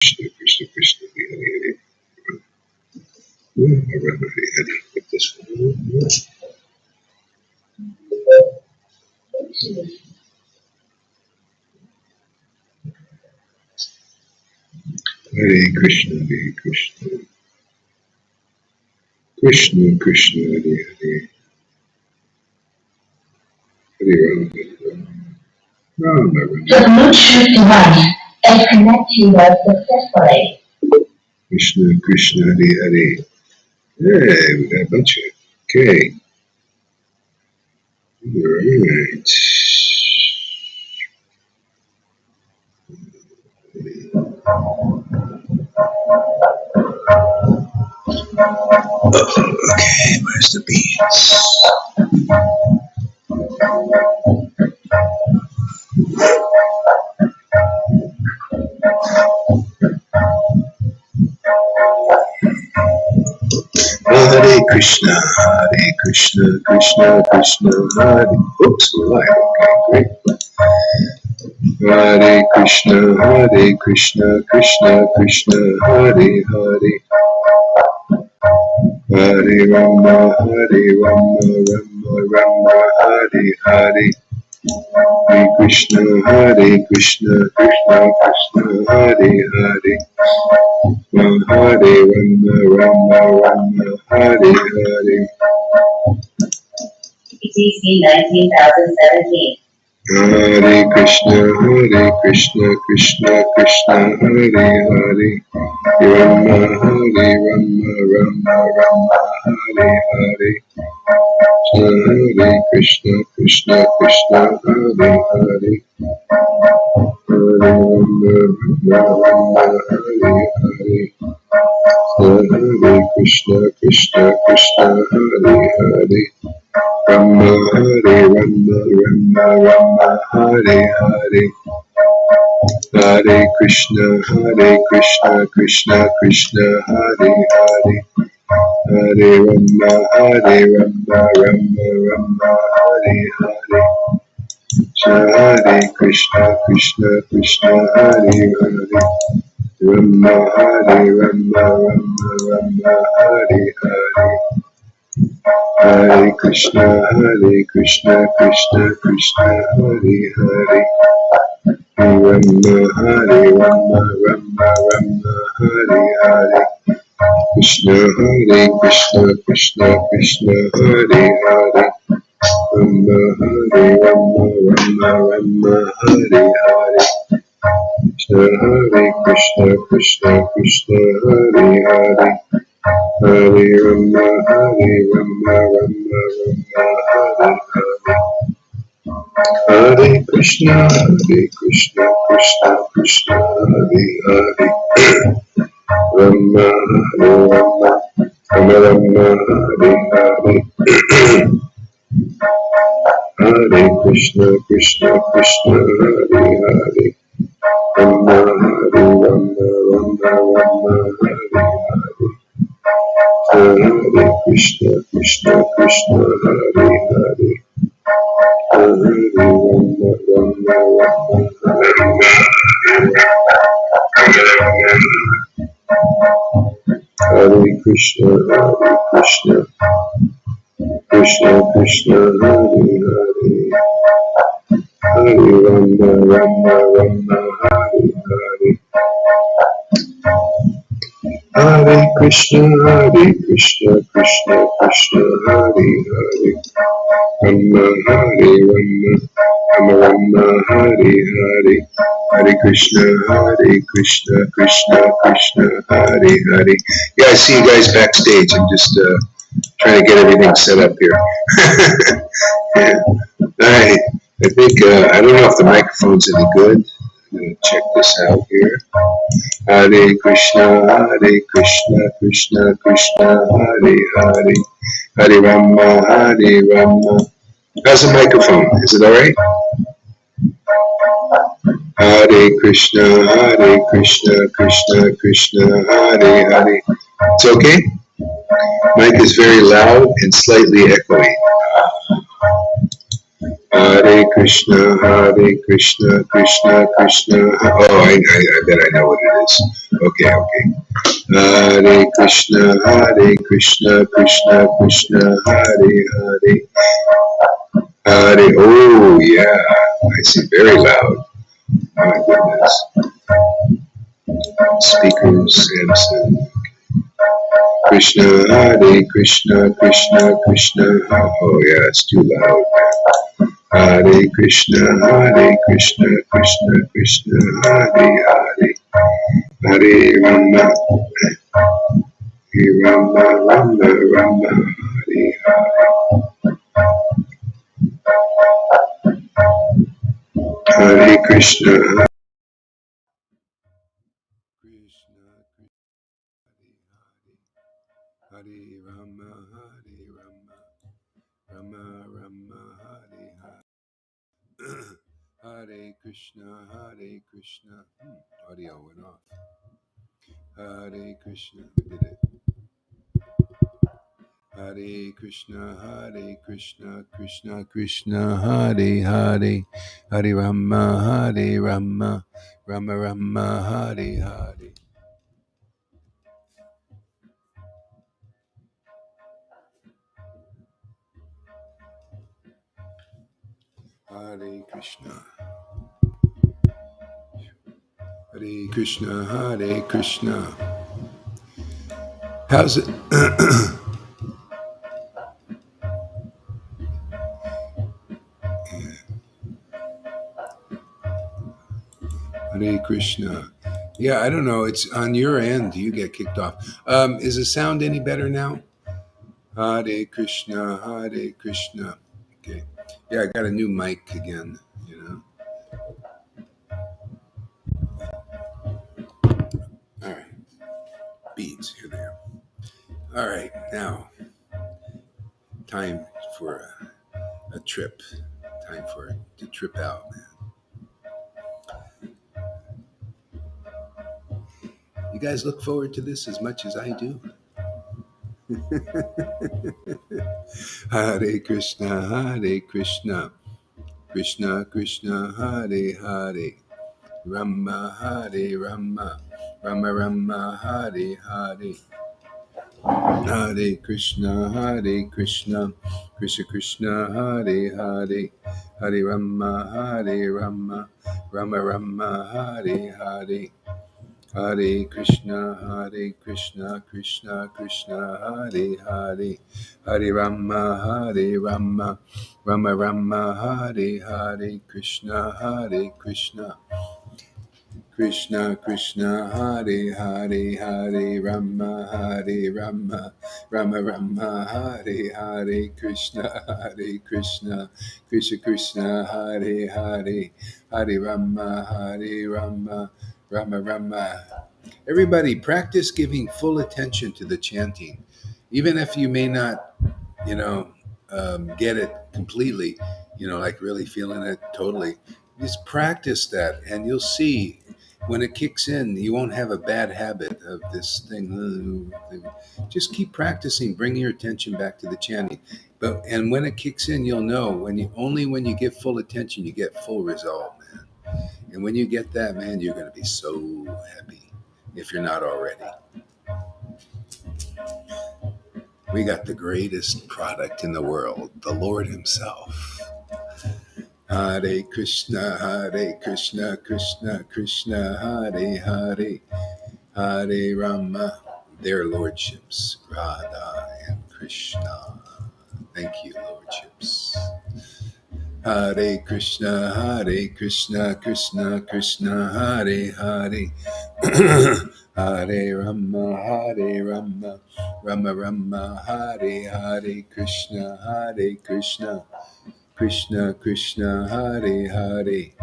Krishna, Krishna, Krishna, Hare Hare. Hare Hare. Put this one. Hare Krishna, Hare Krishna. Krishna, Krishna, Hare Hare. Hare Rama, Hare Rama, Rama, Rama. The Bluetooth device is connected successfully. Krishna, Krishna, Hare Hare. Hey, we got a bunch of. Okay. All right. Okay, where's the beats? Hare Krishna, Hare Krishna, Krishna Krishna, Hare. Oops, we're live. Okay, great. Hare Krishna, Krishna Krishna, Hare Hare. Hare Rama, Rama Rama, Hare Hare. Hare Krishna, Krishna Krishna, Hare Hare. Hare Rama, Rama Rama, Hare Hare. ETC 19,017. Hare Krishna, Krishna Krishna, Hare Hare. Rama, Rama Rama, Hare Hare. Hare Krishna, Krishna Krishna, Hare Hare. Hare Rama, Rama Rama, Hare Hare. Hare Krishna, Krishna Krishna, Hare Hare. Rama, Hare Rama, Rama Rama, Hare Hare. Hare Krishna, Krishna Krishna, Hare Hare. Hare Rama, Rama Rama, Hare Hare. Hare Krishna, Krishna Krishna, Hare Hare. Rama, Rama Rama, Hare Hare. Hare Krishna, Krishna Krishna, Hare Hare. Rama, Rama Rama, Hare Hare. Krishna, Krishna Krishna, Hare Hare. Rama, Rama Rama, Hare Hare. Hare Krishna, Krishna Krishna, Hare Hare. Hare Rama, Rama Rama, Hare Hare. Hare Krishna, Krishna Krishna, Hare Hare. Rama, Rama Rama, Hare Hare. Hare Krishna, Krishna Krishna, Hare Hare. Rama, Rama Rama, Hare Hare. Hare Krishna, Krishna Krishna, Hare Hare. Hare Rama, Rama Rama, Hare Krishna, Krishna Krishna, Hare Hare. Hare Rama, Rama Rama, Hare Hare. Hare Krishna, Krishna Krishna, Hare Hare. Rama, Hare Rama, Rama Rama, Hare Hare. Hare Krishna, Krishna Krishna, Hare Hare. Yeah, I see you guys backstage. I'm just trying to get everything set up here. Yeah. All right. I think, I don't know if the microphone's any good. I'm going to check this out here. Hare Krishna, Krishna Krishna, Hare Hare. Hare Rama, Hare Rama. How's the microphone? Is it all right? Hare Krishna, Krishna Krishna, Hare Hare. It's okay? Mic is very loud and slightly echoey. Hare Krishna, Krishna Krishna. Oh, I bet I know what it is. Okay, okay. Hare Krishna, Krishna Krishna, Hare. Hare. Oh yeah, I see. Very loud. My goodness. Speakers, Samson. Krishna, Krishna Krishna. Oh yeah, it's too loud. Hare Krishna, Krishna Krishna, Hare. Hare Rama, Hare Rama, Hare Krishna, Krishna Hare Rama, Rama Rama, Hare Hare Krishna, Krishna. Audio went off. Hare Krishna, we did it. Hare Krishna, Krishna Krishna, Hare Hare, Hare Rama, Rama Rama, Hare Hare. Hare Krishna, Hare Krishna, Hare Krishna. How's it? Hare Krishna. Yeah, I don't know. It's on your end. You get kicked off. Is the sound any better now? Hare Krishna, Hare Krishna. Okay. Yeah, I got a new mic again. You know. All right. Beads. Here they are. All right. Now, time for a trip. Time for to trip out, man. You guys look forward to this as much as I do. Hare Krishna, Hare Krishna, Krishna Krishna, Hare Hare, Rama Hare Rama, Rama Rama, Hare Hare. Hare Krishna, Krishna Krishna, Hare Hare, Hare Rama, Rama Rama, Hare Hare. Hare Krishna, Krishna Krishna, Hare Hare, Hare Rama, Rama Rama, Hare Hare, Krishna, Krishna. Krishna Krishna, Hare Hare, Hare Rama, Rama Rama, Hare Hare, Krishna, Krishna Krishna, Hare Hare, Hare Rama, Rama Rama. Everybody, practice giving full attention to the chanting, even if you may not, you know, get it completely, like really feeling it totally. Just practice that, and you'll see when it kicks in, you won't have a bad habit of this thing. Just keep practicing, bring your attention back to the chanting. And when it kicks in, you'll know when you give full attention, you get full result, man. And when you get that, man, you're going to be so happy if you're not already. We got the greatest product in the world, the Lord Himself. Hare Krishna, Krishna Krishna, Hare Hare, Hare Rama. Their lordships, Radha and Krishna. Thank you, lordships. Hare Krishna, Krishna Krishna, Hare Hare. Hare Rama, Rama Rama, Hare Hare, Krishna, Krishna Krishna, Hare Hare.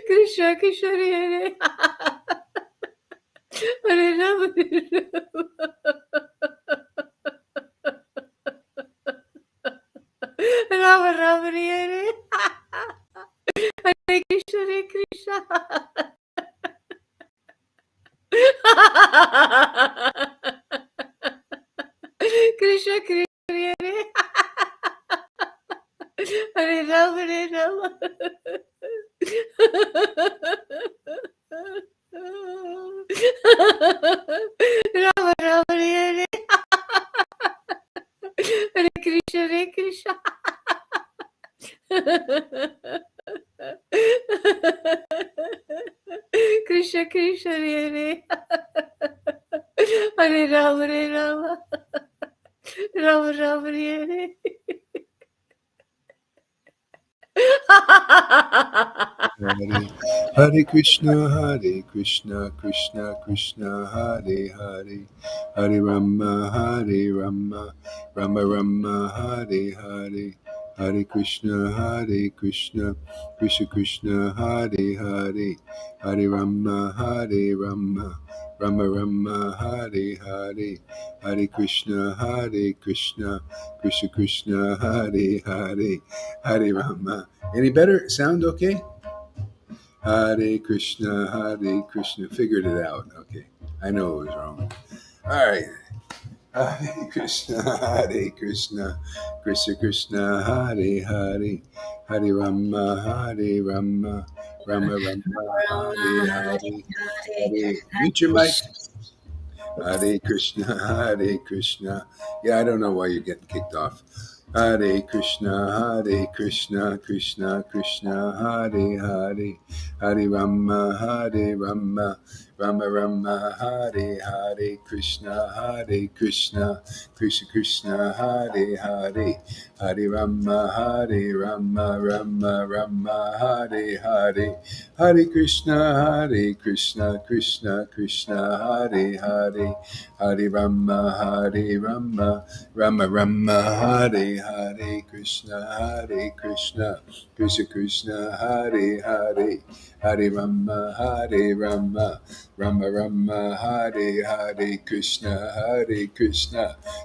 Krishna Krishna Hare Hare. Hare Ram Hare Ram. Ram Ram Hare Hare. Hare Krishna Hare Krishna. Krishna Krishna Hare Hare. Hare Ram Hare Ram. Ram Ram Hare Hare. Hare Krishna Hare Krishna. Krishna Krishna Hare Hare. Hare Ram Hare Ram. Ram Ram Hare Hare. Hare Krishna, Krishna Krishna, Hare Hare, Hare Rama, Rama Rama, Hare Hare, Hare Krishna, Krishna Krishna, Hare Hare, Hare Rama, Rama Rama, Hare Hare, Hare Krishna, Krishna Krishna, Hare Hare, Hare Rama. Any better? Sound okay? Hare Krishna, figured it out. Okay, I know it was wrong. All right. Hare Krishna, Krishna Krishna, Hare Hare, Hare Rama, Rama Rama, Hare Hare, Hare. Mute your mic. Hare Krishna. Yeah, I don't know why you're getting kicked off. Hare Krishna, Krishna Krishna, Hare Hare, Hare Rama, Rama Rama, Hare Hare, Krishna, Krishna Krishna, Hare Hare, Hare Rama, Rama, Hare Hare, Hare Krishna, Krishna Krishna, Hare Hare, Hare Rama, Rama, Hare Hare, Krishna, Krishna Krishna, Hare Hare, Hare Rama, Rama, Hare Hare, Krishna,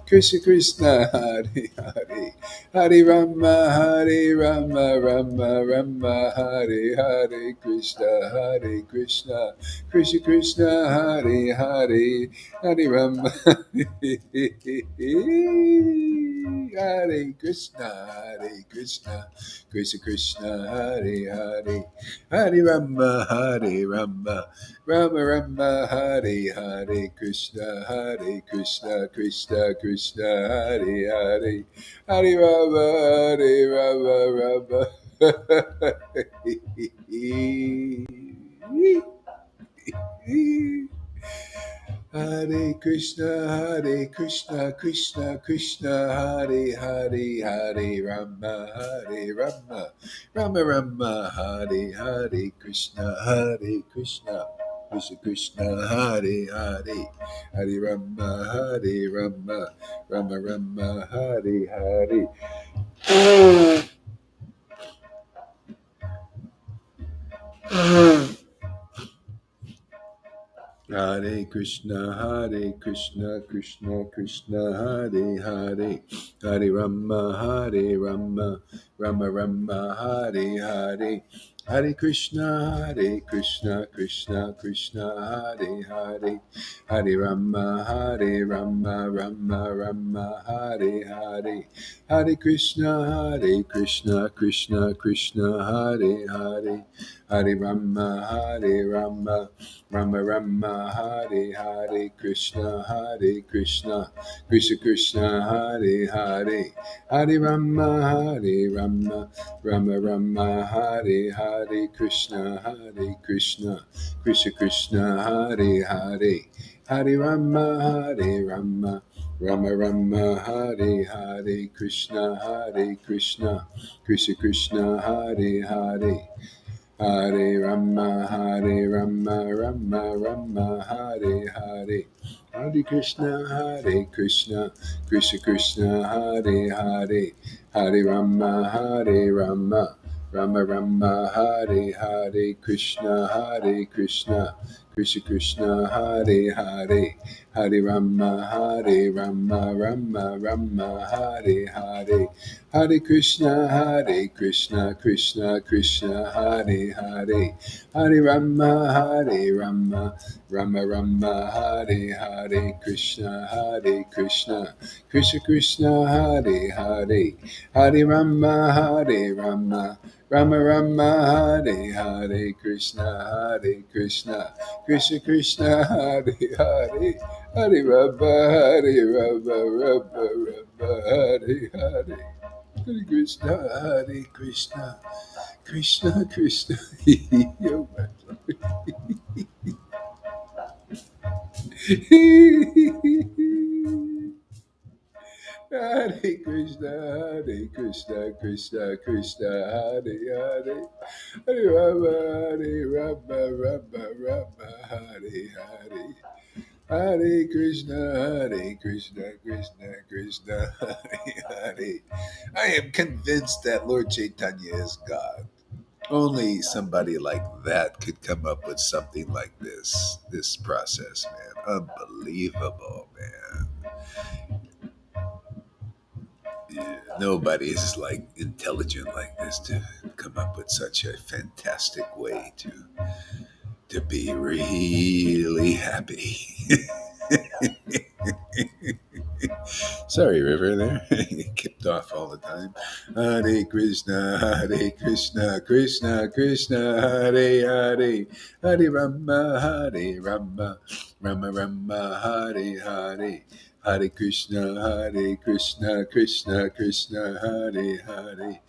Krishna Krishna, Hare Hare, Hare Rama, Rama, Hare Hare, Krishna, Krishna, Hare Hare, Hare Rama, Hare Krishna, Krishna, Hare Hare, Hare Rama, Rama, Hare Hare, Krishna, Krishna, Hare Hare, Hare Rama, Hare Krishna, Krishna, Hare Rama, Rama, Hare Krishna, Krishna, Hare Rama, Rama, Hare. Hare Krishna, Krishna, Hare, Hare Rama, Rama, Hare, Hare Krishna, Krishna, Hare, Hare Rama, Rama, Hare, Hare Krishna, Krishna, Hare, Hare Rama, Rama, Hare Krishna, Krishna, Hare Rama, Rama, Hare Krishna, Krishna, Hare Rama, Rama, Hare Krishna, Krishna, Hare Rama, Rama, Hare, Hare Krishna, Krishna, Hare Hare, Hare Rama, Hare Rama, Rama Rama, Hare Hare, Krishna, Hare Krishna, Krishna Krishna, Hare Hare, Hare Rama, Hare Rama, Rama Rama, Hare Hare, Hare Krishna, Hare Krishna, Krishna Krishna, Hare Hare, Hare Rama, Hare Rama, Rama Rama, Hare Hare, Krishna, Hare Krishna, Krishna Krishna, Hare Hare, Hare Rama, Hare Rama, Rama Rama, Hare Hare, Krishna, Hare Krishna, Krishna Krishna, Hare Hare, Hare Rama, Hare Rama, Rama Rama, Hare Hare, Hare Krishna, Hare Krishna, Krishna Krishna. Yo, my Lord. Hare Krishna, Hare Krishna, Krishna Krishna, Hare Hare, Hare Rama, Hare Rama, Rama Rama, Hare Hare, Hare Krishna, Hare Krishna, Krishna Krishna, Hare Hare. I am convinced that Lord Caitanya is God. Only somebody like that could come up with something like this process, man. Unbelievable, man. Yeah, nobody is like intelligent like this to come up with such a fantastic way to be really happy. Sorry, River. There, kicked off all the time. Hare Krishna, Hare Krishna, Krishna Krishna, Hare Hare, Hare Rama, Hare Rama, Rama Rama, Hare Hare. Hare Krishna, Hare Krishna, Krishna Krishna, Hare Hare,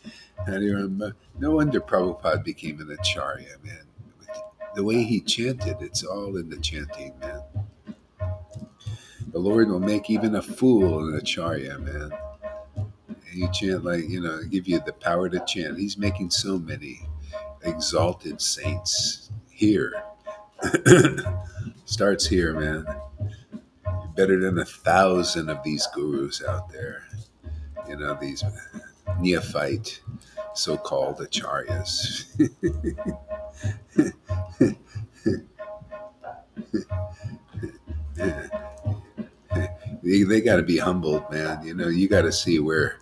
Hare Rama. No wonder Prabhupada became an acharya, man. The way he chanted, it's all in the chanting, man. The Lord will make even a fool an acharya, man. You chant like, give you the power to chant. He's making so many exalted saints here. Starts here, man. You're better than 1,000 of these gurus out there. These neophyte so-called acharyas. They got to be humbled, man. You got to see where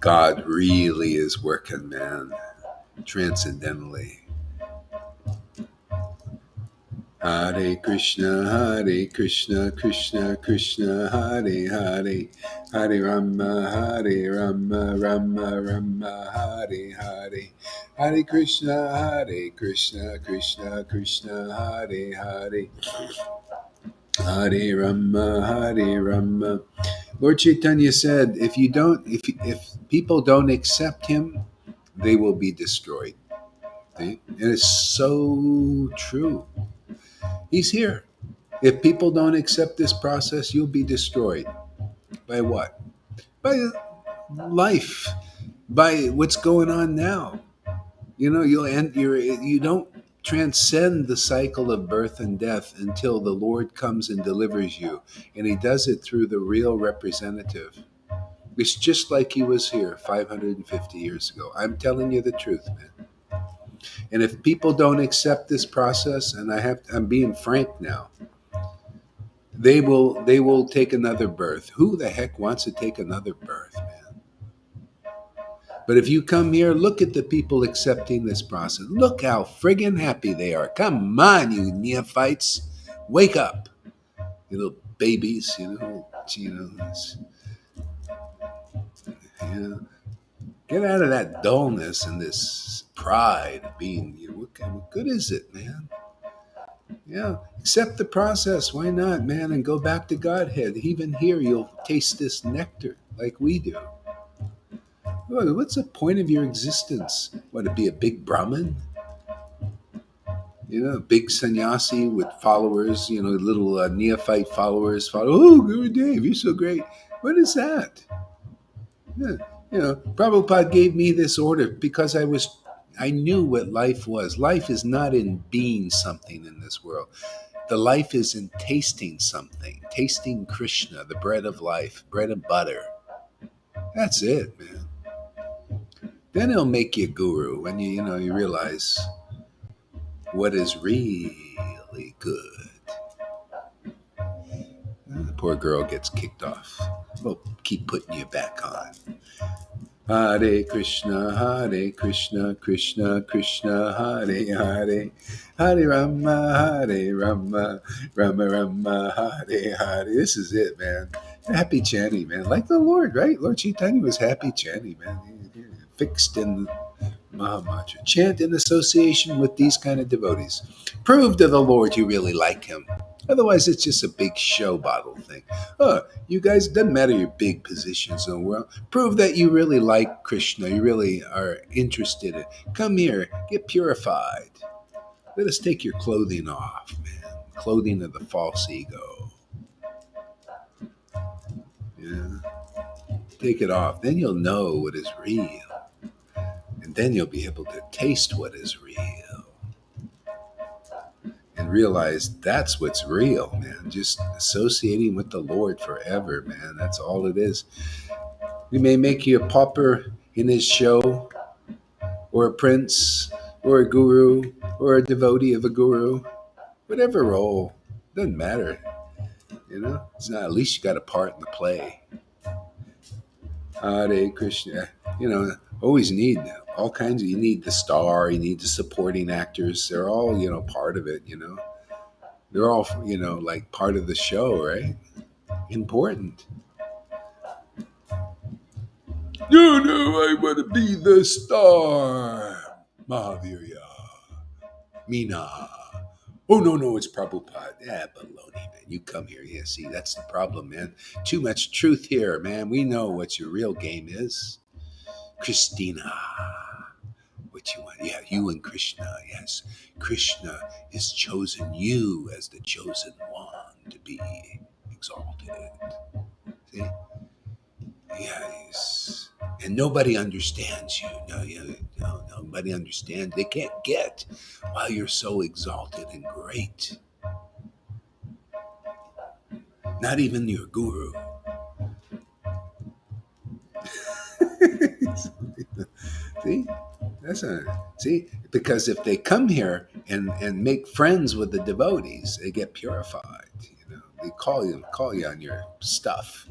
God really is working, man, transcendentally. Hare Krishna, Krishna Krishna, Hare Hare, Hare Rama, Rama Rama, Hare Hare, Hare Krishna, Krishna Krishna, Hare Hare, Hare Rama. Lord Chaitanya said, if people don't accept him, they will be destroyed. See? And it's so true. He's here. If people don't accept this process, you'll be destroyed. By what? By life. By what's going on now. You don't transcend the cycle of birth and death until the Lord comes and delivers you. And he does it through the real representative. It's just like he was here 550 years ago. I'm telling you the truth, man. And if people don't accept this process, and I'm being frank now, they will take another birth. Who the heck wants to take another birth, man? But if you come here, look at the people accepting this process. Look how friggin' happy they are. Come on, you neophytes. Wake up. You little babies, Get out of that dullness and this pride of being, what good is it, man? Yeah, accept the process. Why not, man? And go back to Godhead. Even here, you'll taste this nectar like we do. What's the point of your existence? What, to be a big Brahmin? A big sannyasi with followers, little neophyte followers. Oh, Guru Dave, you're so great. What is that? Yeah, Prabhupada gave me this order because I knew what life was. Life is not in being something in this world. The life is in tasting Krishna, the bread of life, bread and butter. That's it, man. Then he'll make you a guru when you realize what is really good. And the poor girl gets kicked off. We'll keep putting you back on. Hare Krishna, Krishna Krishna, Hare Hare, Hare Rama, Rama Rama, Hare Hare. This is it, man. Happy chanting, man. Like the Lord, right? Lord Caitanya was happy chanting, man. He fixed in the Maha Mantra. Chant in association with these kind of devotees. Prove to the Lord you really like him. Otherwise, it's just a big show bottle thing. Oh, you guys, doesn't matter your big positions in the world. Prove that you really like Krishna. You really are interested in. Come here, get purified. Let us take your clothing off, man. Clothing of the false ego. Yeah. Take it off. Then you'll know what is real. And then you'll be able to taste what is real. And realize that's what's real, man. Just associating with the Lord forever, man. That's all it is. We may make you a pauper in his show, or a prince, or a guru, or a devotee of a guru. Whatever role. Doesn't matter. It's not, at least you got a part in the play. Hare Krishna. Always need all kinds of, you need the star, you need the supporting actors. They're all, part of it, They're all, like part of the show, right? Important. No, I want to be the star. Mahavirya. Meena. Oh, no, it's Prabhupada. Yeah, baloney, man. You come here. Yeah, see, that's the problem, man. Too much truth here, man. We know what your real game is. Christina. What you want? Yeah, you and Krishna. Yes, Krishna has chosen you as the chosen one to be exalted. See? Yes. And nobody understands you. No, nobody understands. They can't get why you're so exalted and great. Not even your guru. See? Because if they come here and make friends with the devotees, they get purified. They call you on your stuff.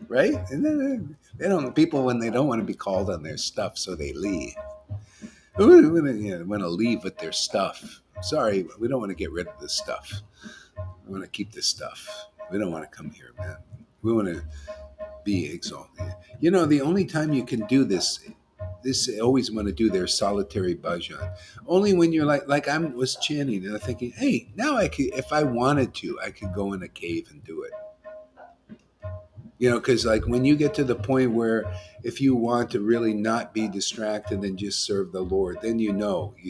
Right? And then they don't. People, when they don't want to be called on their stuff, so they leave. We want to leave with their stuff. Sorry, we don't want to get rid of this stuff. We want to keep this stuff. We don't want to come here, man. We want to be exalted. The only time you can do this always want to do their solitary bhajan. Only when you're like I was chanting and I'm thinking, hey, now I could, if I wanted to, I could go in a cave and do it. Because like when you get to the point where if you want to really not be distracted and just serve the Lord, then you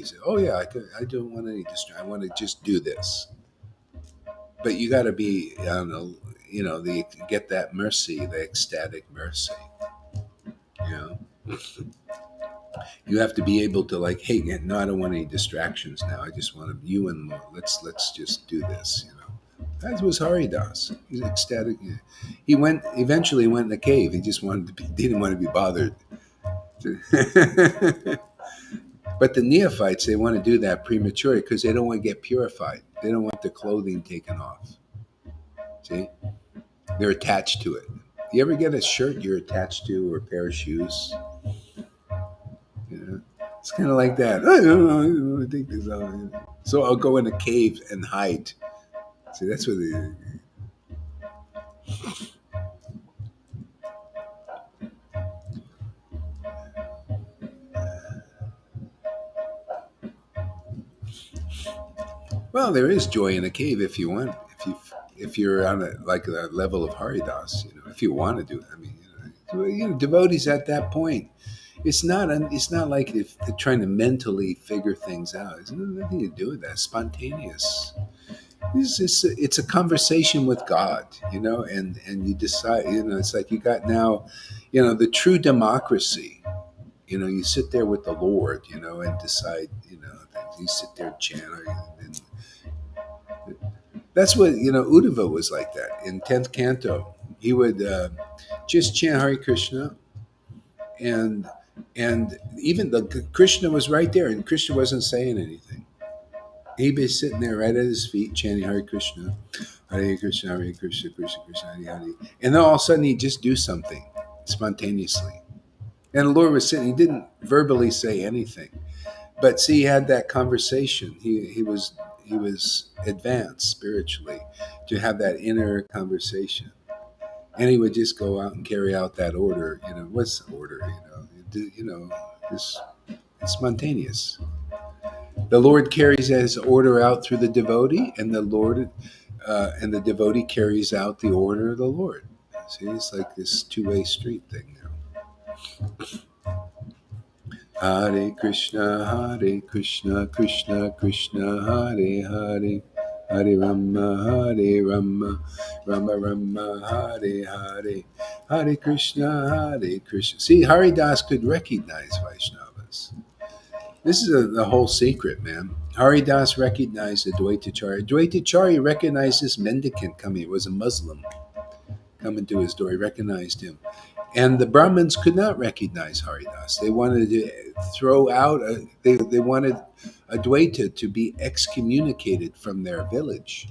say, oh yeah, I don't want any distraction. I want to just do this. But you got to be, get that mercy, the ecstatic mercy. You have to be able to like, hey, no, I don't want any distractions now. I just want you and Lord. Let's just do this. That was Haridas. He was ecstatic. He eventually went in the cave. He just didn't want to be bothered. But the neophytes, they want to do that prematurely because they don't want to get purified. They don't want their clothing taken off. See? They're attached to it. You ever get a shirt you're attached to or a pair of shoes? It's kind of like that. I don't know. I think this so I'll go in a cave and hide. See, that's what they... Well, there is joy in a cave if you want. If you're on a level of Haridas, if you want to do it. I mean, devotees at that point. It's not like if they're trying to mentally figure things out. It's nothing to do with that. It's spontaneous. It's a conversation with God, and you decide, it's like you got now, the true democracy. You sit there with the Lord, and decide, you sit there and chant. And that's what, Uddhava was like that. In 10th canto, he would just chant Hare Krishna, and And even the Krishna was right there, and Krishna wasn't saying anything. He'd be sitting there right at his feet, chanting Hare Krishna, Hare Krishna, Krishna Krishna, Hare Hare. And then all of a sudden he'd just do something spontaneously. And the Lord was sitting, he didn't verbally say anything. But see, he had that conversation. He was advanced spiritually to have that inner conversation. And he would just go out and carry out that order. What's the order? Just it's spontaneous. The Lord carries his order out through the devotee, and the devotee carries out the order of the Lord. See, it's like this two-way street thing now. Hare Krishna, Krishna Krishna, Hare, Hare Rama, Rama Rama, Hare, Hare Krishna, Hare Krishna. See, Haridas could recognize Vaishnavas. This is the whole secret, man. Haridas recognized the Dvaitacharya. Dvaitacharya recognized this mendicant coming. It was a Muslim coming to his door. He recognized him. And the Brahmins could not recognize Haridas. They wanted to throw out, they wanted Advaita to be excommunicated from their village.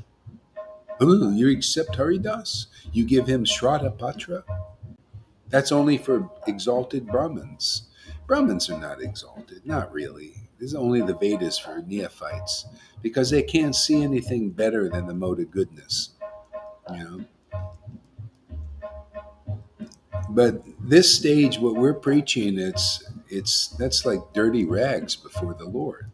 Oh, you accept Haridas? You give him Shraddha Patra? That's only for exalted Brahmins. Brahmins are not exalted, not really. This is only the Vedas for neophytes because they can't see anything better than the mode of goodness. You know. But this stage, what we're preaching, that's like dirty rags before the Lord.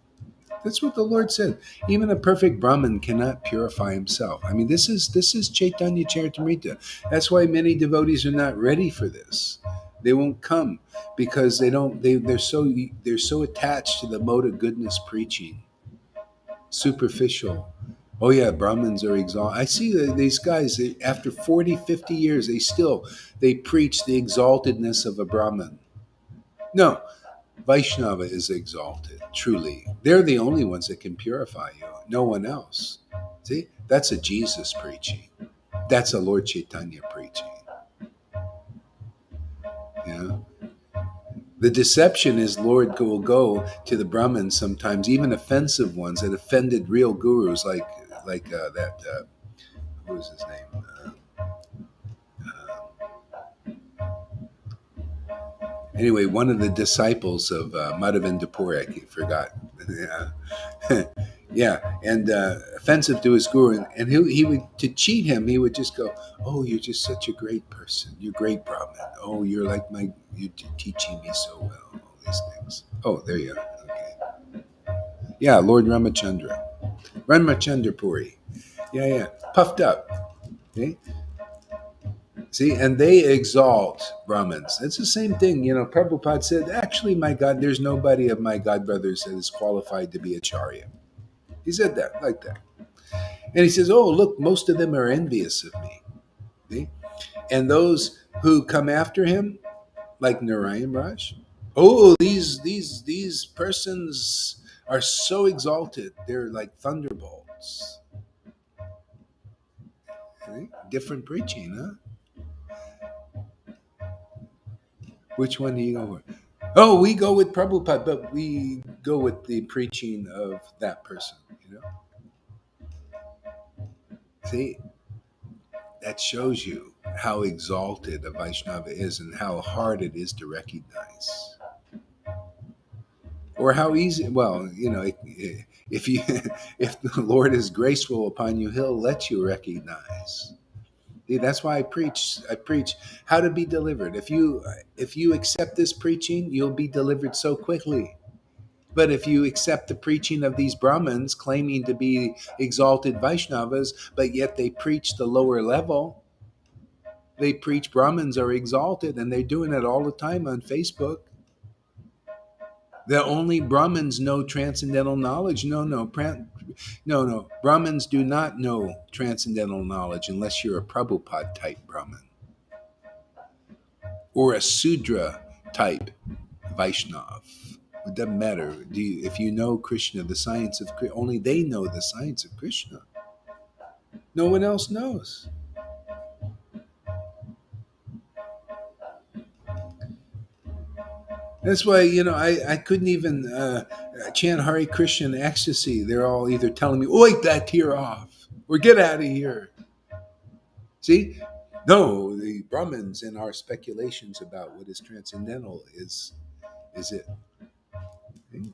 That's what the Lord said. Even a perfect Brahmin cannot purify himself. I mean, this is Chaitanya Charitamrita. That's why many devotees are not ready for this. They won't come because they're so attached to the mode of goodness preaching. Superficial. Oh yeah, Brahmins are exalted. I see these guys, after 40, 50 years, they preach the exaltedness of a Brahmin. No, Vaishnava is exalted, truly. They're the only ones that can purify you, no one else. See, that's a Jesus preaching. That's a Lord Caitanya preaching. Yeah. The deception is Lord will go to the Brahmins sometimes, even offensive ones that offended real gurus like that. What was his name? Anyway, one of the disciples of Madhavendra Puri, I forgot. Yeah, yeah, and offensive to his guru, and he would, to cheat him, he would just go, "Oh, you're just such a great person. You're great Brahmin. Oh, you're like you're teaching me so well. All these things. Oh, there you are. Okay, yeah, Lord Ramachandra Puri. Yeah, puffed up. Okay, see, and they exalt Brahmins. It's the same thing. Prabhupada said, actually, my God, there's nobody of my God brothers that is qualified to be a Charya. He said that, like that. And he says, oh, look, most of them are envious of me. See? And those who come after him, like Narayan Raj, oh, these persons are so exalted. They're like thunderbolts. Okay? Different preaching, huh? Which one do you go with? Oh, we go with Prabhupada, but we go with the preaching of that person, See, that shows you how exalted a Vaishnava is and how hard it is to recognize. Or how easy, well, if you if the Lord is graceful upon you, he'll let you recognize. See, that's why I preach how to be delivered. If you accept this preaching, you'll be delivered so quickly. But if you accept the preaching of these Brahmins claiming to be exalted Vaishnavas, but yet they preach the lower level, they preach Brahmins are exalted, and they're doing it all the time on Facebook. The only Brahmins know transcendental knowledge. No. Brahmins do not know transcendental knowledge unless you're a Prabhupada type Brahmin or a Sudra type Vaishnav. It doesn't matter. If you know Krishna, the science of Krishna, only they know the science of Krishna. No one else knows. That's why, I couldn't even chant Hare Krishna in ecstasy. They're all either telling me, "Wait that tear off," or "Get out of here." See? No, the Brahmins and our speculations about what is transcendental is it. See?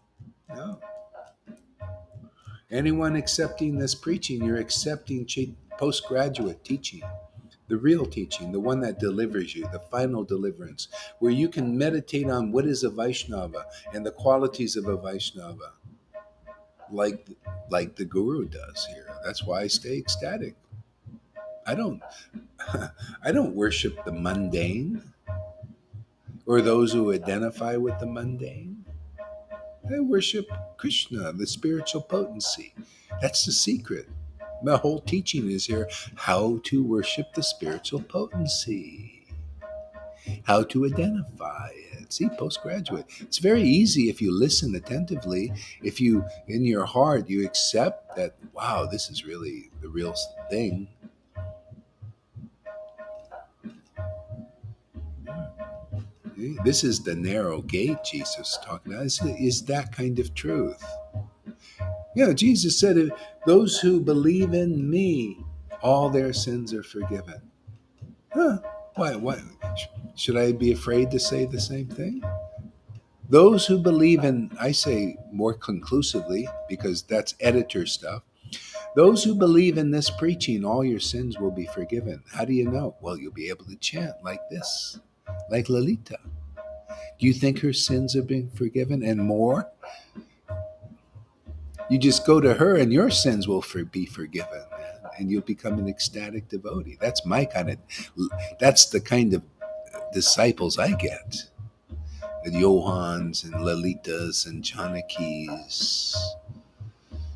No. Anyone accepting this preaching, you're accepting postgraduate teaching, the real teaching, the one that delivers you, the final deliverance, where you can meditate on what is a Vaishnava and the qualities of a Vaishnava, like the Guru does here. That's why I stay ecstatic. I don't I don't worship the mundane or those who identify with the mundane. I worship Krishna, the spiritual potency. That's the secret. The whole teaching is here how to worship the spiritual potency, how to identify it. See, postgraduate. It's very easy if you listen attentively. If you, in your heart, you accept that, wow, this is really the real thing. This is the narrow gate Jesus is talking about. Is that kind of truth. Yeah, Jesus said, those who believe in me, all their sins are forgiven. Huh? Why? Should I be afraid to say the same thing? Those who believe in, I say more conclusively, because that's editor stuff. Those who believe in this preaching, all your sins will be forgiven. How do you know? Well, you'll be able to chant like this, like Lalita. Do you think her sins have been forgiven and more? You just go to her and your sins will be forgiven, and you'll become an ecstatic devotee. That's the kind of disciples I get. The Johans and Lalitas and Janakis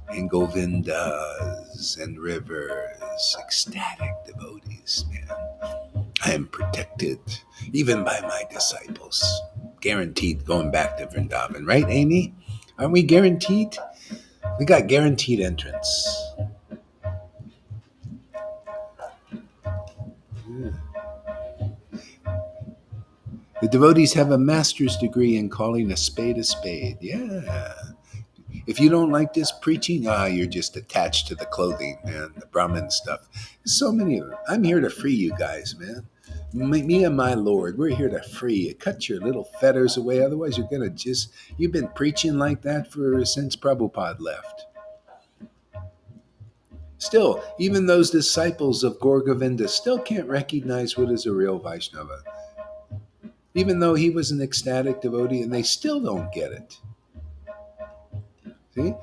and Govindas and Rivers, ecstatic devotees, man. I am protected even by my disciples. Guaranteed going back to Vrindavan, right, Amy? Aren't we guaranteed? We got guaranteed entrance. Yeah. The devotees have a master's degree in calling a spade a spade. Yeah. If you don't like this preaching, you're just attached to the clothing, man, the Brahmin stuff. There's so many of them. I'm here to free you guys, man. Me and my Lord, we're here to free you. Cut your little fetters away. Otherwise, you've been preaching like that since Prabhupada left. Still, even those disciples of Gaur Govinda still can't recognize what is a real Vaishnava. Even though he was an ecstatic devotee, and they still don't get it. See?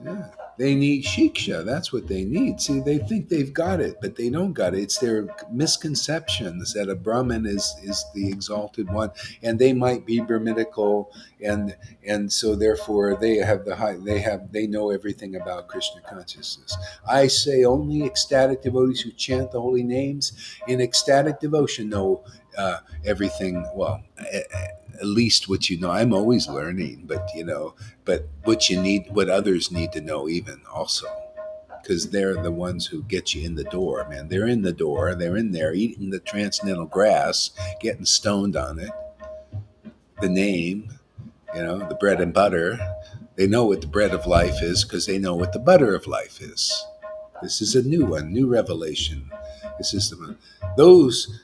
Yeah. They need shiksha. That's what they need. See, they think they've got it, but they don't got it. It's their misconceptions that a Brahmin is the exalted one, and they might be Brahminical, and so therefore they know everything about Krishna consciousness. I say only ecstatic devotees who chant the holy names in ecstatic devotion know everything. Well, at least what you know. I'm always learning, but what others need to know even also, because they're the ones who get you in the door, man. They're in the door. They're in there eating the transcendental grass, getting stoned on it. The name, the bread and butter. They know what the bread of life is because they know what the butter of life is. This is a new revelation. This is those.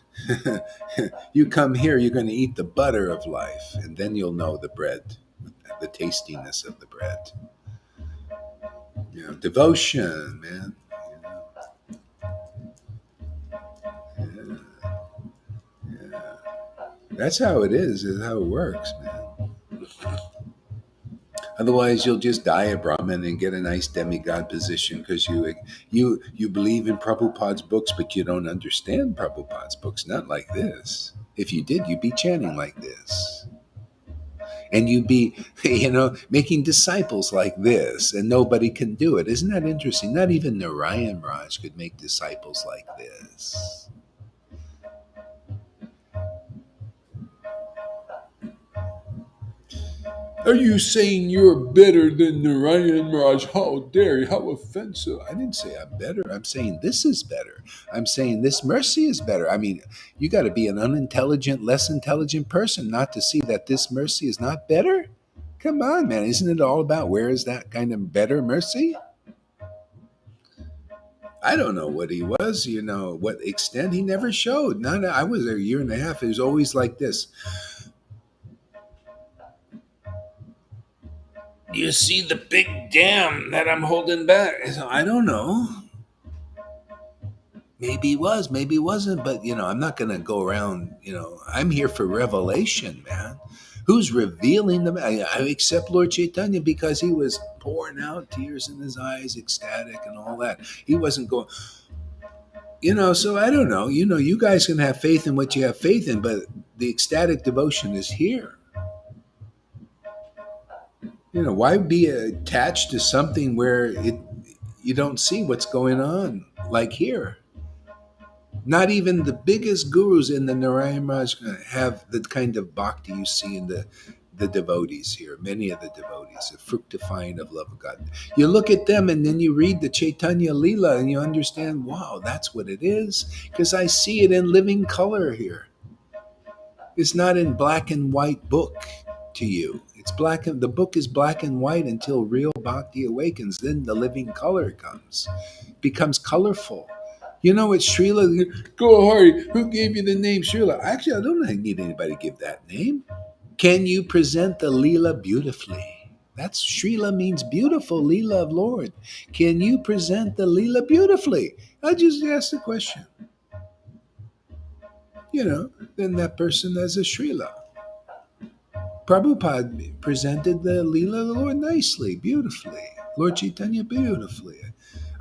You come here, you're going to eat the butter of life, and then you'll know the bread, the tastiness of the bread. Devotion, man. Yeah. Yeah. That's how it is how it works, man. Otherwise, you'll just die a Brahmin and get a nice demigod position because you believe in Prabhupada's books, but you don't understand Prabhupada's books. Not like this. If you did, you'd be chanting like this. And you'd be, making disciples like this, and nobody can do it. Isn't that interesting? Not even Narayan Raj could make disciples like this. Are you saying you're better than Narayan Raj? How dare you? How offensive. I didn't say I'm better. I'm saying this is better. I'm saying this mercy is better. I mean, you got to be an unintelligent, less intelligent person not to see that this mercy is not better. Come on, man. Isn't it all about where is that kind of better mercy? I don't know what he was, what extent he never showed. None. I was there a year and a half. It was always like this. You see the big dam that I'm holding back? I don't know. Maybe he was, maybe he wasn't, but I'm not going to go around, I'm here for revelation, man. Who's revealing them? I accept Lord Caitanya because he was pouring out tears in his eyes, ecstatic and all that. He wasn't going, so I don't know. You guys can have faith in what you have faith in, but the ecstatic devotion is here. Why be attached to something where you don't see what's going on, like here? Not even the biggest gurus in the Narayan Raj have the kind of bhakti you see in the devotees here. Many of the devotees, the fructifying of love of God. You look at them and then you read the Chaitanya Leela and you understand, wow, that's what it is. Because I see it in living color here. It's not in black and white book to you. It's black and the book is black and white until real bhakti awakens. Then the living color becomes colorful. It's Srila. Go Hari. Who gave you the name Srila? Actually, I don't need anybody to give that name. Can you present the Leela beautifully? That's Srila means beautiful, Leela of Lord. Can you present the Leela beautifully? I just asked the question. Then that person is a Srila. Prabhupada presented the Leela of the Lord nicely, beautifully. Lord Caitanya beautifully.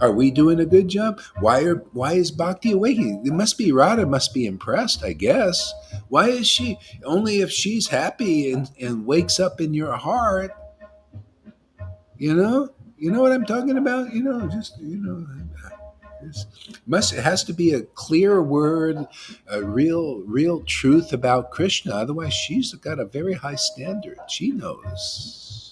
Are we doing a good job? Why is Bhakti awakening? It must be Radha must be impressed, I guess. Why is she? Only if she's happy and wakes up in your heart. You know what I'm talking about? It has to be a clear word, a real truth about Krishna. Otherwise, she's got a very high standard. She knows.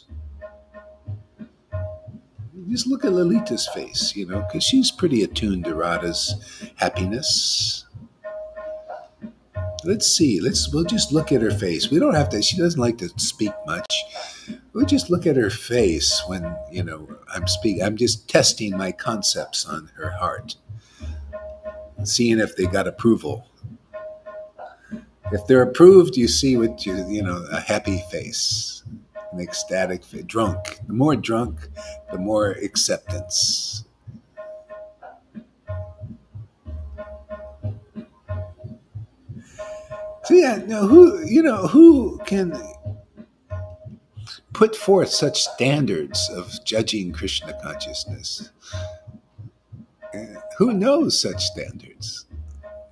Just look at Lalita's face, because she's pretty attuned to Radha's happiness. Let's see. We'll just look at her face. We don't have to. She doesn't like to speak much. We'll just look at her face when I'm speaking. I'm just testing my concepts on her heart, seeing if they got approval. If they're approved, you see a happy face, an ecstatic face. Drunk. The more drunk, the more acceptance. So yeah, who can put forth such standards of judging Krishna consciousness? Who knows such standards?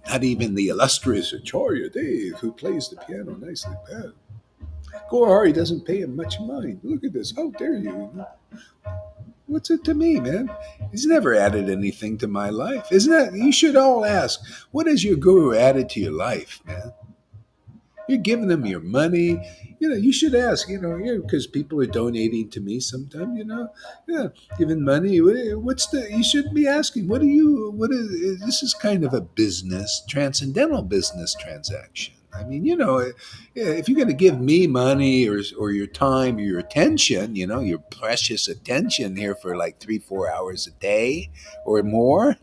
Not even the illustrious Acharya Dave, who plays the piano nicely. Gaurahari doesn't pay him much mind. Look at this. How dare you? What's it to me, man? He's never added anything to my life. Isn't that? You should all ask, what has your guru added to your life, man? You're giving them your money. You should ask, because people are donating to me sometimes, giving money. You should be asking, this is kind of a business, transcendental business transaction. I mean, if you're going to give me money or your time or your attention, your precious attention here for like 3-4 hours a day or more,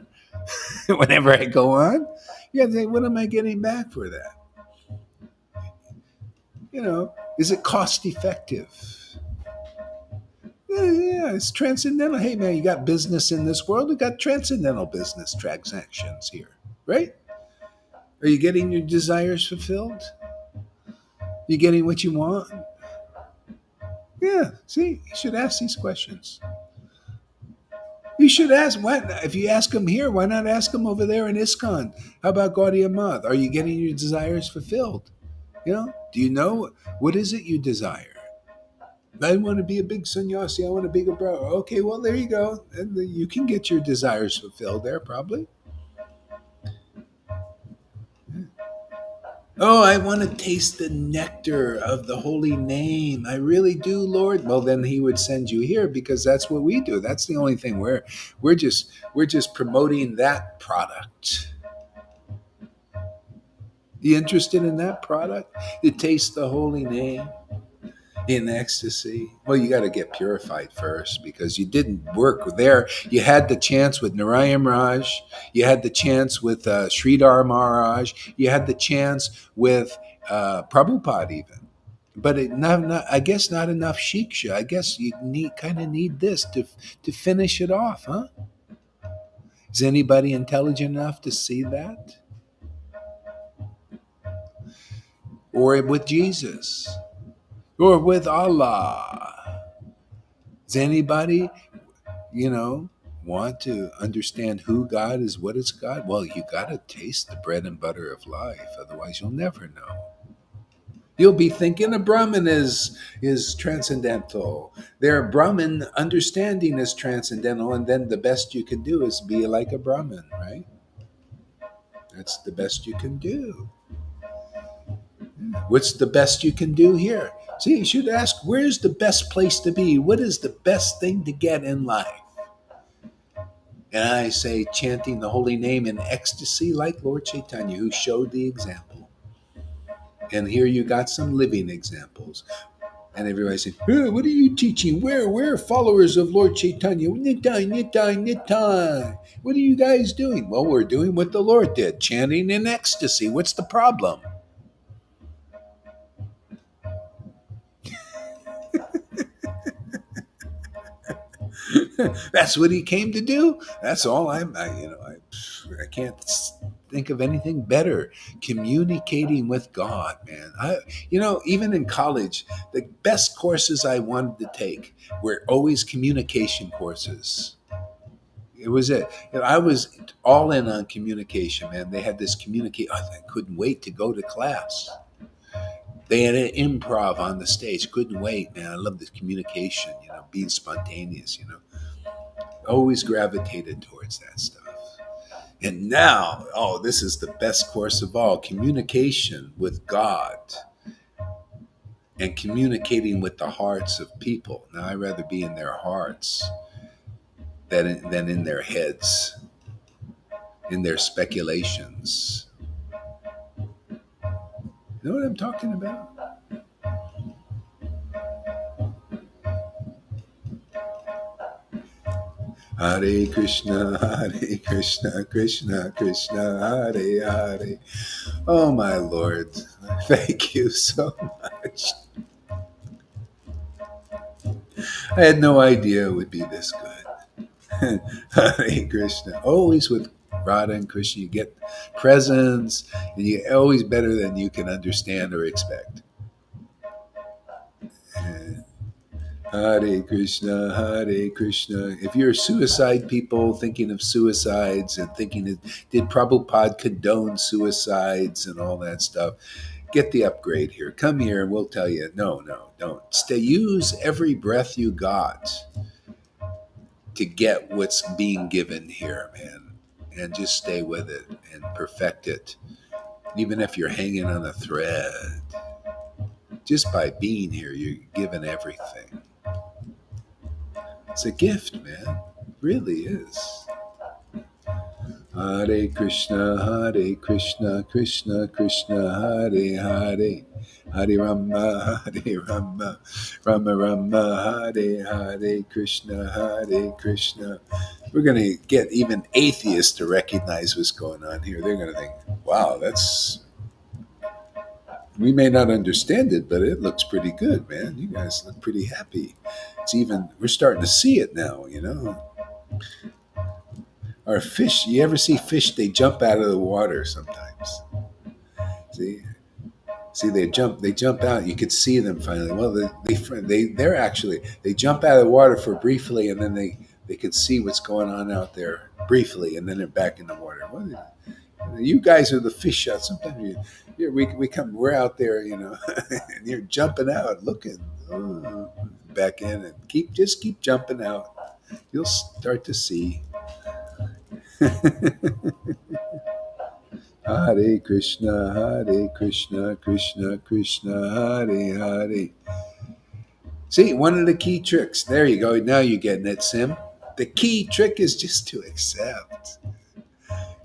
whenever I go on, you got to say, what am I getting back for that? Is it cost effective? Yeah, it's transcendental. Hey, man, you got business in this world. You got transcendental business transactions here, right? Are you getting your desires fulfilled? You getting what you want? Yeah, see, you should ask these questions. You should ask, if you ask them here, why not ask them over there in ISKCON? How about Gaudiya Math? Are you getting your desires fulfilled? Do you know what is it you desire? I want to be a big sannyasi. I want to be a bro. Okay, well, there you go. And you can get your desires fulfilled there, probably. Oh, I want to taste the nectar of the holy name. I really do, Lord. Well, then he would send you here because that's what we do. That's the only thing we're just promoting that product. You interested in that product? To taste the holy name in ecstasy? Well, you got to get purified first because you didn't work there. You had the chance with Narayan Raj. You had the chance with Sridhar Maharaj. You had the chance with Prabhupada even. But I guess not enough shiksha. I guess you need this to finish it off, huh? Is anybody intelligent enough to see that? Or with Jesus? Or with Allah? Does anybody, you know, want to understand who God is, what is God? Well, you got to taste the bread and butter of life. Otherwise, you'll never know. You'll be thinking a Brahmin is transcendental. Their Brahmin understanding is transcendental, and then the best you can do is be like a Brahmin, right? That's the best you can do. What's the best you can do here? See, you should ask, where's the best place to be? What is the best thing to get in life? And I say, chanting the holy name in ecstasy like Lord Caitanya, who showed the example. And here you got some living examples. And everybody said, oh, what are you teaching? We're followers of Lord Caitanya. Nitai, nitai, nitai. What are you guys doing? Well, we're doing what the Lord did, chanting in ecstasy. What's the problem? That's what he came to do. That's all I can't think of anything better. Communicating with God, man. Even in college, the best courses I wanted to take were always communication courses. It was it. I was all in on communication, man. They had this communicate. I couldn't wait to go to class. They had an improv on the stage. Couldn't wait, man. I love this communication, being spontaneous, always gravitated towards that stuff. And now, this is the best course of all, communication with God and communicating with the hearts of people. Now, I'd rather be in their hearts than in their heads, in their speculations. You know what I'm talking about? Hare Krishna, Krishna Krishna, Hare Hare. Oh, my Lord, thank you so much. I had no idea it would be this good. Hare Krishna. Always with Radha and Krishna, you get presents, and you're always better than you can understand or expect. Hare Krishna, Hare Krishna. If you're suicide people thinking of suicides and thinking, did Prabhupada condone suicides and all that stuff, get the upgrade here. Come here and we'll tell you, no, don't. Use every breath you got to get what's being given here, man. And just stay with it and perfect it. Even if you're hanging on a thread. Just by being here, you're given everything. It's a gift, man. It really is. Hare Krishna, Krishna Krishna, Hare Hare. Hare Rama, Rama Rama, Hare Krishna, Hare Krishna. We're going to get even atheists to recognize what's going on here. They're going to think, wow, we may not understand it, but it looks pretty good, man. You guys look pretty happy. We're starting to see it now, Our fish, you ever see fish, they jump out of the water sometimes. See, they jump out. You could see them finally. Well, they jump out of the water for briefly, and then they could see what's going on out there briefly, and then they're back in the water. You guys are the fish out. Sometimes we're out there, and you're jumping out, looking back in, and keep jumping out. You'll start to see. Hare Krishna, Hare Krishna, Krishna Krishna, Hare Hare. See, one of the key tricks. There you go. Now you're getting it, Sim. The key trick is just to accept.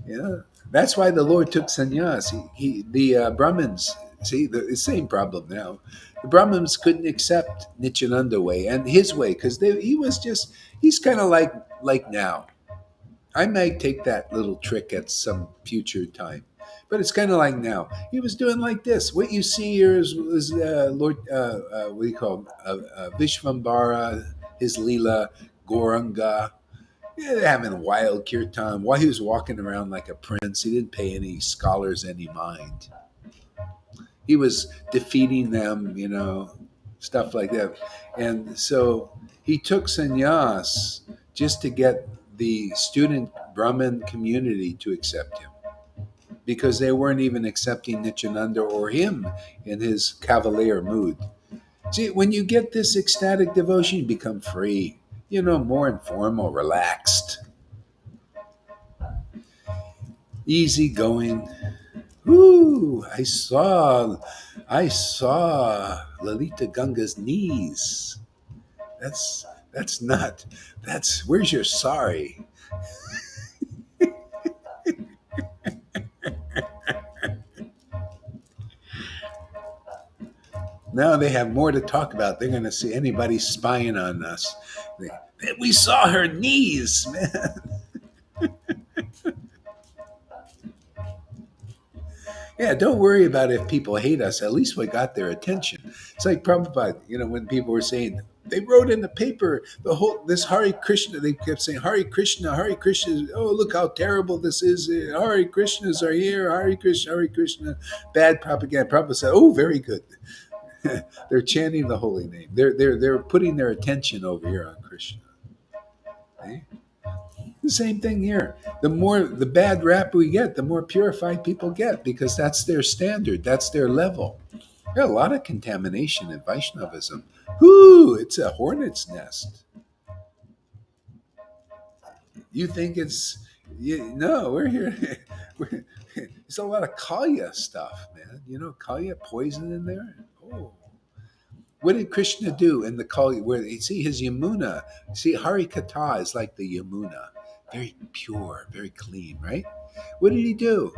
Yeah, that's why the Lord took sannyas. The Brahmins, see, the same problem now. The Brahmins couldn't accept Nityananda way and his way because he's kind of like now. I might take that little trick at some future time, but it's kind of like now. He was doing like this. What you see here is Lord, what do you call him? Vishvambara, his Leela, Gauranga. Yeah, they're having a wild kirtan while he was walking around like a prince. He didn't pay any scholars any mind. He was defeating them, stuff like that. And so he took sannyas just to get the student Brahmin community to accept him because they weren't even accepting Nityananda or him in his cavalier mood. See, when you get this ecstatic devotion, you become free, more informal, relaxed, easy going. Ooh, I saw Lalita Ganga's knees. That's not. That's where's your sorry? Now they have more to talk about. They're going to see anybody spying on us. We saw her knees, man. Yeah, don't worry about if people hate us. At least we got their attention. It's like Prabhupada, when people were saying, they wrote in the paper, this Hare Krishna, they kept saying, Hare Krishna, Hare Krishna. Oh, look how terrible this is. Hare Krishnas are here. Hare Krishna, Hare Krishna. Bad propaganda. Prabhupada said, oh, very good. They're chanting the holy name. They're putting their attention over here on Krishna. Okay? The same thing here. The bad rap we get, the more purified people get because that's their standard, that's their level. There's a lot of contamination in Vaishnavism. Whoo, it's a hornet's nest. You think no, we're here. There's a lot of Kalya stuff, man. Kalya poison in there. Oh. What did Krishna do in the Kali? Where you see his Yamuna? See, Harikatha is like the Yamuna, very pure, very clean, right? What did he do?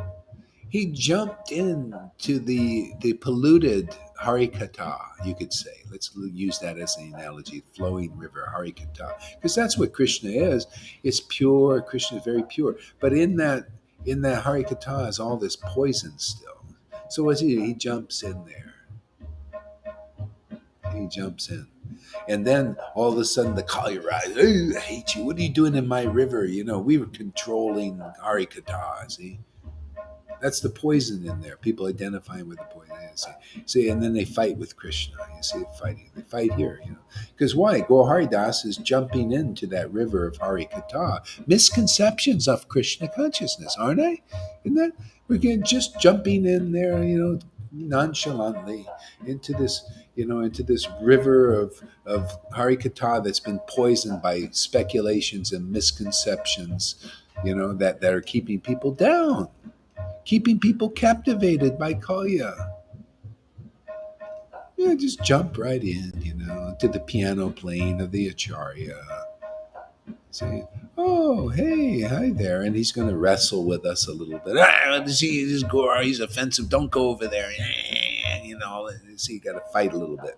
He jumped into the polluted Harikatha, you could say. Let's use that as an analogy, flowing river, Harikatha, because that's what Krishna is. It's pure. Krishna is very pure, but in that Harikatha is all this poison still. So what's he do? He jumps in there. He jumps in. And then all of a sudden the Kali rise. Hey, I hate you. What are you doing in my river? We were controlling Harikatha. See? That's the poison in there. People identifying with the poison. See, and then they fight with Krishna. You see it fighting. They fight here, Because why? Goharidas is jumping into that river of Harikatha. Misconceptions of Krishna consciousness, aren't they? Isn't that? We're just jumping in there, nonchalantly into this river of Harikatha that's been poisoned by speculations and misconceptions, that are keeping people down, keeping people captivated by Kalya. Yeah, just jump right in, to the piano playing of the Acharya. Say, oh, hey, hi there. And he's going to wrestle with us a little bit. This Gora, he's offensive. Don't go over there. See, you got to fight a little bit.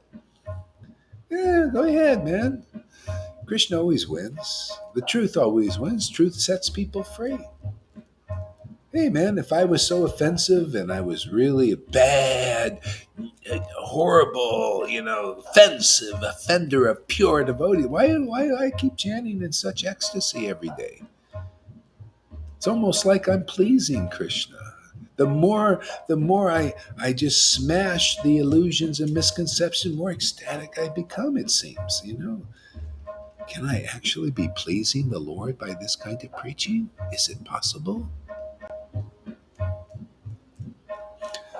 Yeah, go ahead, man. Krishna always wins. The truth always wins. Truth sets people free. Hey, man, if I was so offensive and I was really a bad, horrible, offensive offender of pure devotee, why do I keep chanting in such ecstasy every day? It's almost like I'm pleasing Krishna. The more I just smash the illusions and misconceptions, the more ecstatic I become, it seems, Can I actually be pleasing the Lord by this kind of preaching? Is it possible?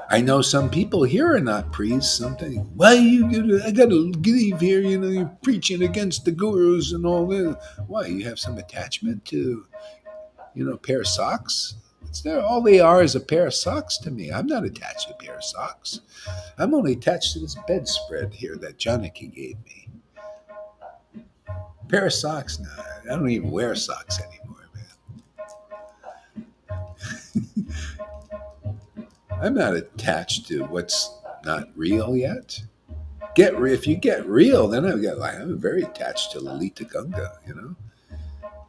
I know some people here are not priests. Something. Why I got to leave here? You're preaching against the gurus and all this. Why? You have some attachment to, a pair of socks? All they are is a pair of socks to me. I'm not attached to a pair of socks. I'm only attached to this bedspread here that Janaki gave me. A pair of socks now. I don't even wear socks anymore, man. I'm not attached to what's not real yet. If you get real, then I'm very attached to Lalita Ganga, you know.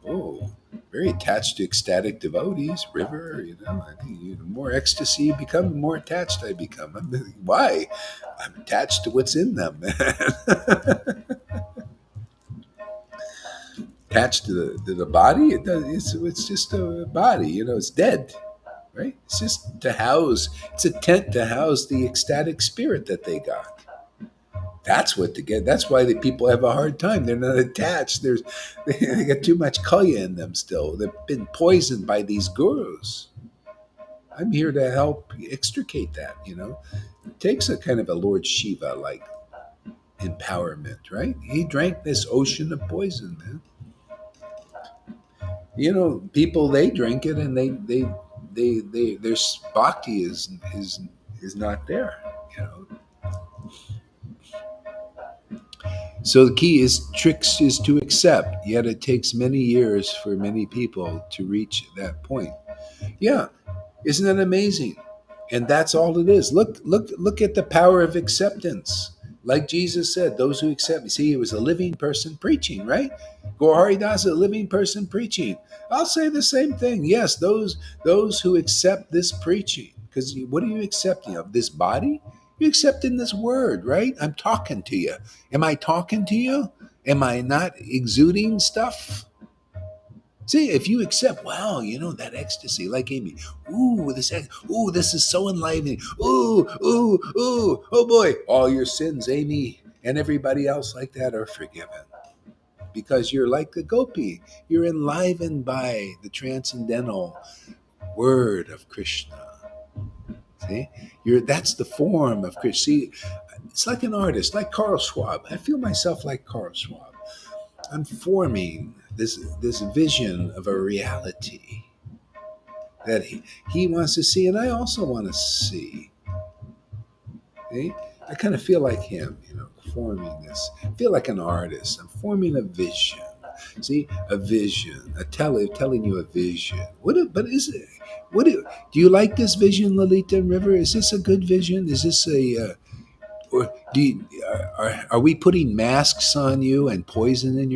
Oh, very attached to ecstatic devotees, river, you know. I think the more ecstasy you become, the more attached I become. Why? I'm attached to what's in them, man. Attached to the body, it's just a body, you know. It's dead, right? It's just it's a tent to house the ecstatic spirit that they got. That's what to get. That's why the people have a hard time. They're not attached. They got too much kaya in them still. They've been poisoned by these gurus. I'm here to help extricate that, you know. It takes a kind of a Lord Shiva like empowerment, right? He drank this ocean of poison, man. You know, people, they drink it and their bhakti is not there, you know. So the key is to accept, yet it takes many years for many people to reach that point. Yeah, isn't that amazing? And that's all it is. Look at the power of acceptance. Like Jesus said, those who accept me. See, he was a living person preaching, right? Gaur Das, a living person preaching. I'll say the same thing. Yes, those who accept this preaching. Because what are you accepting of? This body? You're accepting this word, right? I'm talking to you. Am I talking to you? Am I not exuding stuff? See, if you accept, wow, you know, that ecstasy, like Amy, this is so enlivening. Oh boy, all your sins, Amy, and everybody else like that are forgiven. Because you're like the gopi. You're enlivened by the transcendental word of Krishna. See? That's the form of Krishna. See, it's like an artist, like Carl Schwab. I feel myself like Carl Schwab. I'm forming this vision of a reality that he wants to see, and I also want to see. Okay? I kind of feel like him, you know, forming this. I feel like an artist. I'm forming a vision. See, a vision, telling you a vision. But is it? Do you like this vision, Lalita and River? Is this a good vision? Is this or are we putting masks on you and poison in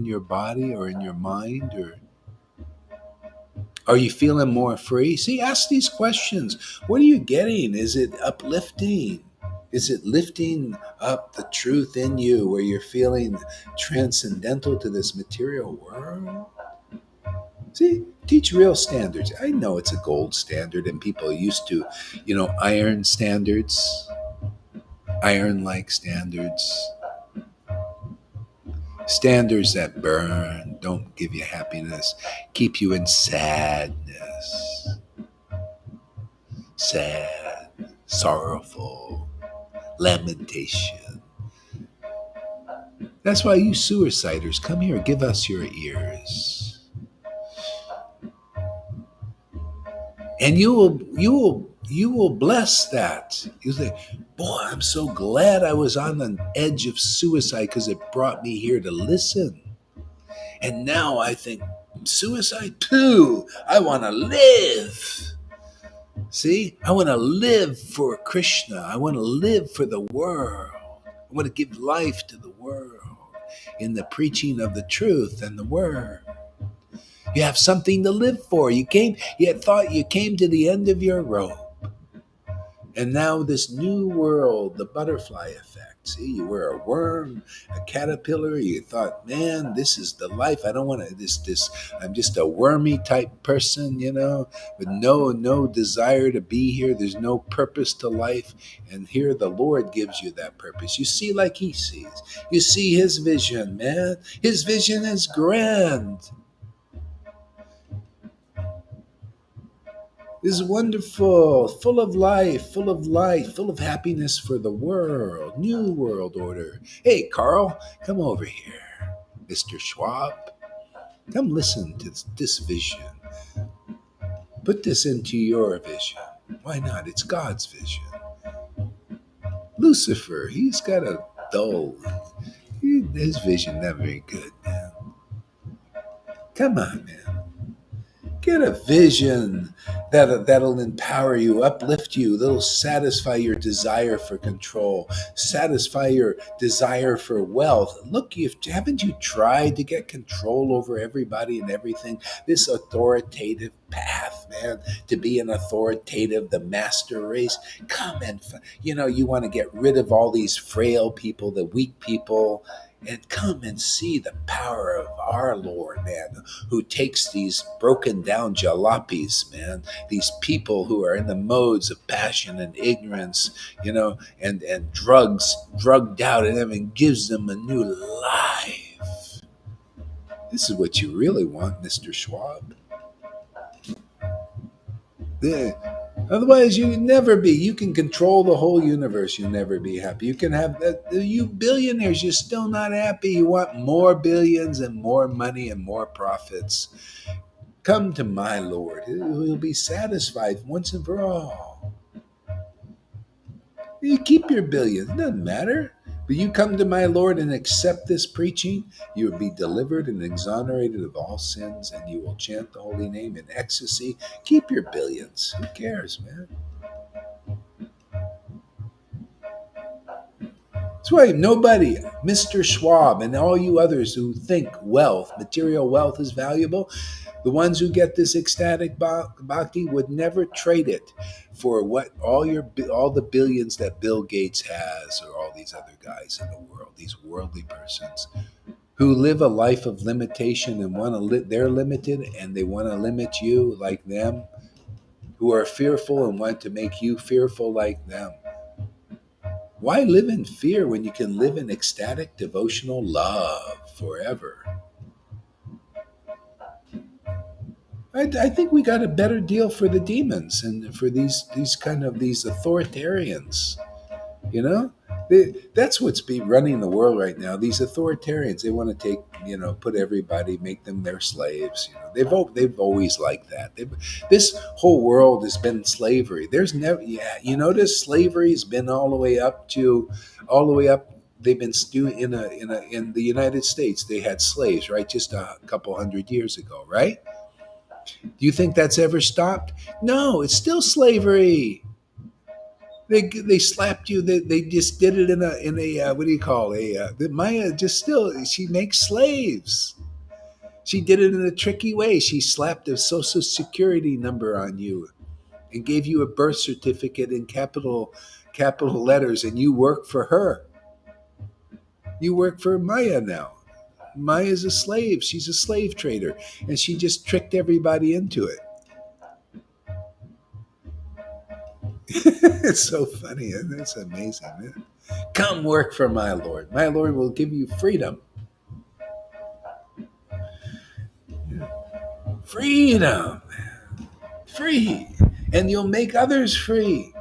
your body or in your mind, or are you feeling more free? See, ask these questions. What are you getting? Is it uplifting? Is it lifting up the truth in you where you're feeling transcendental to this material world? See, teach real standards. I know it's a gold standard and people are used to, you know, iron standards, iron-like standards, standards that burn, don't give you happiness, keep you in sadness, sad, sorrowful, lamentation. That's why you suiciders, come here, give us your ears. And you will bless that. You say, boy, I'm so glad I was on the edge of suicide because it brought me here to listen. And now I think, suicide too. I want to live. See, I want to live for Krishna. I want to live for the world. I want to give life to the world in the preaching of the truth and the word. You have something to live for. You thought you came to the end of your rope. And now this new world, the butterfly effect. See, you were a worm, a caterpillar. You thought, man, this is the life. I don't want to, I'm just a wormy type person, you know, with no desire to be here. There's no purpose to life. And here the Lord gives you that purpose. You see like he sees. You see his vision, man. His vision is grand. Is wonderful, full of life, full of happiness for the world, new world order. Hey, Carl, come over here. Mr. Schwab, come listen to this vision. Put this into your vision. Why not? It's God's vision. Lucifer, he's got a dull. His vision not very good, man. Come on, man. Get a vision that'll empower you, uplift you, that'll satisfy your desire for control, satisfy your desire for wealth. Look, haven't you tried to get control over everybody and everything? This authoritative path, man, to be an authoritative, the master race. Come and, you want to get rid of all these frail people, the weak people, and come and see the power of our Lord, man, who takes these broken down jalopis, man, these people who are in the modes of passion and ignorance, and drugged out in them, and gives them a new life. This is what you really want, Mr. Schwab. Otherwise, you would never be. You can control the whole universe. You'll never be happy. You can have you billionaires. You're still not happy. You want more billions and more money and more profits. Come to my Lord. He'll be satisfied once and for all. You keep your billions. It doesn't matter. But you come to my Lord and accept this preaching, you will be delivered and exonerated of all sins, and you will chant the holy name in ecstasy. Keep your billions. Who cares, man? That's why nobody, Mr. Schwab and all you others who think wealth, material wealth is valuable, the ones who get this ecstatic bhakti would never trade it for all the billions that Bill Gates has, or all these other guys in the world, these worldly persons who live a life of limitation and they're limited and they want to limit you like them, who are fearful and want to make you fearful like them. Why live in fear when you can live in ecstatic devotional love forever? I think we got a better deal for the demons and for these authoritarians. That's what's running the world right now. These authoritarians, they want to put everybody, make them their slaves. They've always liked that. This whole world has been slavery. There's never, you notice slavery has been all the way up. They've been in the United States. They had slaves, right? Just a couple hundred years ago, right? Do you think that's ever stopped? No, it's still slavery. They slapped you. They just did it in a what do you call Maya? She makes slaves. She did it in a tricky way. She slapped a social security number on you, and gave you a birth certificate in capital letters, and you work for her. You work for Maya now. Maya's a slave. She's a slave trader, and she just tricked everybody into it. It's so funny, isn't it? It's amazing, man. Come work for my Lord. My Lord will give you freedom. Freedom. Free. And you'll make others free.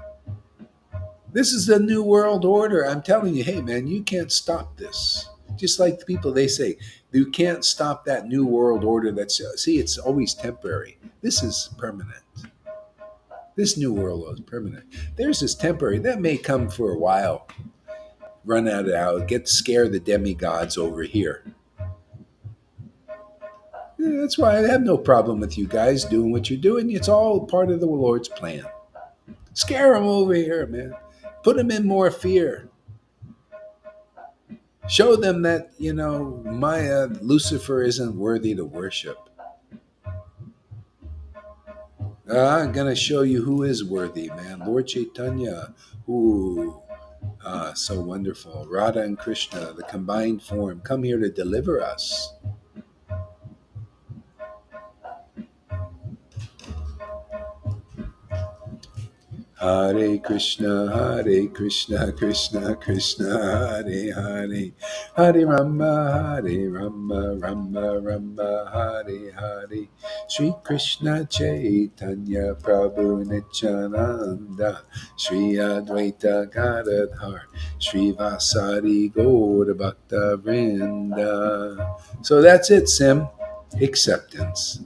This is the new world order. I'm telling you, hey, man, you can't stop this. Just like the people, they say, you can't stop that new world order. It's always temporary. This is permanent. This new world is permanent. Theirs is temporary. That may come for a while. Run out, scare the demigods over here. Yeah, that's why I have no problem with you guys doing what you're doing. It's all part of the Lord's plan. Scare them over here, man. Put them in more fear. Show them that, Lucifer isn't worthy to worship. I'm going to show you who is worthy, man. Lord Caitanya. Ooh, so wonderful. Radha and Krishna, the combined form, come here to deliver us. Hare Krishna, Krishna Krishna, Hare, Hare Rama, Rama Rama, Hare. Sri Krishna Chaitanya Prabhu Nityananda, Sri Advaita Gadadhar, Sri Vasari Gaura Bhakta Vrinda. So that's it, Sim. Acceptance.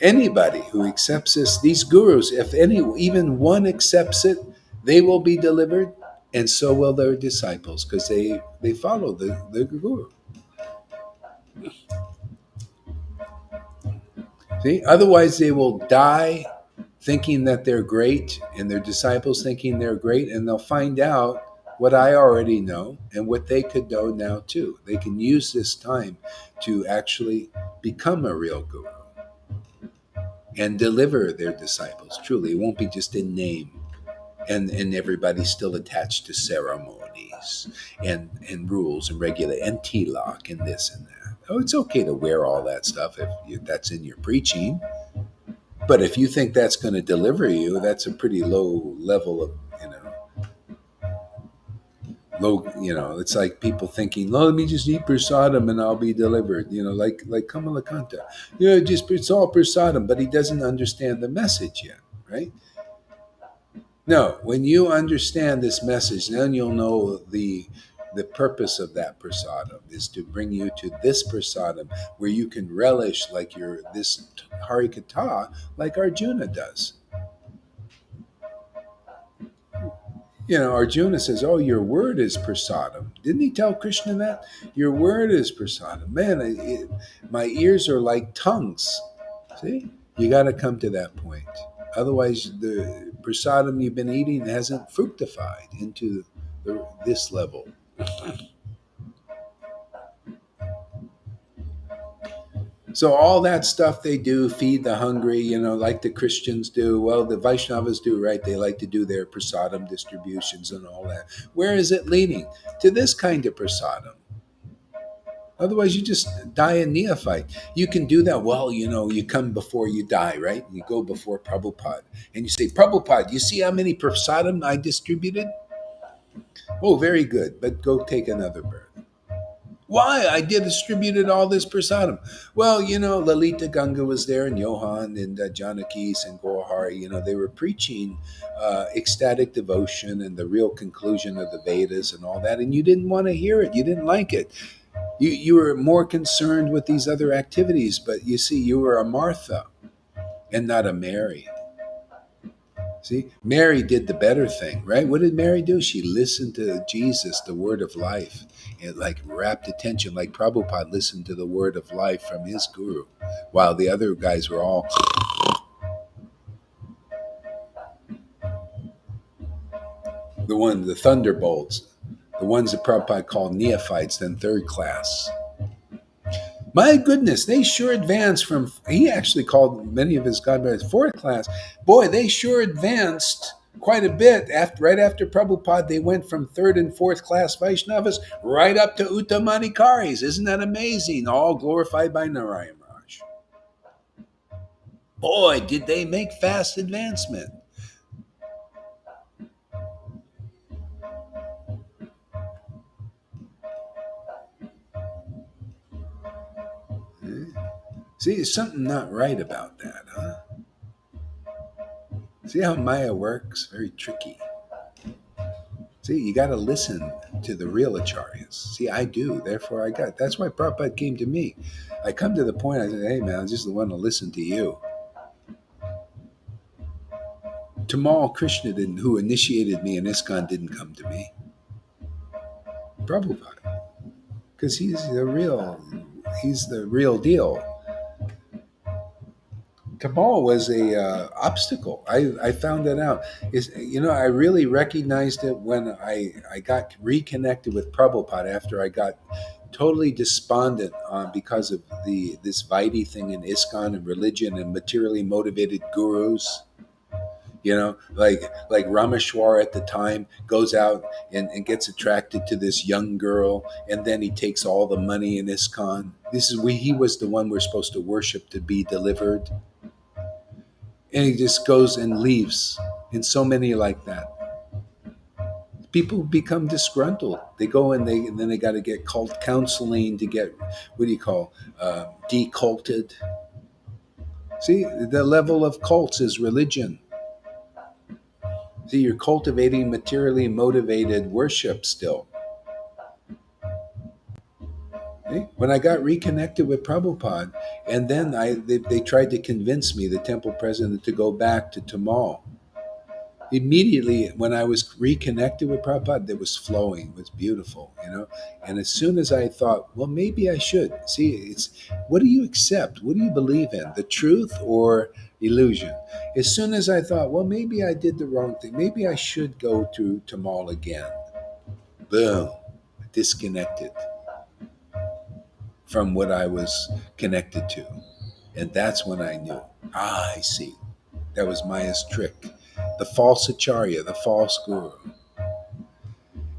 Anybody who accepts this, these gurus, if any, even one accepts it, they will be delivered, and so will their disciples, because they follow the guru. See, otherwise they will die thinking that they're great, and their disciples thinking they're great, and they'll find out what I already know and what they could know now too. They can use this time to actually become a real guru and deliver their disciples. Truly, it won't be just a name, and everybody's still attached to ceremonies and rules and regulate and tilak and this and that. Oh, it's okay to wear all that stuff if that's in your preaching. But if you think that's going to deliver you, that's a pretty low level of, it's like people thinking, "Oh, let me just eat prasadam and I'll be delivered." Like Kamalakanta. Just it's all prasadam, but he doesn't understand the message yet, right? No, when you understand this message, then you'll know the purpose of that prasadam is to bring you to this prasadam where you can relish like this harikatha like Arjuna does. Arjuna says, "Oh, your word is prasadam." Didn't he tell Krishna that? Your word is prasadam. Man, my ears are like tongues. See? You got to come to that point. Otherwise, the prasadam you've been eating hasn't fructified into this level. So all that stuff they do, feed the hungry, like the Christians do. Well, the Vaishnavas do, right? They like to do their prasadam distributions and all that. Where is it leading? To this kind of prasadam. Otherwise, you just die a neophyte. You can do that. Well, you come before you die, right? You go before Prabhupada and you say, "Prabhupada, you see how many prasadam I distributed? Oh, very good, but go take another birth." Why? I did distributed all this prasadam. Well, Lalita Ganga was there, and Johan and Janakis and Gohari. They were preaching ecstatic devotion and the real conclusion of the Vedas and all that, and you didn't want to hear it. You didn't like it. You were more concerned with these other activities, but you see, you were a Martha and not a Mary. See, Mary did the better thing, right? What did Mary do? She listened to Jesus, the word of life, and like rapt attention, like Prabhupada listened to the word of life from his guru, while the other guys were all the thunderbolts, the ones that Prabhupada called neophytes, then third class. My goodness, they sure advanced from, he actually called many of his godbrothers fourth class. Boy, they sure advanced quite a bit. Right after Prabhupada, they went from third and fourth class Vaishnavas right up to Uttamadhikaris. Isn't that amazing? All glorified by Narayan Raj. Boy, did they make fast advancement. See, there's something not right about that, huh? See how Maya works? Very tricky. See, you got to listen to the real acharyas. See, I do. Therefore, that's why Prabhupada came to me. I come to the point, I said, "Hey, man, I just want to listen to you." Tamal Krishna, who initiated me in ISKCON, didn't come to me. Prabhupada. Because he's the real deal. Tamal was a obstacle. I found that out. I really recognized it when I got reconnected with Prabhupada after I got totally despondent because of this Vaidhi thing in ISKCON and religion and materially motivated gurus. Like Rameshwar at the time goes out and gets attracted to this young girl, and then he takes all the money in ISKCON. He was the one we're supposed to worship to be delivered. And he just goes and leaves. And so many like that. People become disgruntled. They go and then they got to get cult counseling to get, deculted. See, the level of cults is religion. See, you're cultivating materially motivated worship still. See? When I got reconnected with Prabhupada, and then they tried to convince me, the temple president, to go back to Tamal. Immediately, when I was reconnected with Prabhupada, it was flowing, it was beautiful, you know. And as soon as I thought, well, maybe I should see, it's what do you accept? What do you believe in, the truth or illusion? As soon as I thought, well, maybe I did the wrong thing, maybe I should go to Tamal again. Boom, disconnected from what I was connected to. And that's when I knew, I see. That was Maya's trick. The false acharya, the false guru.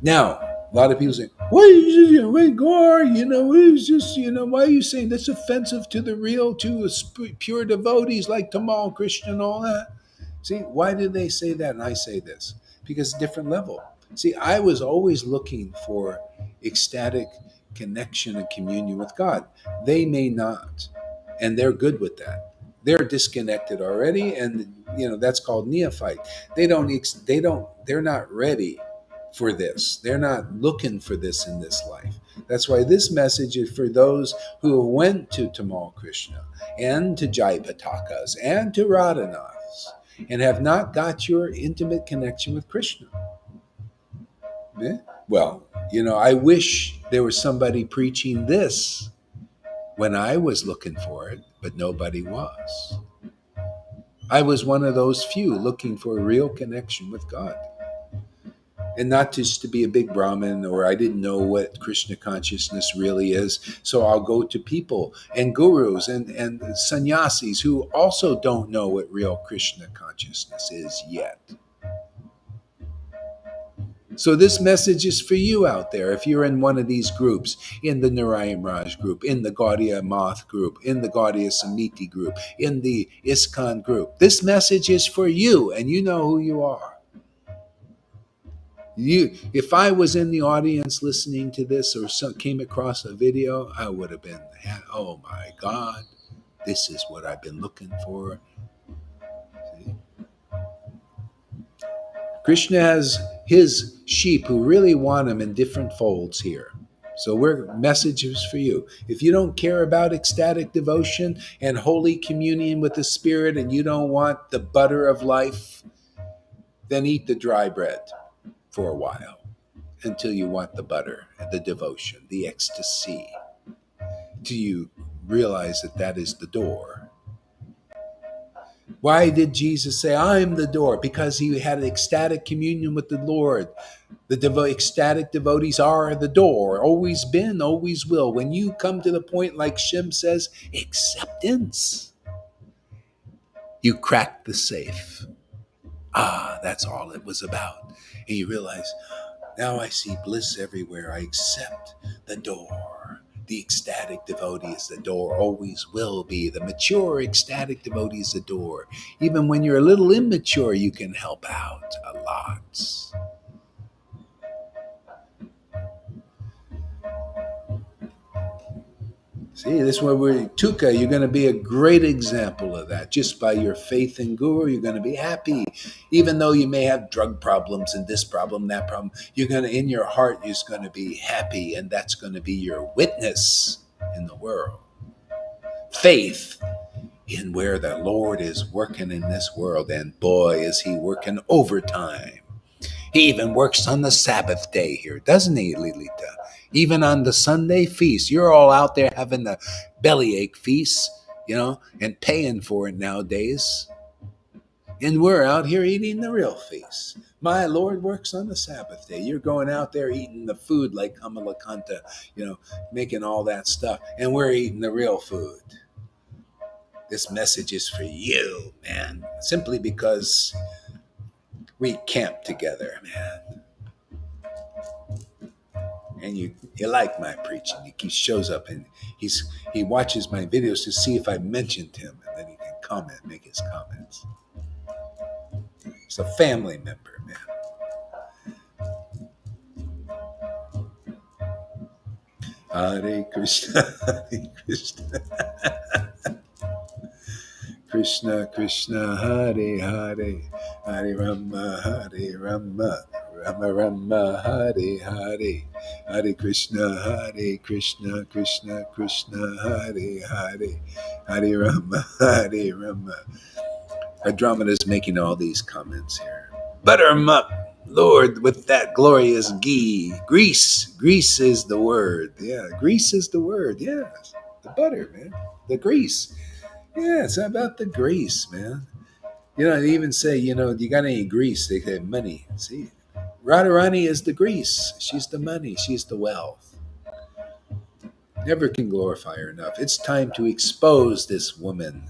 Now, a lot of people say, "What is it? Wait, Gore, it's just, why are you saying that's offensive to the real, to pure devotees like Tamal, Krishna, and all that?" See, why did they say that? And I say this because it's a different level. See, I was always looking for ecstatic connection and communion with God. They may not, and they're good with that. They're disconnected already, and that's called neophyte. They're not ready for this. They're not looking for this in this life. That's why this message is for those who went to Tamal Krishna and to Jai Patakas and to Radhanaths and have not got your intimate connection with Krishna. Yeah? Well, I wish there was somebody preaching this when I was looking for it, but nobody was. I was one of those few looking for a real connection with God. And not just to be a big Brahmin, or I didn't know what Krishna consciousness really is. So I'll go to people and gurus and sannyasis who also don't know what real Krishna consciousness is yet. So this message is for you out there. If you're in one of these groups, in the Narayan Raj group, in the Gaudiya Math group, in the Gaudiya Samiti group, in the ISKCON group, this message is for you, and you know who you are. If I was in the audience listening to this or came across a video, I would have been, oh my God, this is what I've been looking for. See? Krishna has his sheep who really want him in different folds here. So we're messages for you. If you don't care about ecstatic devotion and holy communion with the Spirit, and you don't want the butter of life, then eat the dry bread for a while until you want the butter, the devotion, the ecstasy. Do you realize that that is the door? Why did Jesus say, I'm the door? Because he had an ecstatic communion with the Lord. The ecstatic devotees are the door, always been, always will. When you come to the point, like Shem says, acceptance, you crack the safe. That's all it was about. And you realize, now I see bliss everywhere. I accept the door. The ecstatic devotee is the door, always will be. The mature ecstatic devotee is the door. Even when you're a little immature, you can help out a lot. See, this is where Tuka, you're going to be a great example of that. Just by your faith in Guru, you're going to be happy. Even though you may have drug problems and this problem, that problem, you're going to, in your heart, you're just going to be happy. And that's going to be your witness in the world. Faith in where the Lord is working in this world. And boy, is he working overtime. He even works on the Sabbath day here, doesn't he, Lilita? Even on the Sunday feast, you're all out there having the bellyache feast, and paying for it nowadays. And we're out here eating the real feast. My Lord works on the Sabbath day. You're going out there eating the food like Kamalakanta, making all that stuff. And we're eating the real food. This message is for you, man. Simply because we camp together, man. And you like my preaching. He shows up and he watches my videos to see if I mentioned him, and then he can comment, make his comments. It's a family member, man. Hare Krishna, Hare Krishna. Krishna Krishna, Hare Hare, Hare Rama, Hare Rama, Rama Rama, Hare Hare, Hare Krishna, Krishna Krishna, Hare Hare, Hare Rama. Andromeda is making all these comments here. Butter 'em up, Lord, with that glorious ghee. Grease is the word. Yeah, grease is the word. Yeah, the butter, man. The grease. Yeah, it's about the grease, man. They even say, you got any grease? They say money. See, Radharani is the grease. She's the money. She's the wealth. Never can glorify her enough. It's time to expose this woman.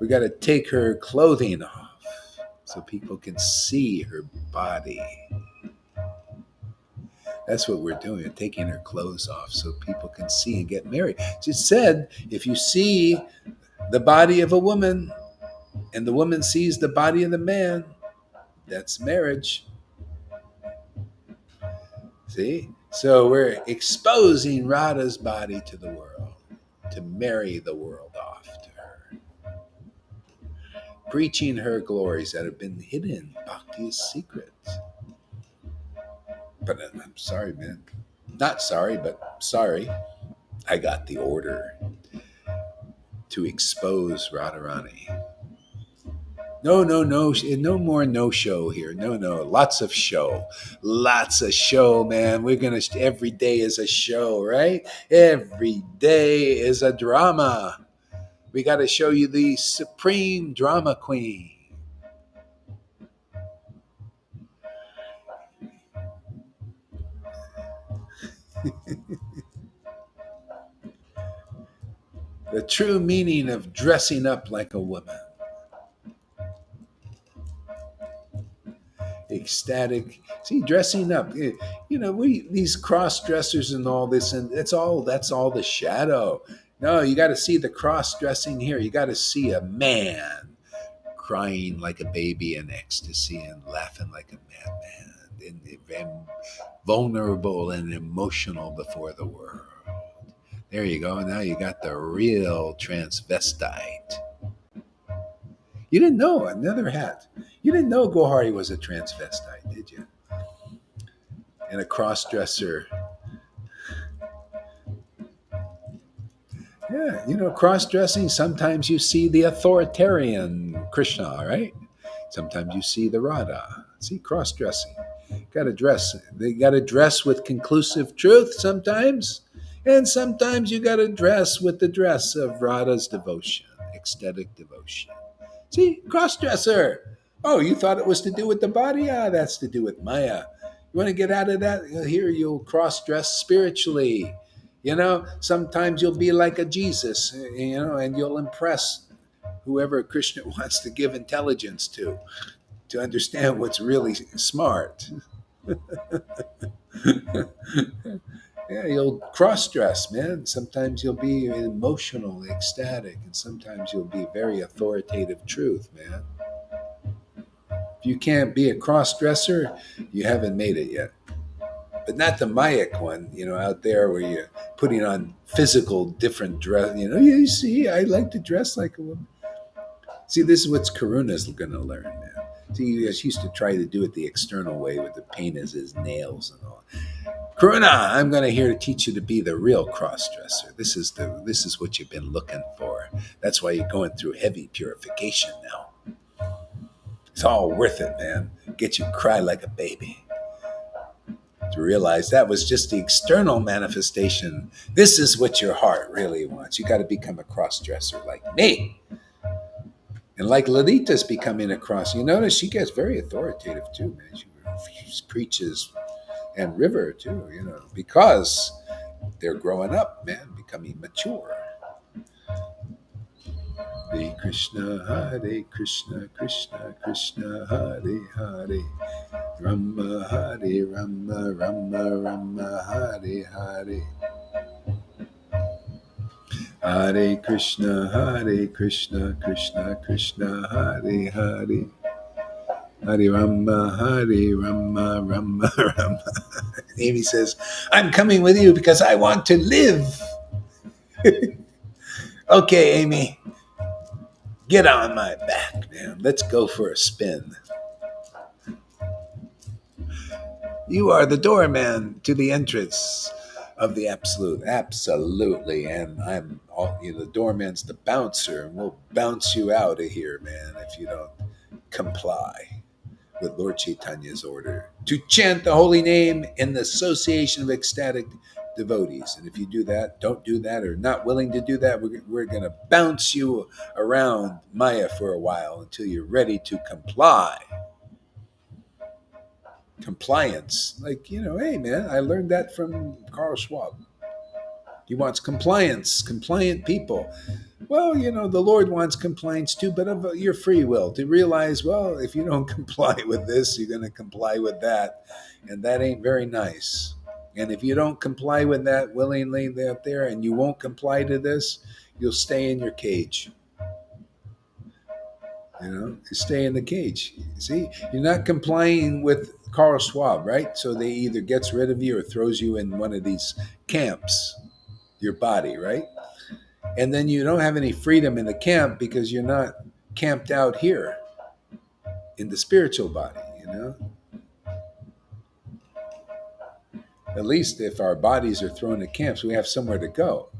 We got to take her clothing off so people can see her body. That's what we're doing, taking her clothes off so people can see and get married. She said, if you see the body of a woman and the woman sees the body of the man, that's marriage. See? So we're exposing Radha's body to the world, to marry the world off to her. Preaching her glories that have been hidden, Bhakti's secrets. But I'm sorry, man. Not sorry, but sorry. I got the order to expose Radharani. No more no show here. No, lots of show. Lots of show, man. Every day is a show, right? Every day is a drama. We got to show you the supreme drama queen. The true meaning of dressing up like a woman. Ecstatic. See, dressing up. These cross dressers and all this, and that's all the shadow. No, you got to see the cross dressing here. You got to see a man crying like a baby in ecstasy and laughing like a madman, and vulnerable and emotional before the world. There you go. Now you got the real transvestite. You didn't know, another hat. You didn't know Gohari was a transvestite, did you? And a cross-dresser. Yeah, cross-dressing, sometimes you see the authoritarian Krishna, right? Sometimes you see the Radha. See, cross-dressing. Got to dress. They got to dress with conclusive truth sometimes. And sometimes you got to dress with the dress of Radha's devotion, ecstatic devotion. See, cross-dresser. Oh, you thought it was to do with the body? That's to do with Maya. You want to get out of that? Here, you'll cross-dress spiritually. Sometimes you'll be like a Jesus, and you'll impress whoever Krishna wants to give intelligence to understand what's really smart. Yeah, you'll cross-dress, man. Sometimes you'll be emotional, ecstatic, and sometimes you'll be very authoritative truth, man. If you can't be a cross-dresser, you haven't made it yet. But not the Mayak one, out there where you're putting on physical different dress. You see, I like to dress like a woman. See, this is what Karuna's going to learn, man. See, he used to try to do it the external way with the paint as his nails and all. Karuna, I'm going to here to teach you to be the real cross-dresser. This is what you've been looking for. That's why you're going through heavy purification now. It's all worth it, man. Get you cry like a baby. To realize that was just the external manifestation. This is what your heart really wants. You got to become a cross-dresser like me. And like Lalita's becoming a cross. You notice she gets very authoritative too, man. She preaches, and River too, because they're growing up, man, becoming mature. Hare Krishna, Krishna Krishna, Hare Hare. Rama, Hare Rama, Rama Rama, Hare Hare. Hare Krishna, Krishna Krishna, Hare Hare. Hare Rama, Rama Rama. Amy says, I'm coming with you because I want to live. Okay, Amy, get on my back, man. Let's go for a spin. You are the doorman to the entrance of the absolute. Absolutely. And I'm all, the doorman's the bouncer, and we'll bounce you out of here, man, if you don't comply with Lord Caitanya's order to chant the holy name in the association of ecstatic devotees. And if you do that, don't do that, or not willing to do that, we're going to bounce you around Maya for a while until you're ready to comply. Compliance. Like, hey, man, I learned that from Carl Schwab. He wants compliance, compliant people. Well, the Lord wants compliance too, but of your free will to realize, well, if you don't comply with this, you're going to comply with that. And that ain't very nice. And if you don't comply with that willingly out there and you won't comply to this, you'll stay in your cage. You stay in the cage. See, you're not complying with Carl Schwab, right? So they either gets rid of you or throws you in one of these camps, your body, right? And then you don't have any freedom in the camp because you're not camped out here in the spiritual body, At least if our bodies are thrown to camps, we have somewhere to go.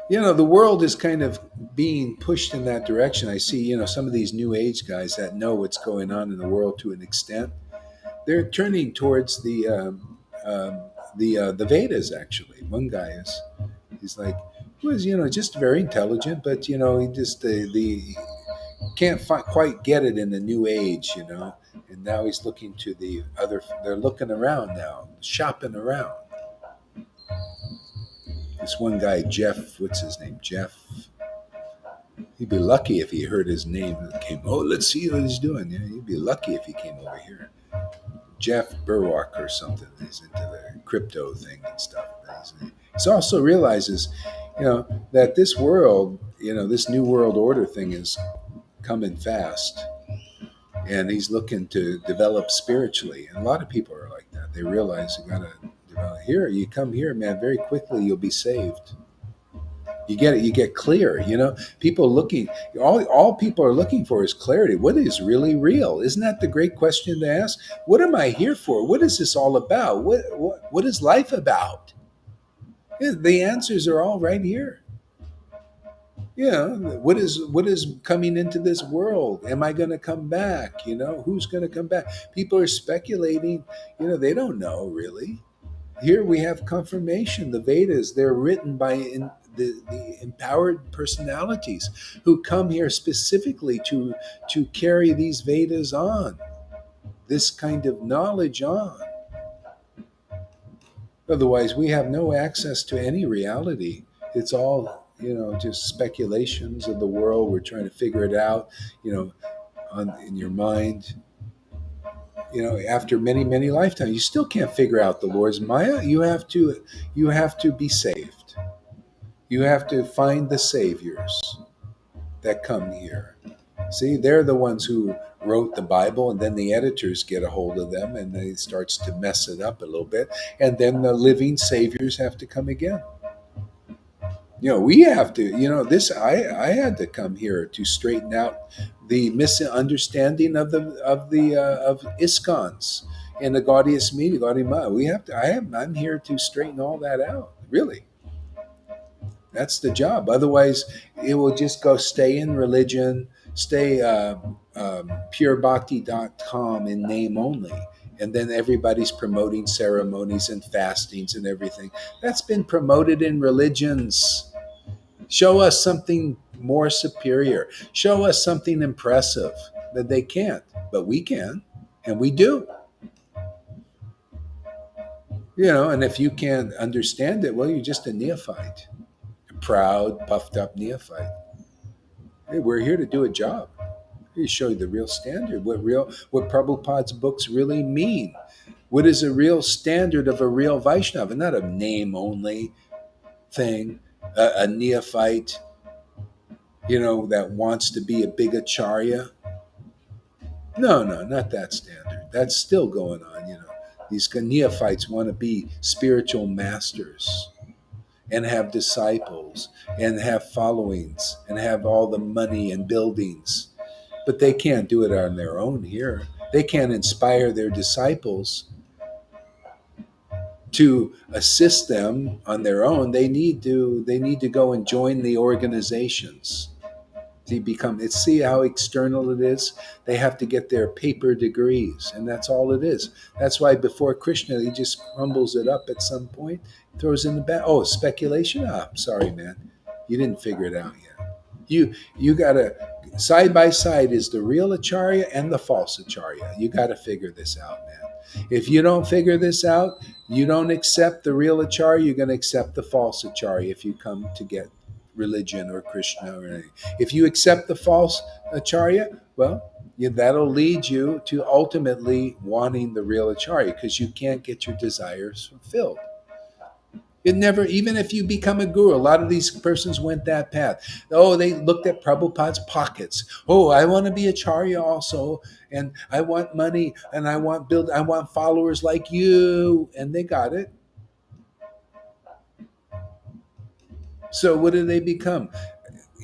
Yeah. The world is kind of being pushed in that direction. I see, some of these new age guys that know what's going on in the world to an extent. They're turning towards the Vedas. Actually, one guy he's like, he was just very intelligent, but he just the can't quite get it in the new age, and now he's looking to the other. They're looking around now, shopping around. This one guy, Jeff, what's his name? Jeff. He'd be lucky if he heard his name and came. Oh, let's see what he's doing. Yeah, he'd be lucky if he came over here. Jeff Burwalk or something. He's into the crypto thing and stuff. He also realizes, that this world, this new world order thing is coming fast, and he's looking to develop spiritually. And a lot of people are like that. They realize you gotta develop here. You come here, man. Very quickly, you'll be saved. You get it. You get clear. People looking. All people are looking for is clarity. What is really real? Isn't that the great question to ask? What am I here for? What is this all about? What is life about? Yeah, the answers are all right here. What is coming into this world? Am I going to come back? Who's going to come back? People are speculating. They don't know really. Here we have confirmation. The Vedas, they're written by the empowered personalities who come here specifically to carry these Vedas on, this kind of knowledge on. Otherwise, we have no access to any reality. It's all, just speculations of the world. We're trying to figure it out, in your mind. After many, many lifetimes, you still can't figure out the Lord's Maya. You have to be saved. You have to find the saviors that come here. See, they're the ones who wrote the Bible, and then the editors get a hold of them, and they starts to mess it up a little bit. And then the living saviors have to come again. We have to. I had to come here to straighten out the misunderstanding of ISKCONs and the Gaudius Media, Gaudium. I'm here to straighten all that out. Really. That's the job. Otherwise, it will just stay in religion, stay purebhakti.com in name only. And then everybody's promoting ceremonies and fastings and everything. That's been promoted in religions. Show us something more superior. Show us something impressive that they can't, but we can, and we do. And if you can't understand it, well, you're just a neophyte. Proud, puffed up neophyte. Hey, we're here to do a job. We show you the real standard, what Prabhupada's books really mean. What is a real standard of a real Vaishnava, not a name only thing, a neophyte, that wants to be a big acharya. No, not that standard. That's still going on. These neophytes want to be spiritual masters and have disciples and have followings and have all the money and buildings but they can't do it on their own here. They can't inspire their disciples to assist them on their own. They need to go and join the organizations. See how external it is. They have to get their paper degrees, and that's all it is. That's why before Krishna, he just crumbles it up at some point, throws in the bag. Oh, speculation. I'm sorry, man, you didn't figure it out yet. You gotta, side by side is the real acharya and the false acharya. You gotta figure this out, man. If you don't figure this out, you don't accept the real acharya, you're gonna accept the false acharya if you come to get religion or Krishna or anything. If you accept the false acharya, well, that'll lead you to ultimately wanting the real acharya, because you can't get your desires fulfilled. It never, even if you become a guru, a lot of these persons went that path. Oh, they looked at Prabhupada's pockets. Oh, I want to be a charya also, and I want money, and I want followers like you, and they got it. So what do they become?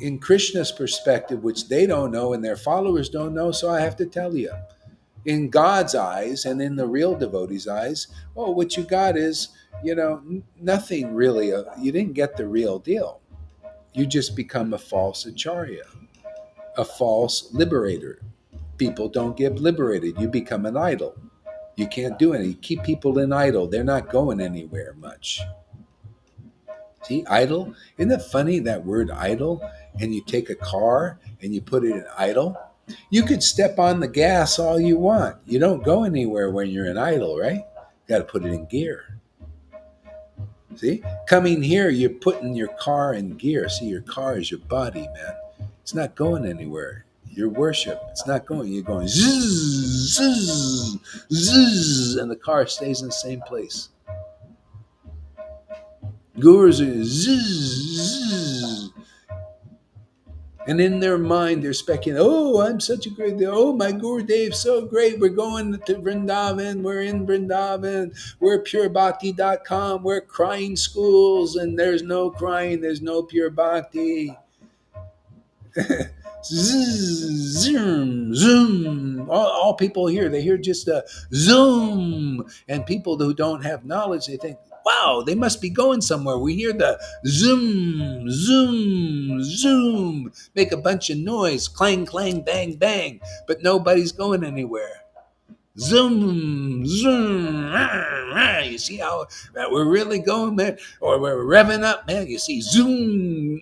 In Krishna's perspective, which they don't know and their followers don't know, so I have to tell you. In God's eyes and in the real devotee's eyes, oh, what you got is, nothing really. You didn't get the real deal. You just become a false acharya, a false liberator. People don't get liberated. You become an idol. You can't do anything. You keep people in idle. They're not going anywhere much. See, idle? Isn't it funny, that word idle? And you take a car and you put it in idle. You could step on the gas all you want. You don't go anywhere when you're in idle, right? You got to put it in gear. See, coming here, you're putting your car in gear. See, your car is your body, man. It's not going anywhere. Your worship, it's not going. You're going zzz, zzz, zzz, and the car stays in the same place. Gurus are zzz, zzz. And in their mind, they're speculating, oh, I'm such a great, oh, my Gurudev's so great. We're going to Vrindavan. We're in Vrindavan. We're purebhakti.com. We're crying schools, and there's no crying. There's no pure bhakti. Zoom, zoom. All people hear, they hear just a zoom. And people who don't have knowledge, they think, wow, they must be going somewhere. We hear the zoom, zoom, zoom, make a bunch of noise, clang, clang, bang, bang, but nobody's going anywhere. Zoom, zoom, rah, rah. You see how we're really going, man? Or we're revving up, man. You see, zoom,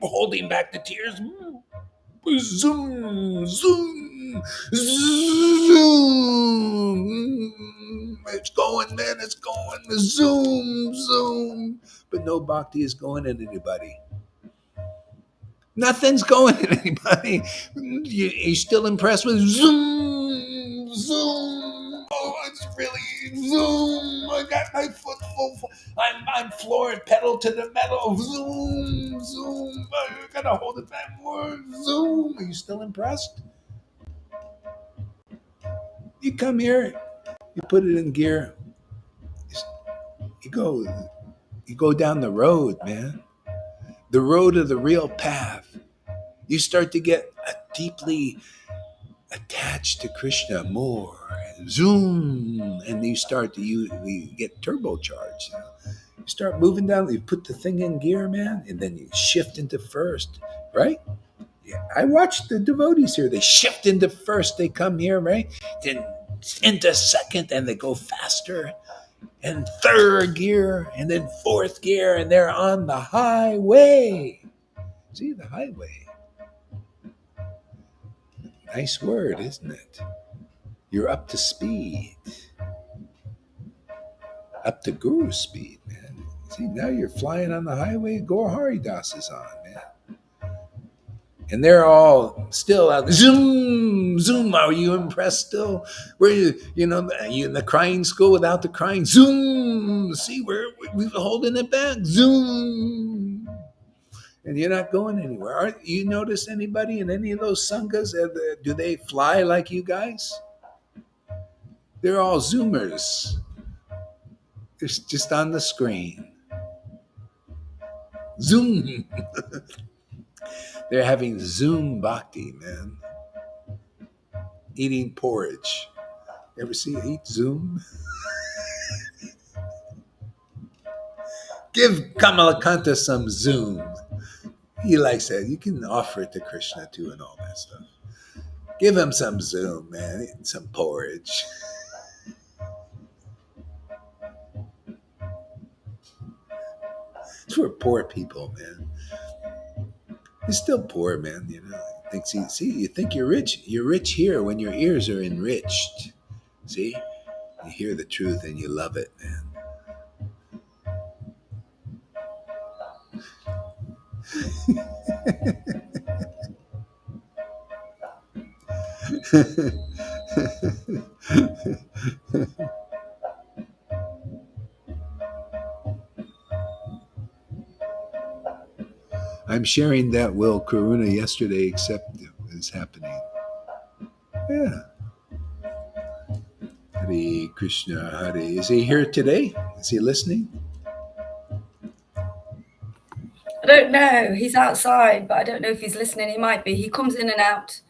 holding back the tears. Zoom, zoom, zoom. It's going, man. It's going. Zoom, zoom. But no bhakti is going in anybody. Nothing's going in anybody. You're still impressed with zoom, zoom. Oh, it's really zoom. I got my foot full. I'm floored, pedal to the metal. Zoom, zoom. I gotta hold it back more. Zoom. Are you still impressed? You come here, you put it in gear. You go down the road, man. The road of the real path. You start to get deeply attached to Krishna more. Zoom, and you get turbocharged. You start moving down. You put the thing in gear, man, and then you shift into first, right? Yeah, I watch the devotees here. They shift into first. They come here, right? Then into second, and they go faster. And third gear, and then fourth gear, and they're on the highway. See, the highway. Nice word, isn't it? You're up to speed. Up to guru speed, man. See, now you're flying on the highway. Gaur Haridas is on, man. And they're all still out. Zoom, zoom. Are you impressed still? Where you in the crying school without the crying? Zoom. See, we're holding it back. Zoom. And you're not going anywhere. You notice anybody in any of those sanghas? Do they fly like you guys? They're all zoomers. It's just on the screen. Zoom. They're having Zoom bhakti, man. eating porridge. Ever see eat Zoom? Give Kamalakanta some Zoom. He likes that. You can offer it to Krishna too and all that stuff. Give him some Zoom, man. Some porridge. It's for poor people, man. He's still poor, man. You know, thinks you think you're rich. You're rich here when your ears are enriched. See, you hear the truth and you love it, man. I'm sharing that Will Karuna yesterday, except it is happening. Yeah. Hare Krishna, Hare. Is he here today? Is he listening? I don't know. He's outside, but I don't know if he's listening. He might be. He comes in and out,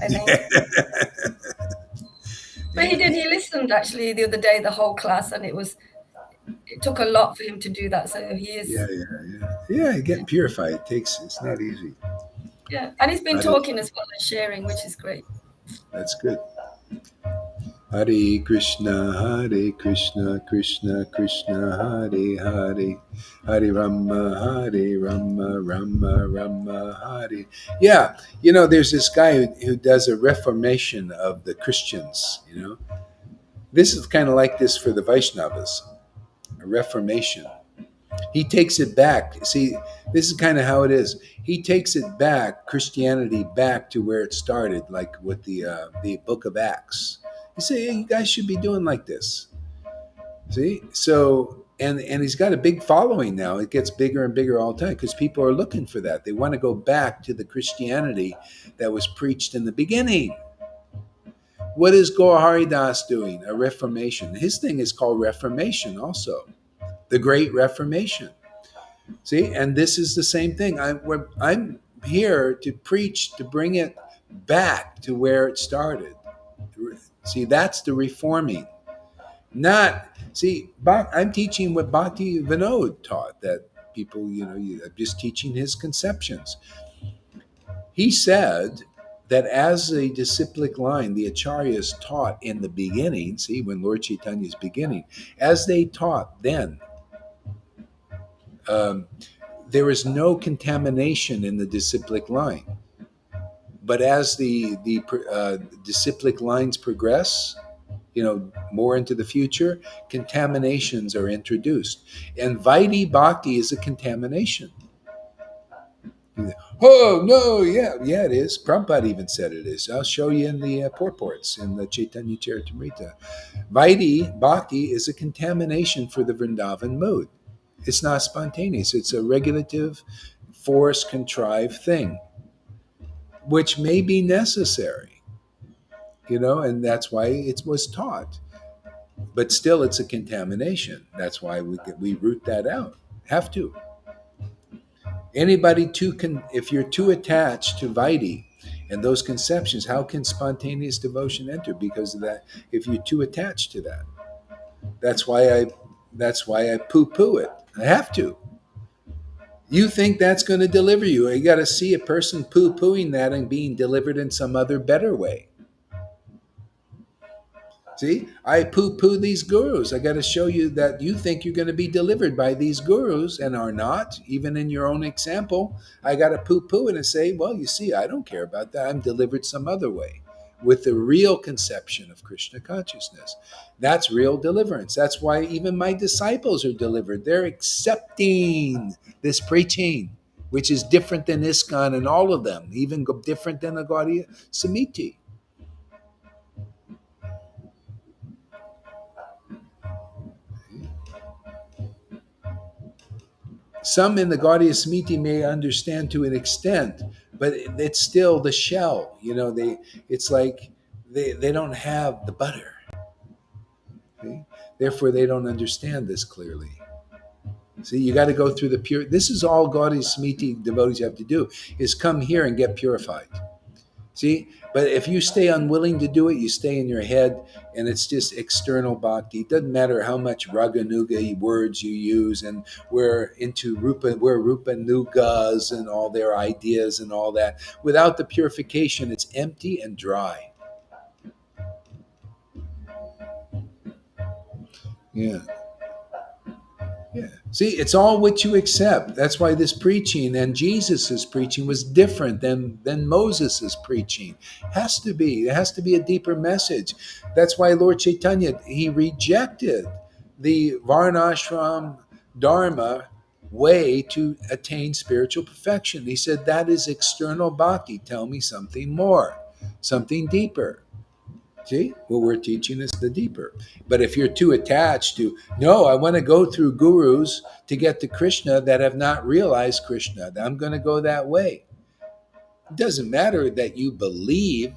I think. But he did. He listened actually the other day, the whole class, and it took a lot for him to do that. So he is. Yeah. Get purified. It's not easy. Yeah, and he's been talking as well and sharing, which is great. That's good. Hare Krishna, Krishna Krishna, Hare, Hare Rama, Rama Rama, Hare. Yeah, you know, there's this guy who does a reformation of the Christians, you know. This is kind of like this for the Vaishnavas, a reformation. He takes it back. See, this is kind of how it is. He takes it back, Christianity back to where it started, like with the Book of Acts. You say, hey, you guys should be doing like this. See? So, and he's got a big following now. It gets bigger and bigger all the time because people are looking for that. They want to go back to the Christianity that was preached in the beginning. What is Gaur Hari Das doing? A reformation. His thing is called Reformation also. The Great Reformation. See? And this is the same thing. I'm here to preach, to bring it back to where it started. See, that's the reforming. I'm teaching what Bhakti Vinod taught, that people, I'm just teaching his conceptions. He said that as a disciplic line, the acharyas taught in the beginning, see, when Lord Caitanya is beginning, as they taught then, there is no contamination in the disciplic line. But as the disciplic lines progress, more into the future, contaminations are introduced. And Vaidhi Bhakti is a contamination. Oh, no, yeah, it is. Prabhupada even said it is. I'll show you in the purports in the Chaitanya Charitamrita. Vaidhi Bhakti is a contamination for the Vrindavan mood. It's not spontaneous. It's a regulative, force contrived thing, which may be necessary, and that's why it was taught. But still, it's a contamination. That's why we root that out. Have to. Anybody if you're too attached to Vaidhi and those conceptions, how can spontaneous devotion enter? Because of that, if you're too attached to that. That's why I poo-poo it. I have to. You think that's going to deliver you. You got to see a person poo-pooing that and being delivered in some other better way. See, I poo-poo these gurus. I got to show you that you think you're going to be delivered by these gurus and are not, even in your own example. I got to poo-poo it and say, well, you see, I don't care about that. I'm delivered some other way with the real conception of Krishna consciousness. That's real deliverance. That's why even my disciples are delivered. They're accepting this preaching, which is different than ISKCON and all of them, even different than the Gaudiya Samiti. Some in the Gaudiya Samiti may understand to an extent, but it's still the shell. It's like they don't have the butter. Okay? Therefore, they don't understand this clearly. See, you got to go through the pure. This is all Gaudiya Samiti devotees have to do, is come here and get purified. See, But if you stay unwilling to do it, you stay in your head, and it's just external bhakti. It doesn't matter how much raganuga words you use, and we're rupa nugas and all their ideas and all that. Without the purification, it's empty and dry. Yeah. Yeah. See, it's all what you accept. That's why this preaching and Jesus's preaching was different than Moses's preaching. Has to be. There has to be a deeper message. That's why Lord Caitanya, he rejected the Varnashram Dharma way to attain spiritual perfection. He said, that is external bhakti. Tell me something more, something deeper. See, what we're teaching is the deeper. But if you're too attached to, no, I want to go through gurus to get to Krishna that have not realized Krishna, I'm going to go that way. It doesn't matter that you believe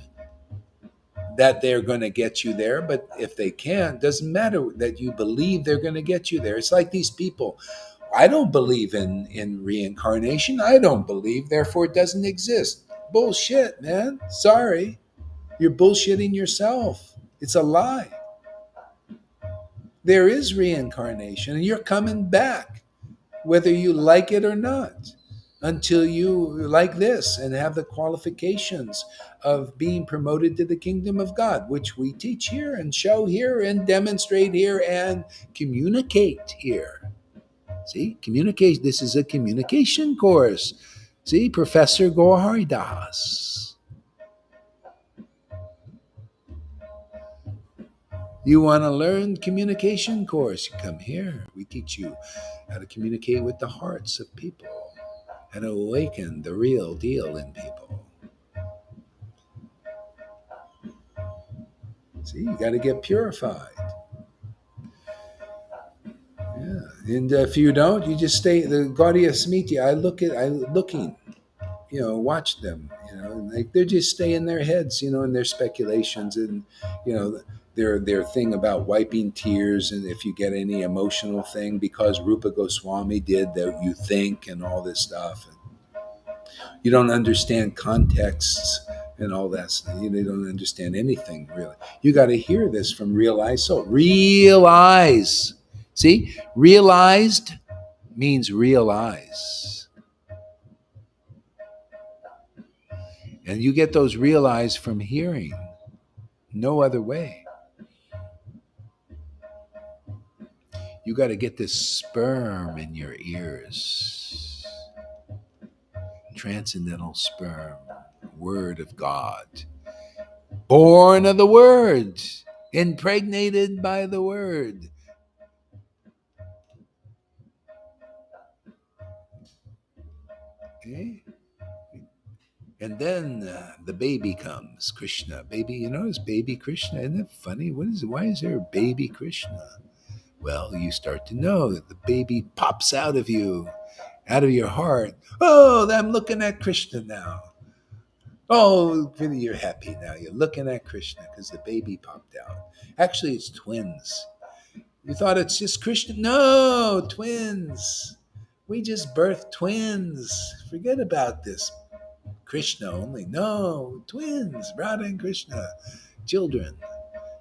that they're going to get you there, but if they can't, it doesn't matter that you believe they're going to get you there. It's like these people. I don't believe in reincarnation. I don't believe, therefore it doesn't exist. Bullshit, man. Sorry. You're bullshitting yourself. It's a lie. There is reincarnation, and you're coming back, whether you like it or not, until you like this and have the qualifications of being promoted to the kingdom of God, which we teach here and show here and demonstrate here and communicate here. See, communicate. This is a communication course. See, Professor Goharidas. You want to learn communication course? You come here. We teach you how to communicate with the hearts of people, how to awaken the real deal in people. See, you got to get purified. Yeah, and if you don't, you just stay. The Gaudiya Smiti, looking. Watch them. Like they're just stay in their heads. In their speculations and their thing about wiping tears, and if you get any emotional thing because Rupa Goswami did that, you think, and all this stuff. And you don't understand contexts and all that stuff. You don't understand anything really. You got to hear this from realized soul. Realize. See, realized means realize. And you get those realized from hearing. No other way. You got to get this sperm in your ears. Transcendental sperm, word of God. Born of the word, impregnated by the word. Okay? And then the baby comes, Krishna. Baby, you notice baby Krishna? Isn't that funny? Why is there a baby Krishna? Well, you start to know that the baby pops out of you, out of your heart. Oh, I'm looking at Krishna now. Oh, you're happy now. You're looking at Krishna because the baby popped out. Actually, it's twins. You thought it's just Krishna? No, twins. We just birthed twins. Forget about this. Krishna only. No, twins. Radha and Krishna. Children.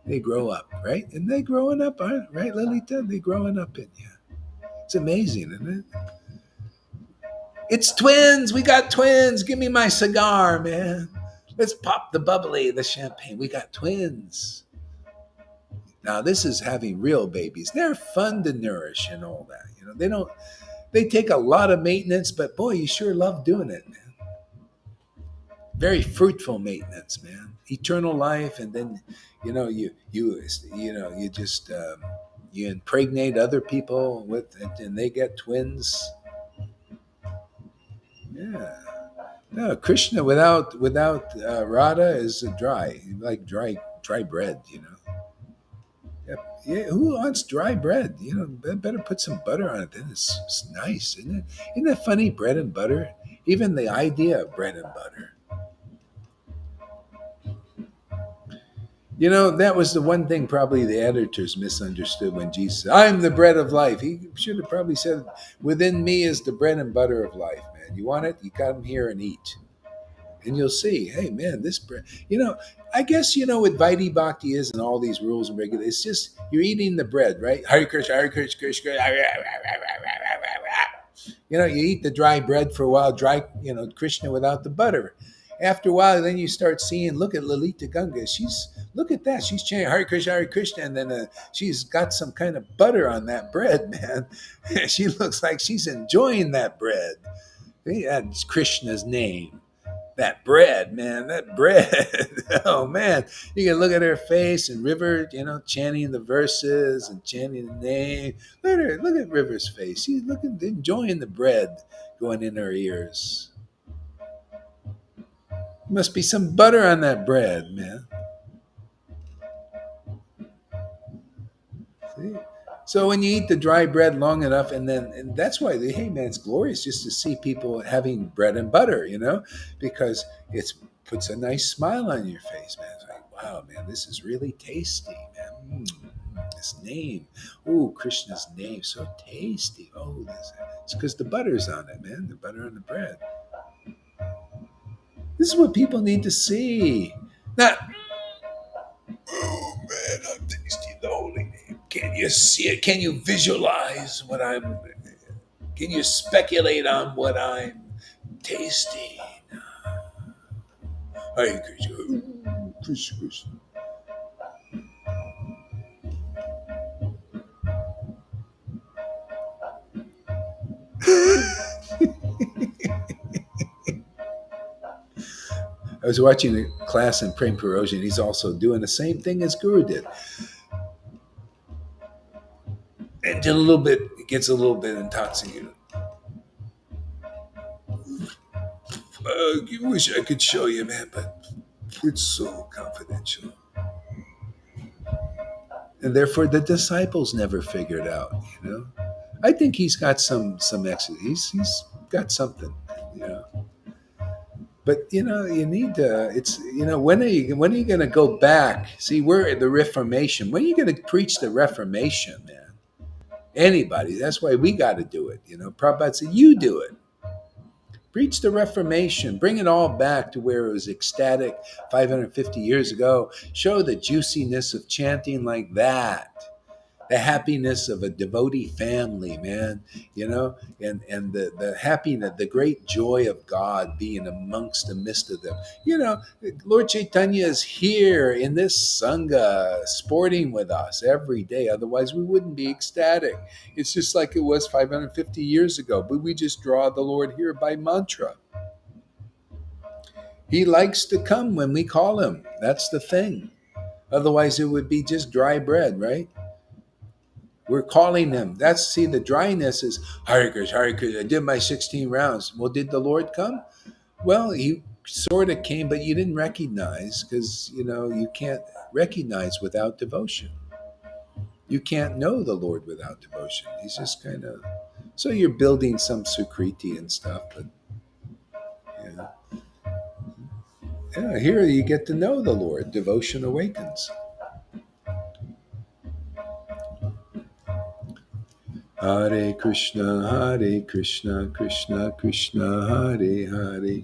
They grow up, right? And they growing up, right, Lalita? They growing up in you. It's amazing, isn't it? It's twins. We got twins. Give me my cigar, man. Let's pop the bubbly, the champagne. We got twins. Now, this is having real babies. They're fun to nourish and all that. They take a lot of maintenance, but boy, you sure love doing it, man. Very fruitful maintenance, man. Eternal life, and then you just you impregnate other people with, and they get twins. Yeah. No, Krishna without Radha is dry, like dry bread. Yep. Yeah. Who wants dry bread? Better put some butter on it. Then it's nice, isn't it? Isn't that funny? Bread and butter. Even the idea of bread and butter. That was the one thing probably the editors misunderstood when Jesus said, I'm the bread of life. He should have probably said, within me is the bread and butter of life, man. You want it? You come here and eat. And you'll see, hey man, this bread, I guess what Vaidhi Bhakti is and all these rules and regulations. It's just you're eating the bread, right? Hare Krishna, Hare Krishna, Krishna. You eat the dry bread for a while, Krishna without the butter. After a while, then you start seeing, look at Lalita Ganga. Look at that. She's chanting Hare Krishna, and then she's got some kind of butter on that bread, man. She looks like she's enjoying that bread. That's Krishna's name. That bread, man, that bread. Oh man, you can look at her face and River, chanting the verses and chanting the name. Look at River's face. She's enjoying the bread going in her ears. Must be some butter on that bread, man. See? So when you eat the dry bread long enough, and that's why, hey man, it's glorious just to see people having bread and butter, because it puts a nice smile on your face, man. It's like, wow, man, this is really tasty, man. This name, Krishna's name, so tasty. It's because the butter's on it, man. The butter on the bread. This is what people need to see. Not, oh man, I'm tasting the holy name. Can you see it? Can you visualize what I'm? Can you speculate on what I'm tasting? Hare Krishna, Krishna, Krishna. I was watching a class in Prem Parojan. He's also doing the same thing as Guru did. And it gets a little bit intoxicated. I wish I could show you, man, but it's so confidential. And therefore the disciples never figured out, I think he's got some exit. He's got something, But you need to. It's when are you going to go back? See, we're at the Reformation. When are you going to preach the Reformation, man? Anybody? That's why we got to do it. Prabhupada said, "You do it. Preach the Reformation. Bring it all back to where it was ecstatic 550 years ago. Show the juiciness of chanting like that." The happiness of a devotee family, man, and the happiness, the great joy of God being amongst the midst of them. Lord Caitanya is here in this Sangha, sporting with us every day. Otherwise, we wouldn't be ecstatic. It's just like it was 550 years ago, but we just draw the Lord here by mantra. He likes to come when we call him. That's the thing. Otherwise, it would be just dry bread, right? We're calling him. The dryness is Hare Krishna, Hare Krishna. I did my 16 rounds. Well, did the Lord come? Well, he sort of came, but you didn't recognize because, you can't recognize without devotion. You can't know the Lord without devotion. He's just kind of, so you're building some sukriti and stuff, but here you get to know the Lord. Devotion awakens. Hare Krishna, Krishna Krishna, Hare Hare,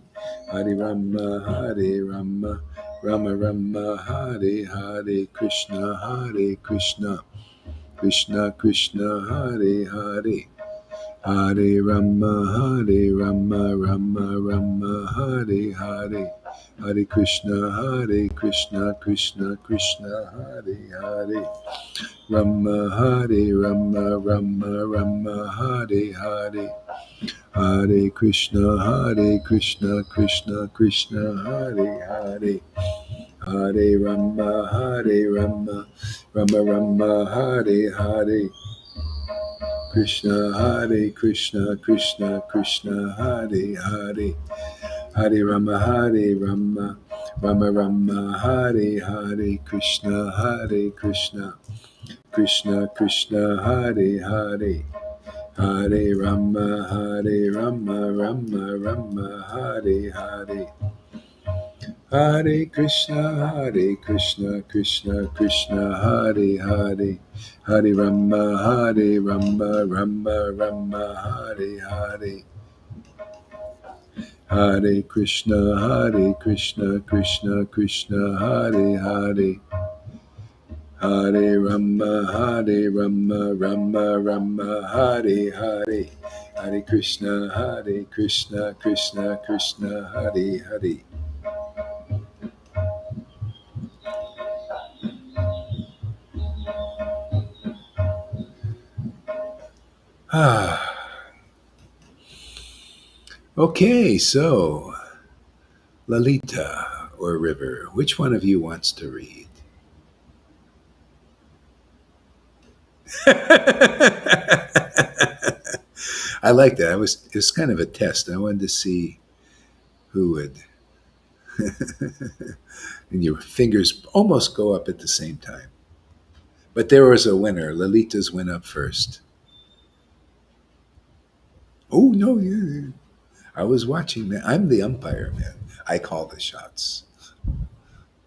Hare Rama, Rama Rama, Hare Hare, Krishna, Krishna Krishna, Hare Hare, Hare Rama, Rama Rama, Hare Hare, Hare Krishna, Krishna Krishna, Hare Hare. Rama Hare Rama Hare Hare, Hare Krishna, Krishna Krishna, Hare Hare, Hare Rama, Rama Hare Hare, Krishna, Krishna Krishna, Hare Hare, Hare Rama, Rama Hare Hare, Krishna, Krishna Krishna, Hare Hare, Hare Rama, Rama Hare Hare, Hare Krishna, Krishna Krishna, Hare Hare, Hare Rama, Rama Hare Hare, Hare Krishna, Krishna Krishna, Hare Hare. Hare Rama, Rama Rama, Hare Hare. Hare Krishna, Krishna Krishna, Hare Hare. Okay, so Lalita or River, which one of you wants to read? I like that. It was kind of a test. I wanted to see who would. And your fingers almost go up at the same time. But there was a winner. Lalita's went up first. Oh no, yeah. I was watching that. I'm the umpire, man. I call the shots.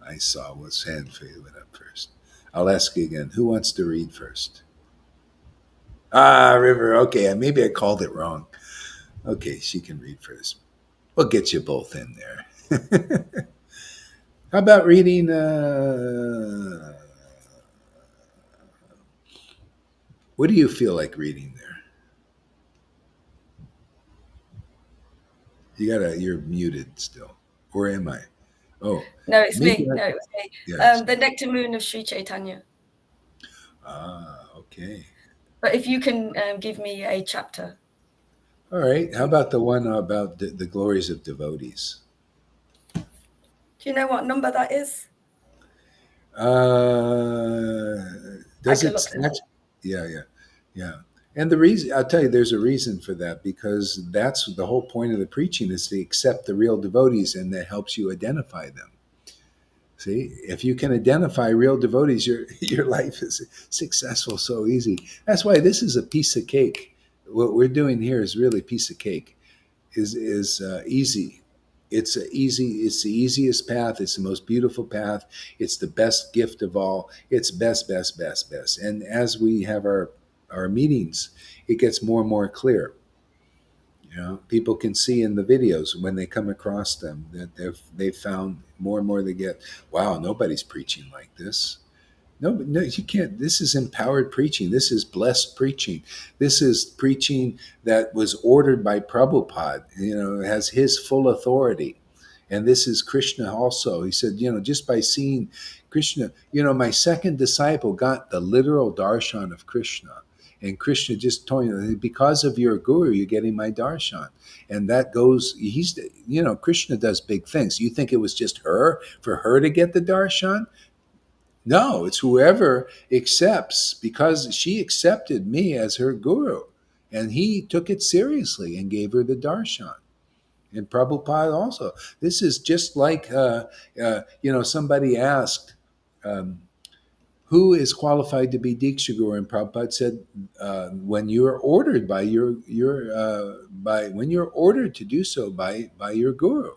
I saw what Sandfield went up first. I'll ask you again. Who wants to read first? Ah, River. Okay, maybe I called it wrong. Okay, she can read first. We'll get you both in there. How about reading? What do you feel like reading there? You're muted still, or am I? Oh, No, it's maybe. me. No, it was me. Yes. The Nectar Moon of Sri Caitanya. Ah, okay. But if you can give me a chapter. All right. How about the one about the glories of devotees? Do you know what number that is? Does can it look it up. snatch? Yeah. And the reason I'll tell you, there's a reason for that, because that's the whole point of the preaching, is to accept the real devotees, and that helps you identify them. See, if you can identify real devotees, your life is successful so easy. That's why this is a piece of cake. What we're doing here is really a piece of cake. Is easy. It's easy. It's the easiest path. It's the most beautiful path. It's the best gift of all. It's best. And as we have our meetings, it gets more and more clear. You know, people can see in the videos when they come across them that they've found more and more. They get, wow, nobody's preaching like this. No, you can't. This is empowered preaching. This is blessed preaching. This is preaching that was ordered by Prabhupada. You know, it has his full authority. And this is Krishna also. He said, you know, just by seeing Krishna, you know, my second disciple got the literal darshan of Krishna. And Krishna just told you, because of your guru, you're getting my darshan. And that goes, you know, Krishna does big things. You think it was just her, for her to get the darshan? No, it's whoever accepts, because she accepted me as her guru. And he took it seriously and gave her the darshan. And Prabhupada also. This is just like, you know, somebody asked, who is qualified to be Diksha Guru? And Prabhupada said, when you're ordered by when you're ordered to do so by your guru.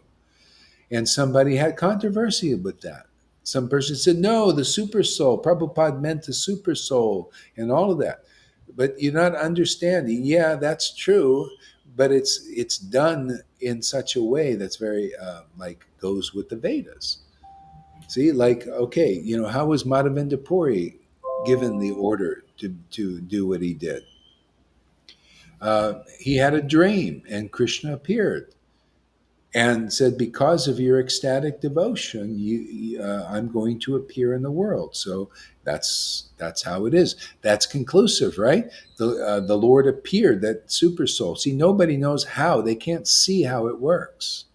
And somebody had controversy with that. Some person said, no, the super soul. Prabhupada meant the super soul and all of that. But you're not understanding. Yeah, that's true. But it's done in such a way that's very like goes with the Vedas. See, like, okay, you know, how was Madhavendra Puri given the order to do what he did? He had a dream, and Krishna appeared and said, because of your ecstatic devotion, I'm going to appear in the world. So that's how it is. That's conclusive, right? The Lord appeared, that super soul. See, nobody knows how. They can't see how it works.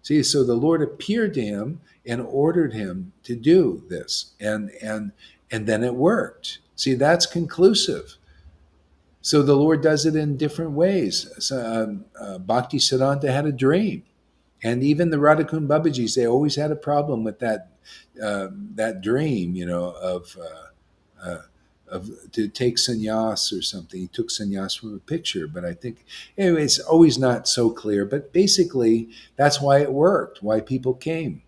See, so the Lord appeared to him and ordered him to do this, and then it worked. See, that's conclusive. So the Lord does it in different ways. So, Bhakti Siddhanta had a dream, and even the Radhakund Babajis, they always had a problem with that dream, you know, of to take sannyas or something. He took sannyas from a picture, but I think anyway, it's always not so clear. But basically, that's why it worked. Why people came.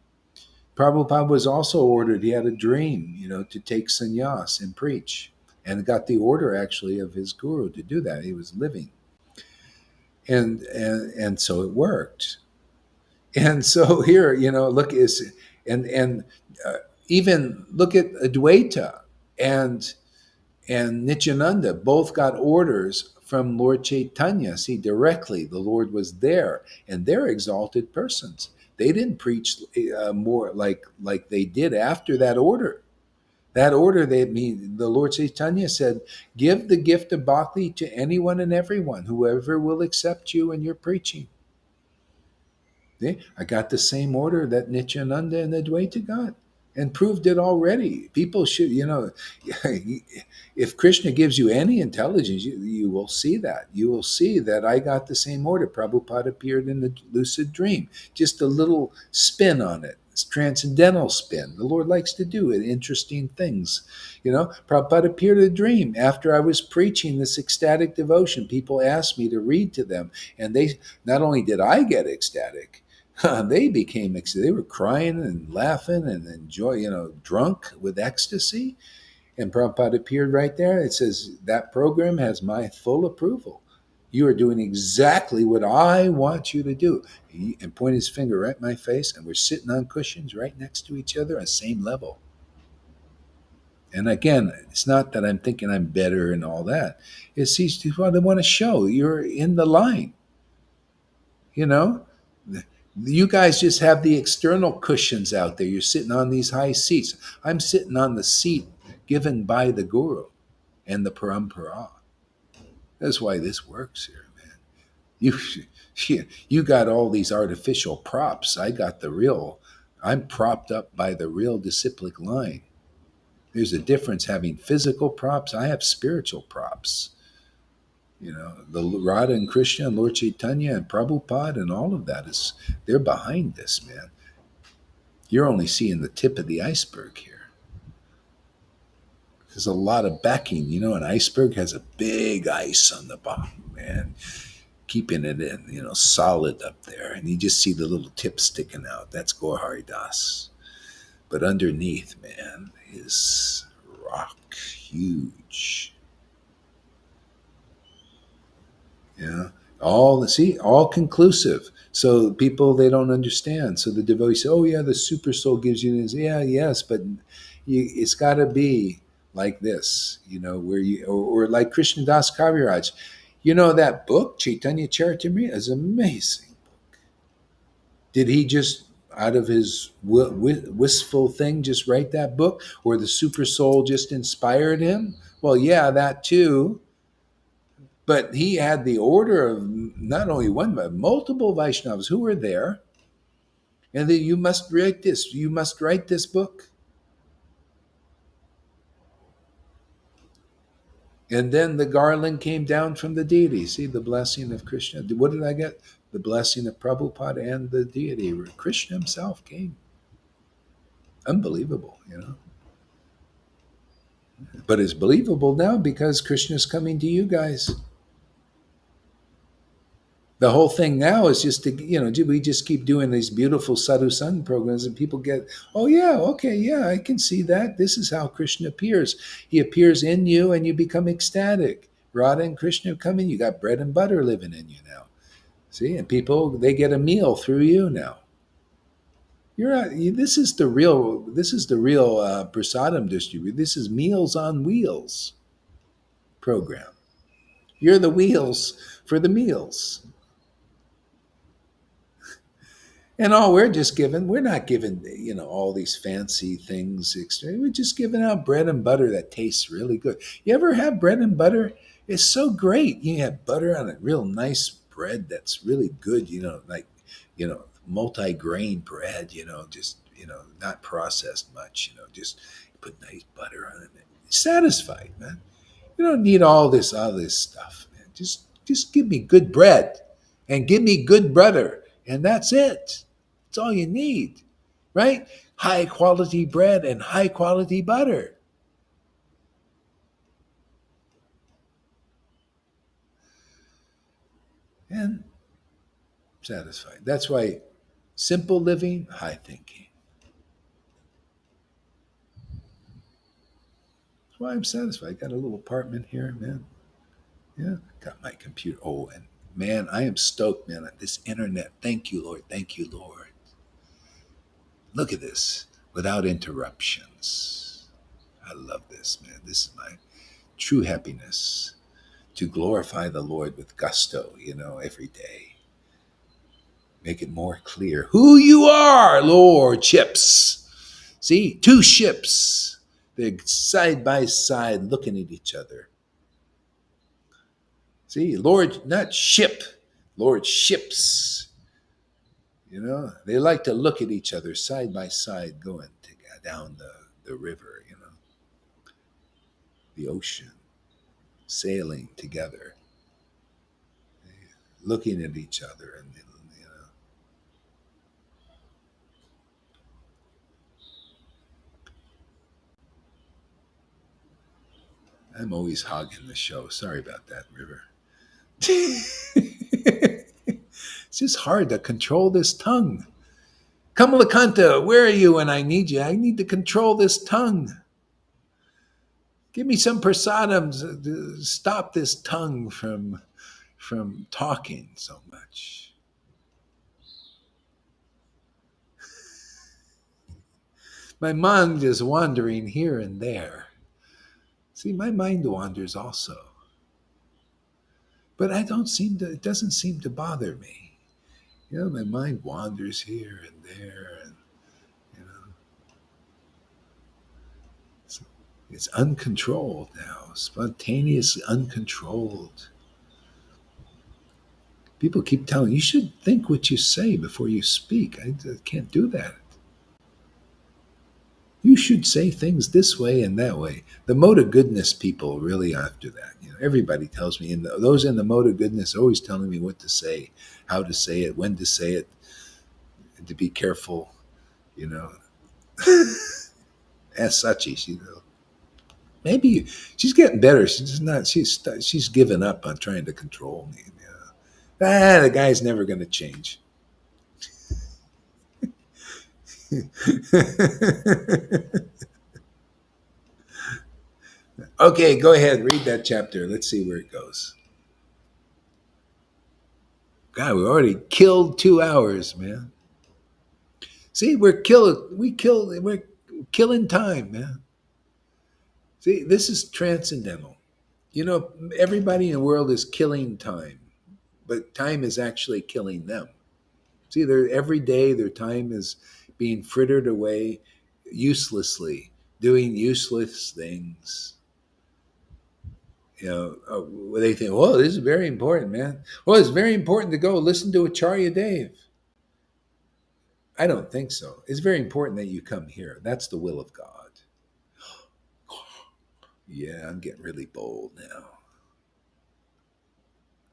Prabhupada was also ordered. He had a dream, you know, to take sannyas and preach, and got the order actually of his guru to do that. He was living, and so it worked. And so here, look is and uh, even look at Advaita and Nityananda both got orders from Lord Caitanya. See, directly, the Lord was there, and they're exalted persons. They didn't preach more like they did after that order. That order, the Lord Chaitanya said, give the gift of bhakti to anyone and everyone, whoever will accept you and your preaching. See? I got the same order that Nityananda and Advaita got and proved it already. People should, if Krishna gives you any intelligence, you will see that. You will see that I got the same order. Prabhupada appeared in the lucid dream, just a little spin on it. It's transcendental spin. The Lord likes to do it, interesting things. Prabhupada appeared in a dream after I was preaching this ecstatic devotion. People asked me to read to them, and they not only did I get ecstatic, they became they were crying and laughing and drunk with ecstasy. And Prabhupada appeared right there. It says that program has my full approval. You are doing exactly what I want you to do. And point his finger right in my face, and we're sitting on cushions right next to each other on the same level. And again, it's not that I'm thinking I'm better and all that. It's these people they want to show you're in the line. You know, you guys just have the external cushions out there. You're sitting on these high seats. I'm sitting on the seat given by the guru and the parampara. That's why this works here, man. You got all these artificial props. I got the real. I'm propped up by the real disciplic line. There's a difference having physical props. I have spiritual props. The Radha and Krishna and Lord Caitanya and Prabhupada and all of that they're behind this, man. You're only seeing the tip of the iceberg here. There's a lot of backing. An iceberg has a big ice on the bottom, man, keeping it in, solid up there. And you just see the little tip sticking out. That's Gaur Hari Das. But underneath, man, is rock, huge. All conclusive. So people they don't understand. So the devotee say, "Oh yeah, the super soul gives you this." Yeah, yes, but it's got to be like this, where or like Krishna Das Kaviraj. That book Chaitanya Charitamrita is amazing. Did he just out of his wistful thing just write that book, or the super soul just inspired him? Well, yeah, that too. But he had the order of not only one, but multiple Vaishnavas who were there. And that you must write this. You must write this book. And then the garland came down from the deity. See the blessing of Krishna. What did I get? The blessing of Prabhupada and the deity. Krishna himself came. Unbelievable. But it's believable now because Krishna's coming to you guys. The whole thing now is just to, we just keep doing these beautiful sadhu sun programs and people get, oh yeah, okay, yeah, I can see that. This is how Krishna appears. He appears in you and you become ecstatic. Radha and Krishna come in, you got bread and butter living in you now. See, and people, they get a meal through you now. This is the real prasadam distribution. This is Meals on Wheels program. You're the wheels for the meals. And all we're just giving, we're not giving, all these fancy things. We're just giving out bread and butter that tastes really good. You ever have bread and butter? It's so great. You have butter on a real nice bread that's really good, like, multi-grain bread, just, not processed much, just put nice butter on it. Satisfied, man. You don't need all this other stuff, man. Just give me good bread and give me good butter, and that's it. That's all you need, right? High quality bread and high quality butter. And satisfied. That's why simple living, high thinking. That's why I'm satisfied. Got a little apartment here, man. Yeah, got my computer. Oh, and man, I am stoked, man. This internet. Thank you, Lord. Thank you, Lord. Look at this. Without interruptions. I love this, man. This is my true happiness, to glorify the Lord with gusto, every day. Make it more clear who you are, Lord. Ships. See, two ships. They're side by side looking at each other. See, Lord, not ship, Lord, ships. They like to look at each other side by side going down the river, the ocean, sailing together, looking at each other. And, I'm always hogging the show. Sorry about that, River. It's just hard to control this tongue. Kamalakanta, where are you when I need you? I need to control this tongue. Give me some prasadams to stop this tongue from talking so much. My mind is wandering here and there. See, my mind wanders also. But it doesn't seem to bother me. My mind wanders here and there, and it's uncontrolled now, spontaneously uncontrolled. People keep telling you should think what you say before you speak. I can't do that. You should say things this way and that way. The mode of goodness people really after that. Everybody tells me, and those in the mode of goodness are always telling me what to say, how to say it, when to say it, and to be careful. Ask Sachi, maybe she's getting better. She's not. She's given up on trying to control me. The guy's never going to change. Okay, go ahead. Read that chapter. Let's see where it goes. God, we already killed 2 hours, man. See, we're killing time, man. See, this is transcendental. Everybody in the world is killing time, but time is actually killing them. See, every day their time is being frittered away uselessly, doing useless things. They think, well, this is very important, man. Well, it's very important to go listen to Acharya Dev. I don't think so. It's very important that you come here. That's the will of God. Yeah, I'm getting really bold now.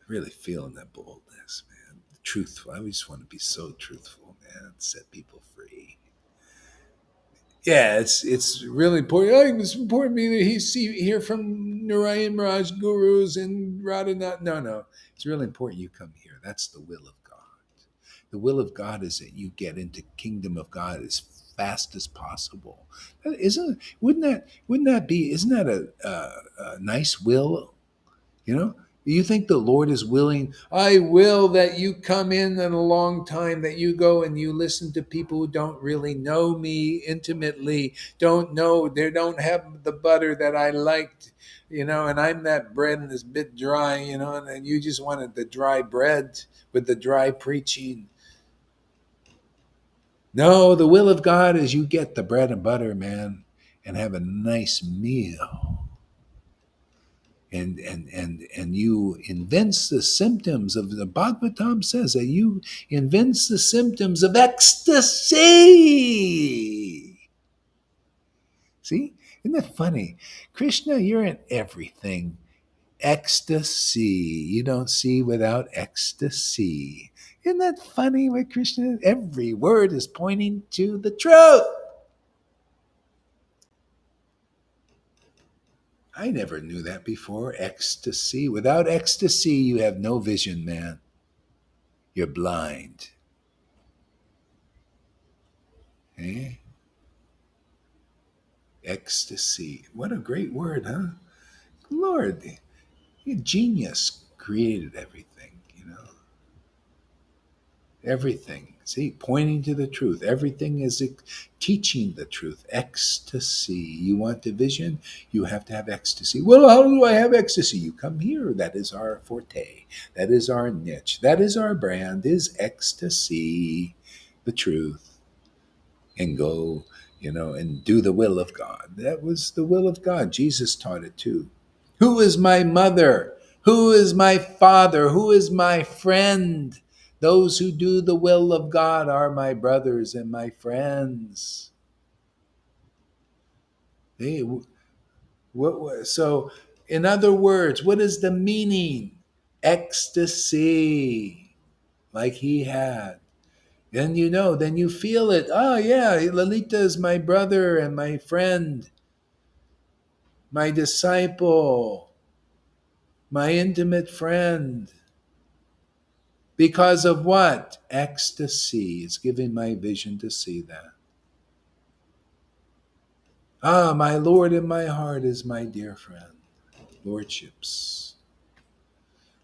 Really feeling that boldness, man. Truthful. I just want to be so truthful, man. Set people free. Yeah, it's really important. It's important to me that hear from Narayan Maharaj gurus and Radhanath. No. It's really important you come here. That's the will of God. The will of God is that you get into kingdom of God as fast as possible. Isn't that a nice will? You think the Lord is willing? I will that you come in a long time, that you go and you listen to people who don't really know me intimately, they don't have the butter that I liked, and I'm that bread and it's a bit dry, and you just wanted the dry bread with the dry preaching. No, the will of God is you get the bread and butter, man, and have a nice meal. And you evince the symptoms of the Bhagavatam says that you evince the symptoms of ecstasy. See? Isn't that funny? Krishna, you're in everything. Ecstasy. You don't see without ecstasy. Isn't that funny with Krishna? Every word is pointing to the truth. I never knew that before. Ecstasy. Without ecstasy, you have no vision, man. You're blind. Eh? Ecstasy. What a great word, huh? Lord, your genius created everything, Everything. See, pointing to the truth. Everything is teaching the truth. Ecstasy. You want division? You have to have ecstasy. Well, how do I have ecstasy? You come here. That is our forte. That is our niche. That is our brand, is ecstasy. The truth. And go, and do the will of God. That was the will of God. Jesus taught it too. Who is my mother? Who is my father? Who is my friend? Those who do the will of God are my brothers and my friends. Hey, so, in other words, what is the meaning? Ecstasy, like he had. Then then you feel it. Oh, yeah, Lalita is my brother and my friend, my disciple, my intimate friend. Because of what? Ecstasy. It's giving my vision to see that. Ah, my Lord in my heart is my dear friend. Lordships.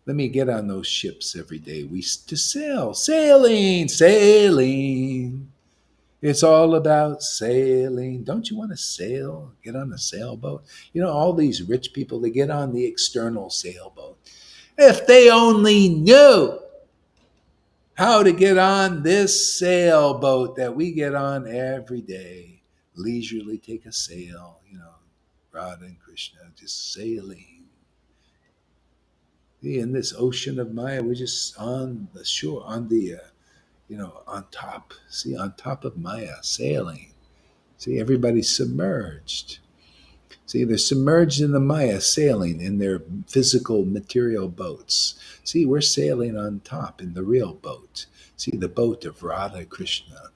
Let me get on those ships every day. We to sail. Sailing, sailing. It's all about sailing. Don't you want to sail? Get on a sailboat. All these rich people, they get on the external sailboat. If they only knew how to get on this sailboat that we get on every day. Leisurely take a sail, Radha and Krishna just sailing. In this ocean of Maya, we're just on the shore, on the, on top. See, on top of Maya, sailing. See, everybody's submerged. See, they're submerged in the Maya, sailing in their physical material boats. See, we're sailing on top in the real boat. See, the boat of Radha Krishna,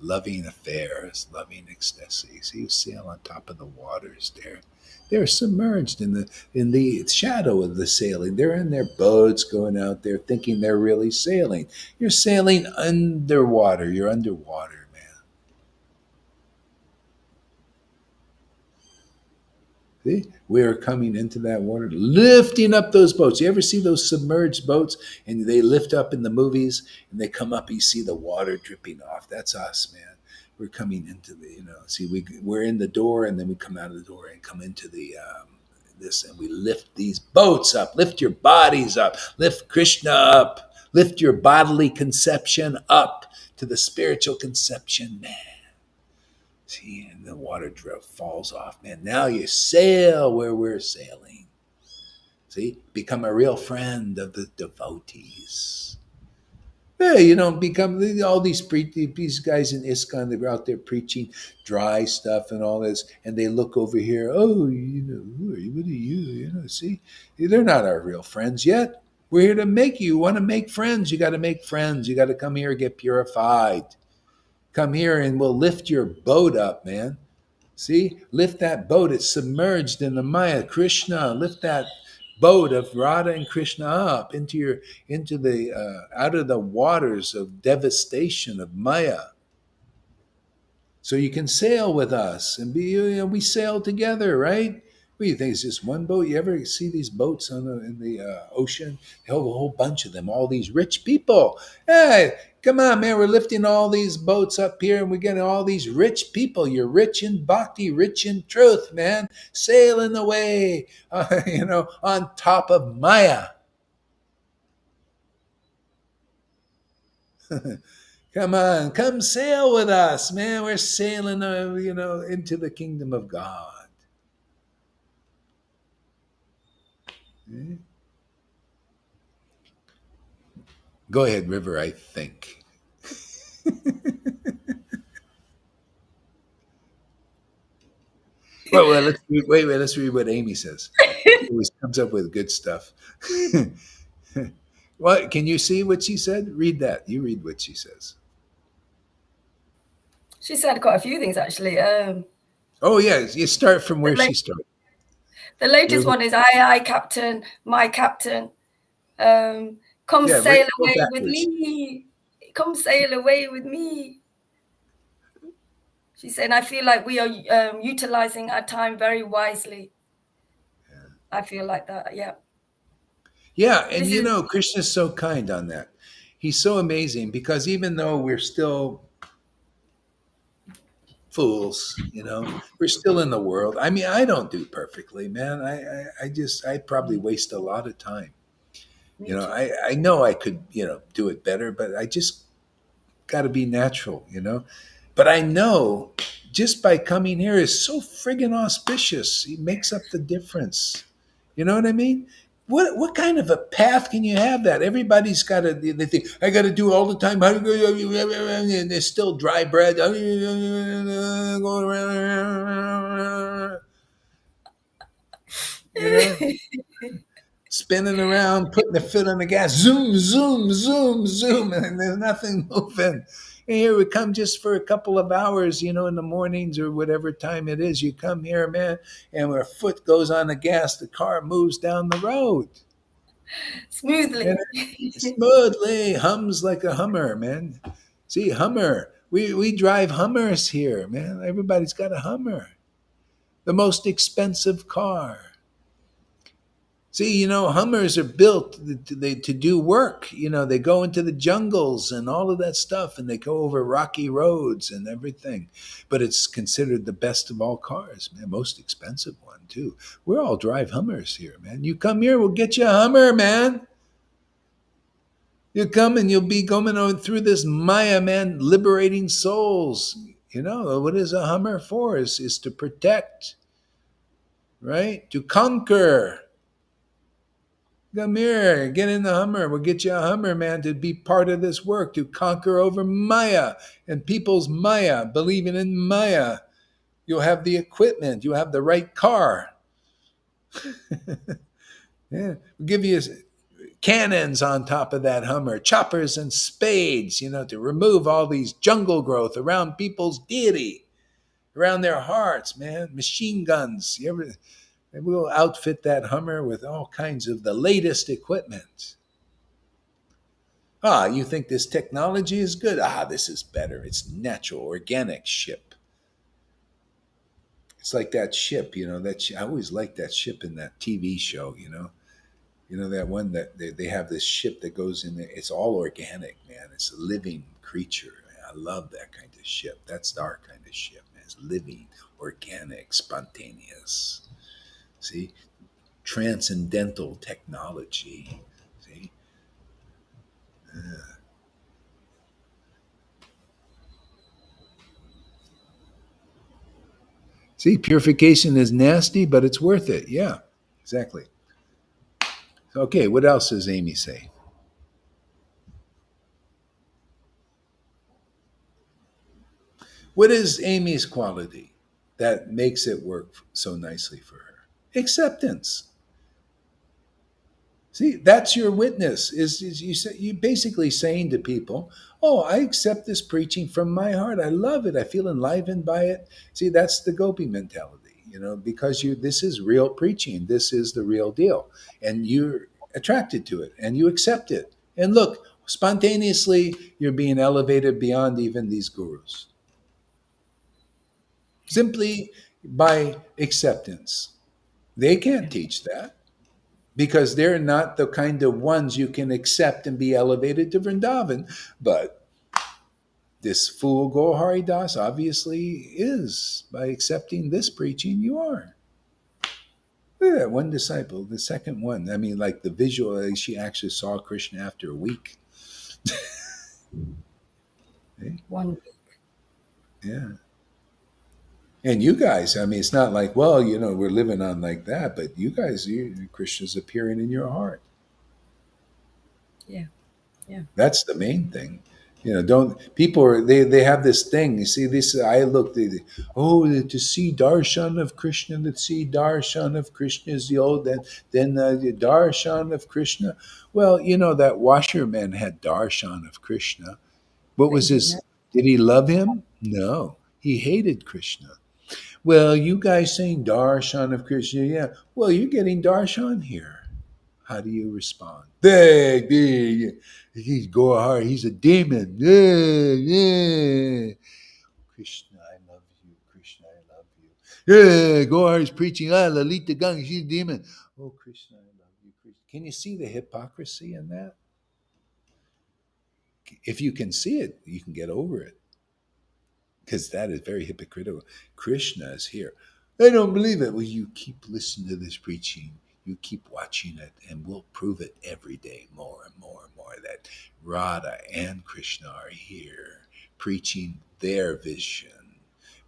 loving affairs, loving ecstasy. See, you sail on top of the waters there. They're submerged in the shadow of the sailing. They're in their boats going out there thinking they're really sailing. You're sailing underwater. You're underwater, man. See? We are coming into that water, lifting up those boats. You ever see those submerged boats and they lift up in the movies and they come up, you see the water dripping off? That's us, man. We're coming into the, we're in the door and then we come out of the door and come into the, this, and we lift these boats up, lift your bodies up, lift Krishna up, lift your bodily conception up to the spiritual conception, man. See, and the water drip falls off, man. Now you sail where we're sailing. See, become a real friend of the devotees. Hey, you don't become all these guys in ISKCON. They're out there preaching dry stuff and all this, and they look over here. Oh, who are you? What are you? See, they're not our real friends yet. We're here to make you want to make friends. You got to make friends. You got to come here and get purified. Come here and we'll lift your boat up, man. See, lift that boat. It's submerged in the Maya. Krishna, lift that boat of Radha and Krishna up into the out of the waters of devastation of Maya. So you can sail with us and we sail together, right? What do you think? It's just one boat? You ever see these boats in the ocean? They have a whole bunch of them, all these rich people. Hey, come on, man, we're lifting all these boats up here and we're getting all these rich people. You're rich in bhakti, rich in truth, man. Sailing away, on top of Maya. Come on, come sail with us, man. We're sailing, into the kingdom of God. Go ahead, River, I think. well, let's read what Amy says. She always comes up with good stuff. What? Can you see what she said? Read that. You read what she says. She said quite a few things, actually. Oh, yeah. You start from where she started. The latest one is, aye, Captain, my Captain. Come sail away with me. Come sail away with me. She said, I feel like we are utilizing our time very wisely. Yeah. I feel like that, yeah. Yeah, and Krishna's so kind on that. He's so amazing because even though we're still fools, we're still in the world. I mean, I don't do perfectly, man. I probably waste a lot of time. Me too. I know I could, do it better, but I just got to be natural, But I know just by coming here is so friggin' auspicious. He makes up the difference. You know what I mean? What kind of a path can you have that everybody's got to? They think I got to do all the time. And there's still dry bread going around. You know, spinning around, putting the foot on the gas, zoom, zoom, zoom, zoom, and there's nothing moving. And here we come just for a couple of hours, in the mornings or whatever time it is. You come here, man, and our foot goes on the gas, the car moves down the road. Smoothly. And it smoothly hums like a Hummer, man. See, Hummer. We drive Hummers here, man. Everybody's got a Hummer. The most expensive car. See, Hummers are built to do work. They go into the jungles and all of that stuff, and they go over rocky roads and everything. But it's considered the best of all cars, man. Most expensive one, too. We all drive Hummers here, man. You come here, we'll get you a Hummer, man. You come and you'll be going on through this Maya, man, liberating souls. What is a Hummer for? Is to protect, right? To conquer. Come here, get in the Hummer. We'll get you a Hummer, man, to be part of this work, to conquer over Maya and people's Maya, believing in Maya. You'll have the equipment. You'll have the right car. Yeah, we'll give you cannons on top of that Hummer, choppers and spades, to remove all these jungle growth around people's deity, around their hearts, man. Machine guns. We'll outfit that Hummer with all kinds of the latest equipment. You think this technology is good? This is better. It's natural, organic ship. It's like that ship, I always liked that ship in that TV show, that one that they have this ship that goes in there. It's all organic, man. It's a living creature. I love that kind of ship. That's our kind of ship, man. It's living, organic, spontaneous. See? Transcendental technology. See? See, purification is nasty, but it's worth it. Yeah, exactly. Okay, what else does Amy say? What is Amy's quality that makes it work so nicely for her? Acceptance. See, that's your witness. Is you basically saying to people, "Oh, I accept this preaching from my heart. I love it. I feel enlivened by it." See, that's the gopi mentality, because this is real preaching. This is the real deal, and you're attracted to it, and you accept it. And look, spontaneously, you're being elevated beyond even these gurus, simply by acceptance. They can't teach that, because they're not the kind of ones you can accept and be elevated to Vrindavan. But this fool Gohari Das obviously is. By accepting this preaching, you are. Look at that one disciple, the second one. I mean, like the visual, she actually saw Krishna after a week. Okay? 1 week. Yeah. And you guys, I mean, it's not like, well, we're living on like that, but you guys, Krishna's appearing in your heart. Yeah. Yeah. That's the main thing. Don't people they have this thing. You see, this I look. To see darshan of Krishna, to see darshan of Krishna is the old. Then the darshan of Krishna. Well, that washerman had darshan of Krishna. What was his? Did he love him? No, he hated Krishna. Well, you guys saying darshan of Krishna, yeah. Well, you're getting darshan here. How do you respond? He's Gohar. He's a demon. Krishna, I love you. Krishna, I love you. Yeah, Gohar is preaching. Lalita Gang, she's a demon. Oh, Krishna, I love you. Krishna. Can you see the hypocrisy in that? if you can see it, you can get over it. Because that is very hypocritical. Krishna is here. I don't believe it. Well, you keep listening to this preaching. You keep watching it, and we'll prove it every day more and more and more that Radha and Krishna are here preaching their vision.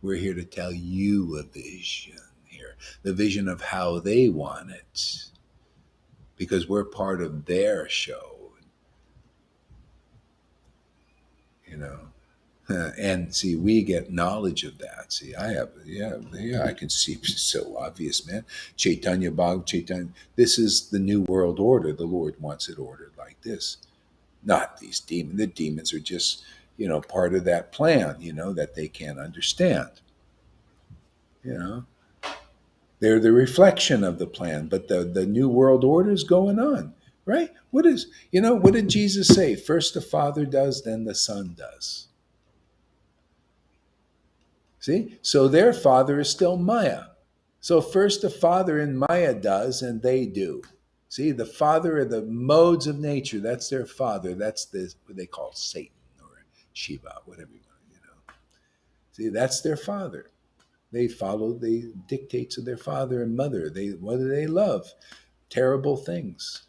We're here to tell you a vision here, the vision of how they want it, because we're part of their show, you know. And see, we get knowledge of that. See, I have, I can see. It's so obvious, man. Chaitanya Bhag, Chaitanya. This is the new world order. The Lord wants it ordered like this. Not these demons. The demons are just, part of that plan, that they can't understand. They're the reflection of the plan, but the new world order is going on, right? What did Jesus say? First the Father does, then the Son does. See? So their father is still Maya. So first the father in Maya does, and they do. See, the father of the modes of nature, that's their father. That's what they call Satan or Shiva, whatever you want. See, that's their father. They follow the dictates of their father and mother. What do they love? Terrible things.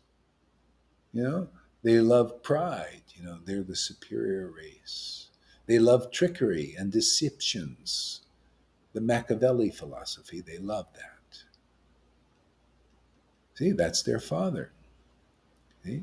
They love pride. They're the superior race. They love trickery and deceptions. The Machiavelli philosophy, they love that. See, that's their father. See?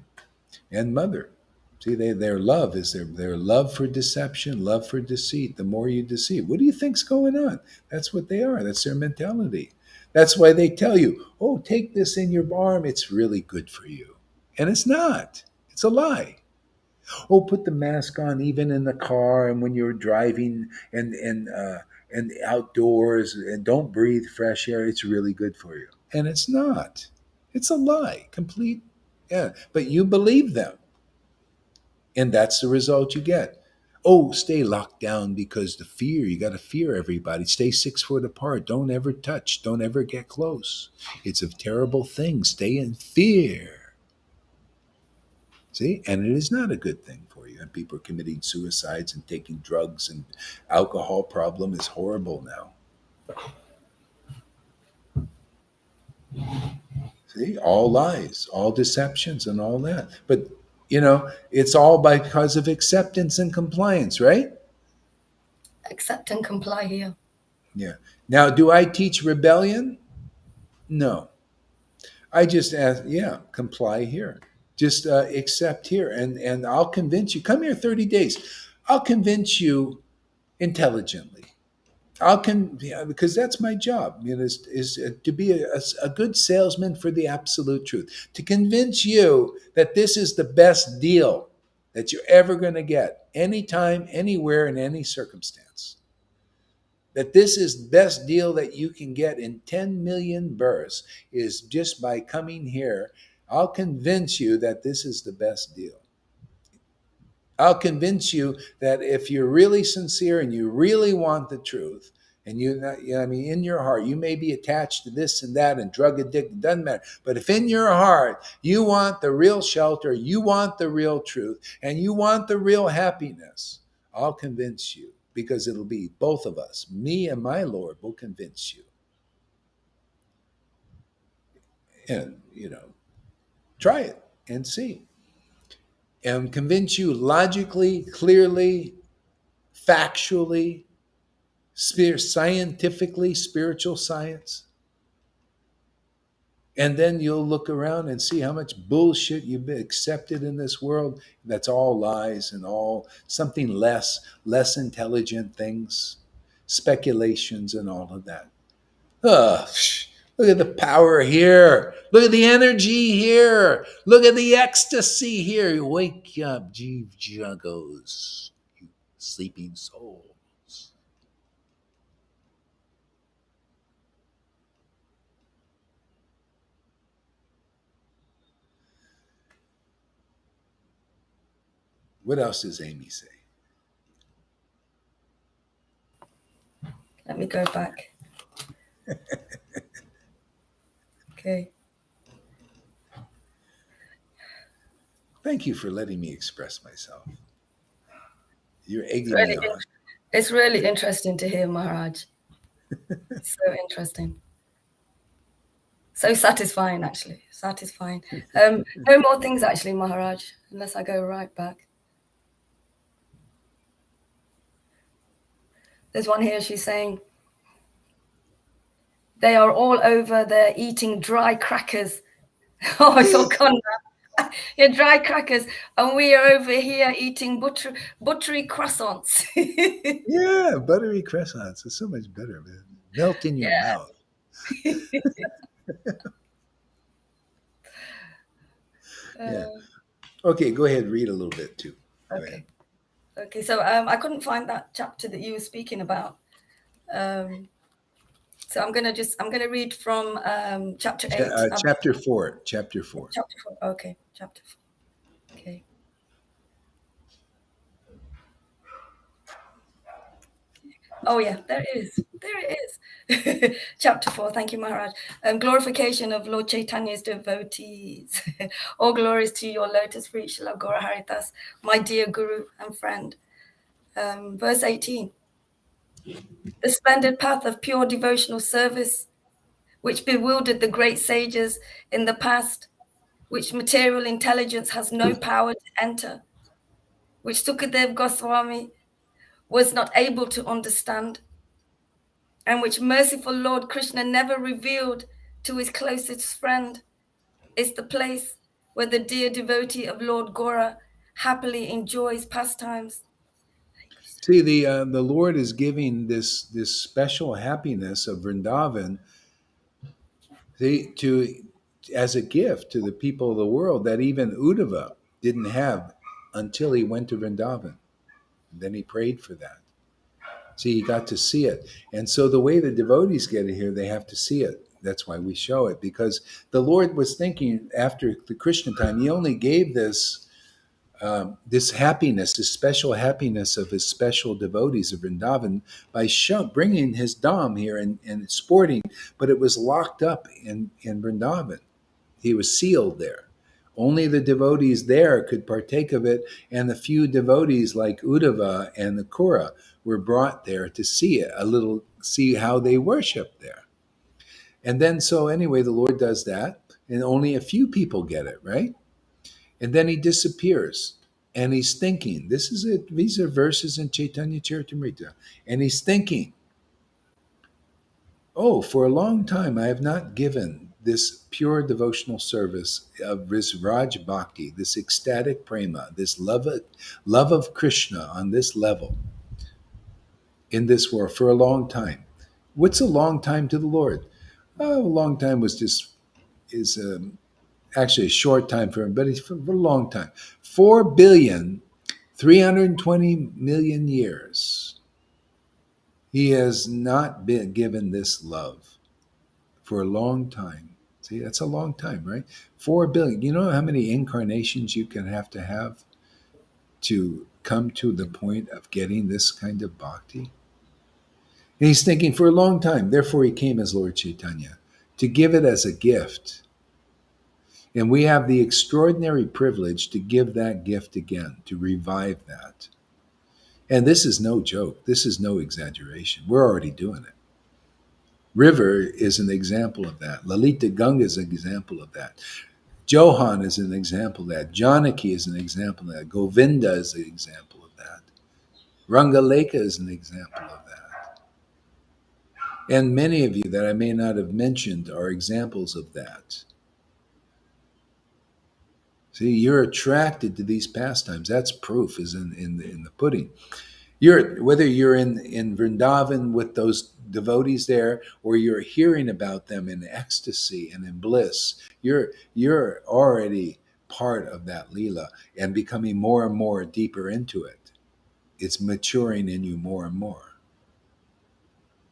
And mother. See, their love is their love for deception, love for deceit. The more you deceive, what do you think's going on? That's what they are. That's their mentality. That's why they tell you, oh, take this in your arm. It's really good for you. And it's not. It's a lie. Oh, put the mask on even in the car and when you're driving and outdoors and don't breathe fresh air. It's really good for you. And it's not. It's a lie. Complete. Yeah. But you believe them. And that's the result you get. Oh, stay locked down because the fear, you got to fear everybody. Stay 6 foot apart. Don't ever touch. Don't ever get close. It's a terrible thing. Stay in fear. See, and it is not a good thing for you. And people are committing suicides and taking drugs, and alcohol problem is horrible now. See, all lies, all deceptions, and all that. But it's all because of acceptance and compliance, right? Accept and comply here. Yeah. Now, do I teach rebellion? No. I just ask, comply here. Just accept here, and I'll convince you. Come here 30 days. I'll convince you intelligently. Because that's my job. Is to be a good salesman for the absolute truth. To convince you that this is the best deal that you're ever going to get, anytime, anywhere, in any circumstance. That this is the best deal that you can get in 10 million births is just by coming here. I'll convince you that this is the best deal. I'll convince you that if you're really sincere and you really want the truth, and in your heart, you may be attached to this and that and drug addicted, doesn't matter. But if in your heart, you want the real shelter, you want the real truth, and you want the real happiness, I'll convince you, because it'll be both of us, me and my Lord will convince you. And, try it and see. And convince you logically, clearly, factually, scientifically, spiritual science. And then you'll look around and see how much bullshit you've accepted in this world. That's all lies and all something less intelligent things, speculations and all of that. Look at the power here. Look at the energy here. Look at the ecstasy here. Wake up, Jeev Juggos, you sleeping souls. What else does Amy say? Let me go back. Okay. Thank you for letting me express myself. You're egging me on. It's really interesting to hear, Maharaj. So interesting. So satisfying, actually. Satisfying. No more things, actually, Maharaj, unless I go right back. There's one here, she's saying, they are all over there eating dry crackers. Oh, it's all gone now. Yeah, dry crackers. And we are over here eating buttery croissants. Yeah, buttery croissants. It's so much better, man. Melt in your mouth. Yeah. Okay, go ahead. Read a little bit too. Okay. Okay. So I couldn't find that chapter that you were speaking about. So I'm gonna read from chapter 8. Chapter 4. Chapter 4. Chapter 4. Okay. Chapter 4. Okay. Oh yeah, there it is. There it is. Chapter 4. Thank you, Maharaj. Glorification of Lord Chaitanya's devotees. All glories to your lotus feet, Srila Gaura Haridas, my dear Guru and friend. Verse 18. The splendid path of pure devotional service, which bewildered the great sages in the past, which material intelligence has no power to enter, which Sukadev Goswami was not able to understand, and which merciful Lord Krishna never revealed to his closest friend, is the place where the dear devotee of Lord Gaura happily enjoys pastimes. See, the Lord is giving this special happiness of Vrindavan to as a gift to the people of the world that even Uddhava didn't have until he went to Vrindavan. And then he prayed for that. See, he got to see it. And so the way the devotees get it here, they have to see it. That's why we show it, because the Lord was thinking after the Krishna time, he only gave this this happiness, this special happiness of his special devotees of Vrindavan by bringing his dham here and sporting, but it was locked up in Vrindavan. He was sealed there. Only the devotees there could partake of it, and the few devotees like Uddhava and the Kura were brought there to see it, see how they worship there. And then, so anyway, the Lord does that, and only a few people get it, right? And then he disappears, and he's thinking. This is it. These are verses in Chaitanya Charitamrita, and he's thinking, "Oh, for a long time I have not given this pure devotional service of this Raj Bhakti, this ecstatic prema, this love of Krishna on this level in this world for a long time." What's a long time to the Lord? Oh, a long time is actually a short time for him, but it's for a long time. 4,320,000,000 years. He has not been given this love for a long time. See, that's a long time, right? 4 billion. You know how many incarnations you can have to come to the point of getting this kind of bhakti? And he's thinking for a long time. Therefore, he came as Lord Caitanya to give it as a gift. And we have the extraordinary privilege to give that gift again, to revive that. And this is no joke. This is no exaggeration. We're already doing it. River is an example of that. Lalita Ganga is an example of that. Johan is an example of that. Janaki is an example of that. Govinda is an example of that. Rangaleka is an example of that. And many of you that I may not have mentioned are examples of that. See, you're attracted to these pastimes. That's proof, is in the pudding. Whether you're in Vrindavan with those devotees there, or you're hearing about them in ecstasy and in bliss, you're already part of that Leela and becoming more and more deeper into it. It's maturing in you more and more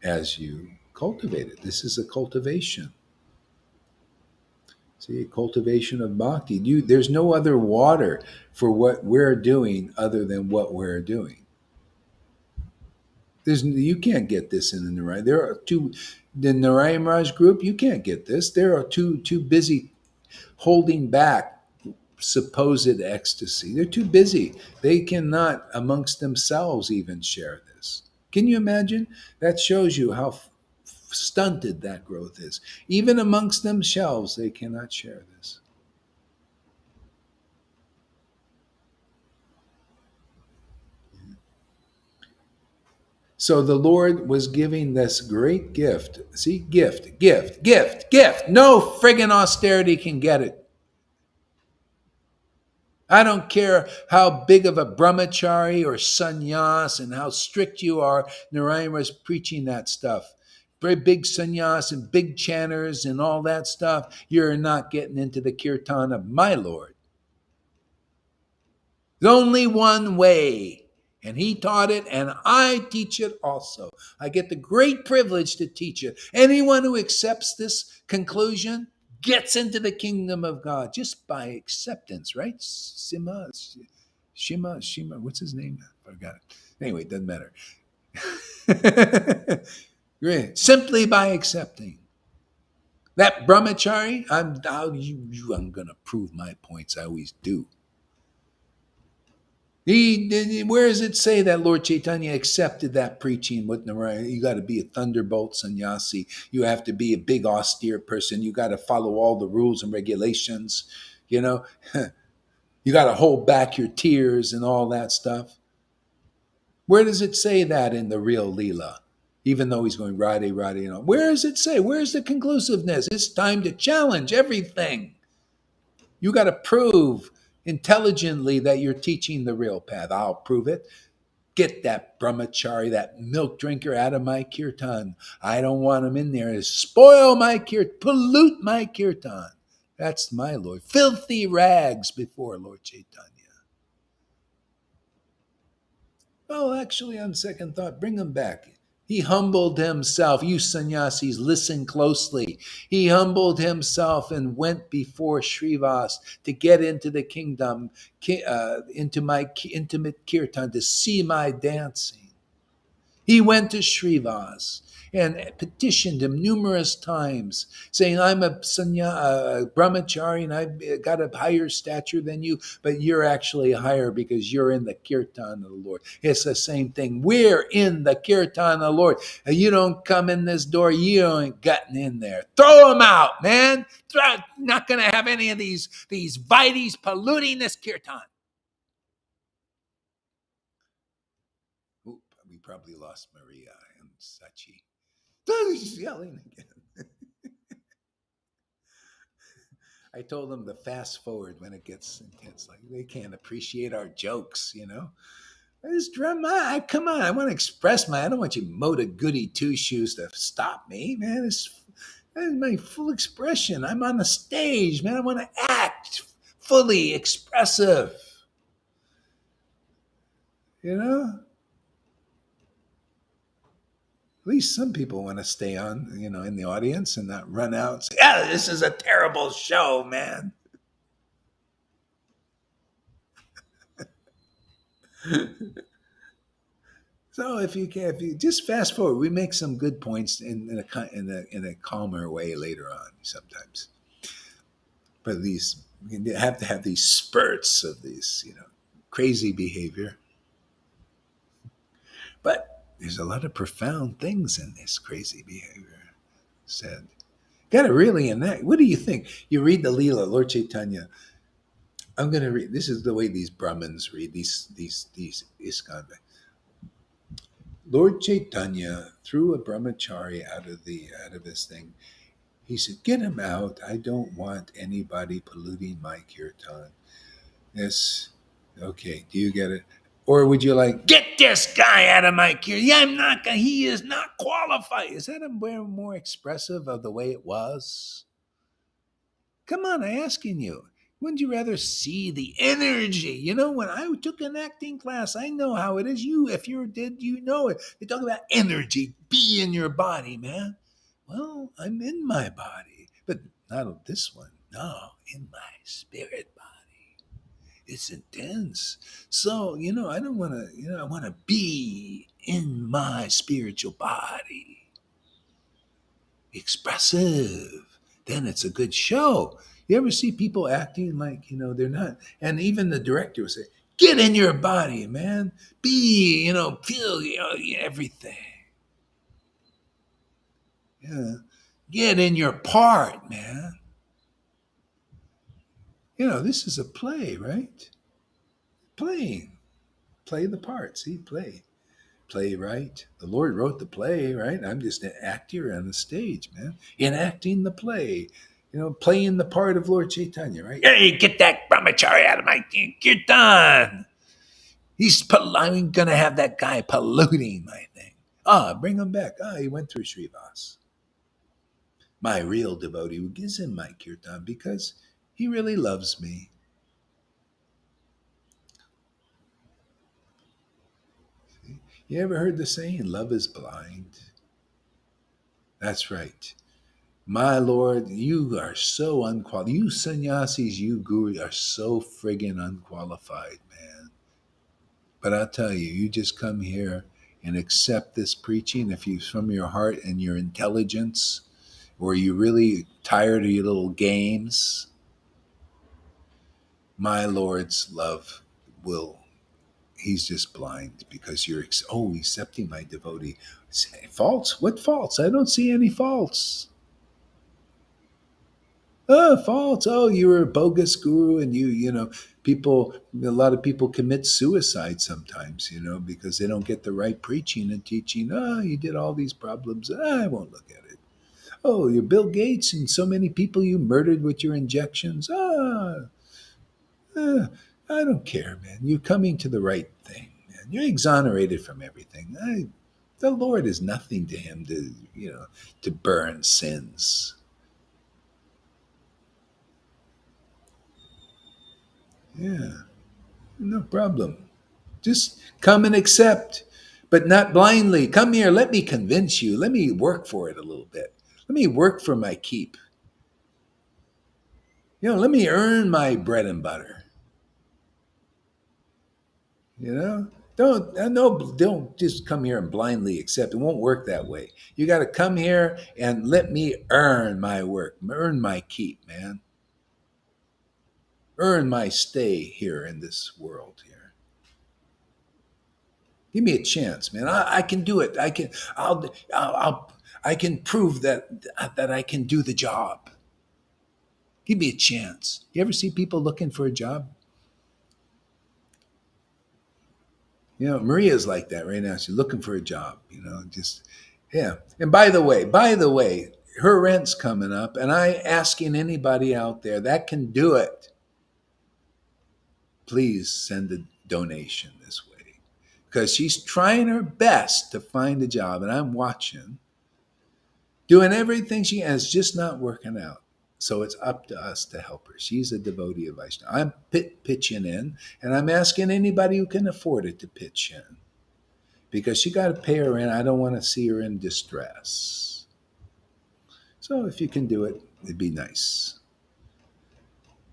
as you cultivate it. This is a cultivation. See, a cultivation of bhakti. There's no other water for what we're doing other than what we're doing. You can't get this in the Narayan. There are the Narayan Raj group, you can't get this. There are too busy holding back supposed ecstasy. They're too busy. They cannot amongst themselves even share this. Can you imagine? That shows you how stunted that growth is. Even amongst themselves, they cannot share this. So the Lord was giving this great gift. See, gift, gift, gift, gift. No friggin' austerity can get it. I don't care how big of a brahmachari or sannyas and how strict you are. Narayana was preaching that stuff. Very big sannyas and big chanters and all that stuff. You're not getting into the kirtan of my Lord. There's only one way. And he taught it, and I teach it also. I get the great privilege to teach it. Anyone who accepts this conclusion gets into the kingdom of God just by acceptance, right? Shima, what's his name? I forgot it. Anyway, it doesn't matter. Simply by accepting. That brahmachari, I'm going to prove my points. I always do. Where does it say that Lord Caitanya accepted that preaching with Narayana? You got to be a thunderbolt sannyasi. You have to be a big austere person. You got to follow all the rules and regulations. You know, you got to hold back your tears and all that stuff. Where does it say that in the real Leela? Even though he's going Radhe, Radhe, and all. Where does it say? Where's the conclusiveness? It's time to challenge everything. You got to prove intelligently that you're teaching the real path. I'll prove it. Get that brahmachari, that milk drinker out of my kirtan. I don't want him in there to spoil my kirtan, pollute my kirtan. That's my Lord. Filthy rags before Lord Caitanya. Oh, actually, on second thought, bring him back. He humbled himself. You sannyasis, listen closely. He humbled himself and went before Srivas to get into the kingdom, into my intimate kirtan, to see my dancing. He went to Srivas and petitioned him numerous times, saying, I'm a brahmachari and I've got a higher stature than you, but you're actually higher because you're in the kirtan of the Lord. It's the same thing. We're in the kirtan of the Lord. You don't come in this door, you ain't gotten in there. Throw them out, man. Not going to have any of these Vaitis polluting this kirtan. Oop, we probably lost Maria and Sachi. He's yelling again. I told them to fast forward when it gets intense. Like they can't appreciate our jokes, you know. This drama, come on! I want to express I don't want you Mota Goody Two Shoes to stop me, man. That is my full expression. I'm on the stage, man. I want to act fully expressive. You know. At least some people want to stay on, in the audience and not run out and say, yeah, this is a terrible show, man. So if you just fast forward, we make some good points in a calmer way later on sometimes. But you have to have these spurts of these, crazy behavior. But there's a lot of profound things in this crazy behavior said. Got to really enact. What do you think? You read the Leela, Lord Caitanya. I'm going to read. This is the way these Brahmins read these ISKCON. Lord Caitanya threw a brahmachari out of this thing. He said, "Get him out. I don't want anybody polluting my kirtan." Yes. Okay. Do you get it? Or would you like, get this guy out of my kirtan? Yeah, I'm not. He is not qualified. Is that a more expressive of the way it was? Come on, I'm asking you. Wouldn't you rather see the energy? When I took an acting class, I know how it is. If you did, you know it. They talk about energy. Be in your body, man. Well, I'm in my body, but not this one. No, in my spirit body. It's intense. So, I don't want to, I want to be in my spiritual body. Expressive. Then it's a good show. You ever see people acting like, they're not? And even the director will say, get in your body, man. Be, feel, everything. Yeah. Get in your part, man. This is a play, right? Playing. Play the part. See, play. Playwright. The Lord wrote the play, right? I'm just an actor on the stage, man. Enacting the play. Playing the part of Lord Caitanya, right? Hey, get that brahmachari out of my thing. You're done. I'm going to have that guy polluting my thing. Bring him back. He went through Srivas. My real devotee who gives in my kirtan because he really loves me. You ever heard the saying, love is blind? That's right. My Lord, you are so unqualified. You sannyasis, you gurus are so friggin' unqualified, man. But I'll tell you, you just come here and accept this preaching if you from your heart and your intelligence, or you really tired of your little games. My Lord's love will. He's just blind because you're accepting my devotee. Faults? What faults? I don't see any faults. Faults. You were a bogus guru, and a lot of people commit suicide sometimes, because they don't get the right preaching and teaching. You did all these problems. I won't look at it. You're Bill Gates, and so many people you murdered with your injections. I don't care, man. You're coming to the right thing, man. You're exonerated from everything. The Lord is nothing to him to burn sins. Yeah, no problem. Just come and accept, but not blindly. Come here, let me convince you. Let me work for it a little bit. Let me work for my keep. Let me earn my bread and butter. Don't just come here and blindly accept. It won't work that way. You got to come here and let me earn my work, earn my keep, man. Earn my stay here in this world here. Give me a chance, man. I can do it. I can prove that I can do the job. Give me a chance. You ever see people looking for a job? Maria's like that right now. She's looking for a job. Yeah. And by the way, her rent's coming up, and I asking anybody out there that can do it, please send a donation this way, because she's trying her best to find a job, and I'm watching, doing everything she can. It's just not working out. So it's up to us to help her. She's a devotee of Vaishnava. I'm pitching in, and I'm asking anybody who can afford it to pitch in, because she got to pay her rent. I don't want to see her in distress. So if you can do it, it'd be nice.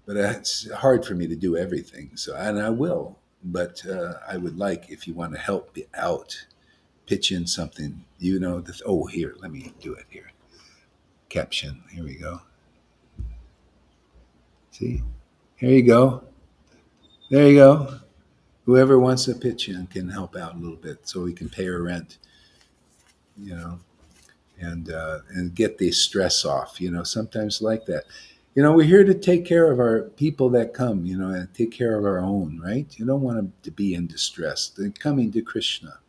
But it's hard for me to do everything. And I will. But I would like, if you want to help me out, pitch in something. Here, let me do it here. Caption. Here we go. See? Here you go. There you go. Whoever wants to pitch in can help out a little bit so we can pay her rent, and get the stress off, sometimes like that. We're here to take care of our people that come, and take care of our own, right? You don't want them to be in distress. They're coming to Krishna.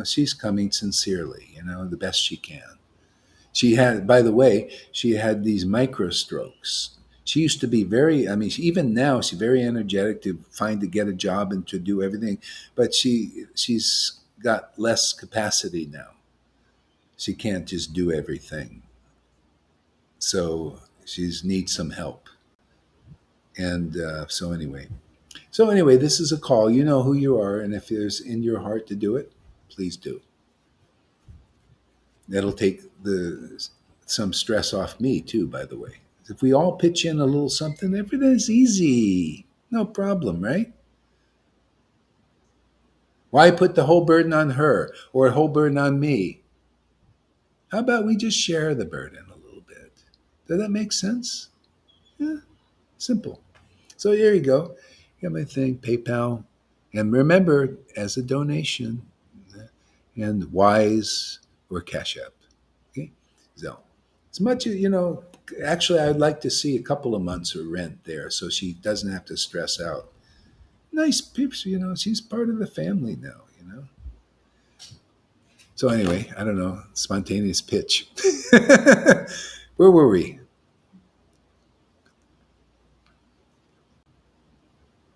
She's coming sincerely, the best she can. By the way, she had these micro strokes. She used to be even now she's very energetic to get a job and to do everything, but she's got less capacity now. She can't just do everything. So she needs some help. And so anyway, this is a call. You know who you are, and if there's in your heart to do it, please do. That'll take some stress off me too, by the way. If we all pitch in a little something, everything's easy. No problem, right? Why put the whole burden on her or a whole burden on me? How about we just share the burden a little bit? Does that make sense? Yeah, simple. So here you go. Got my thing, PayPal. And remember, as a donation, and Wise or Cash App. Okay? So, as much as, actually, I'd like to see a couple of months of rent there so she doesn't have to stress out. Nice peeps, she's part of the family now. So, anyway, I don't know, spontaneous pitch. Where were we?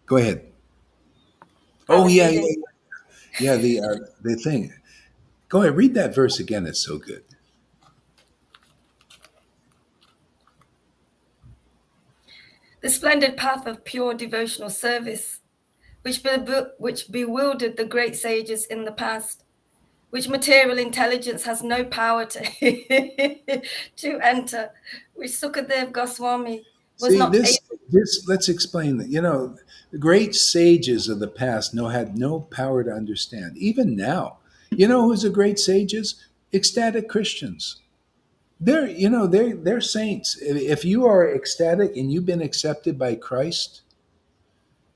Go ahead. I Oh, was yeah, reading. yeah, yeah. The thing. Go ahead, read that verse again. It's so good. The splendid path of pure devotional service, which bewildered the great sages in the past, which material intelligence has no power to to enter, which Sukadev Goswami was See, not this able. this let's explain that. The great sages of the past had no power to understand. Even now, who's the great sages? Ecstatic Christians. They're saints. If you are ecstatic and you've been accepted by Christ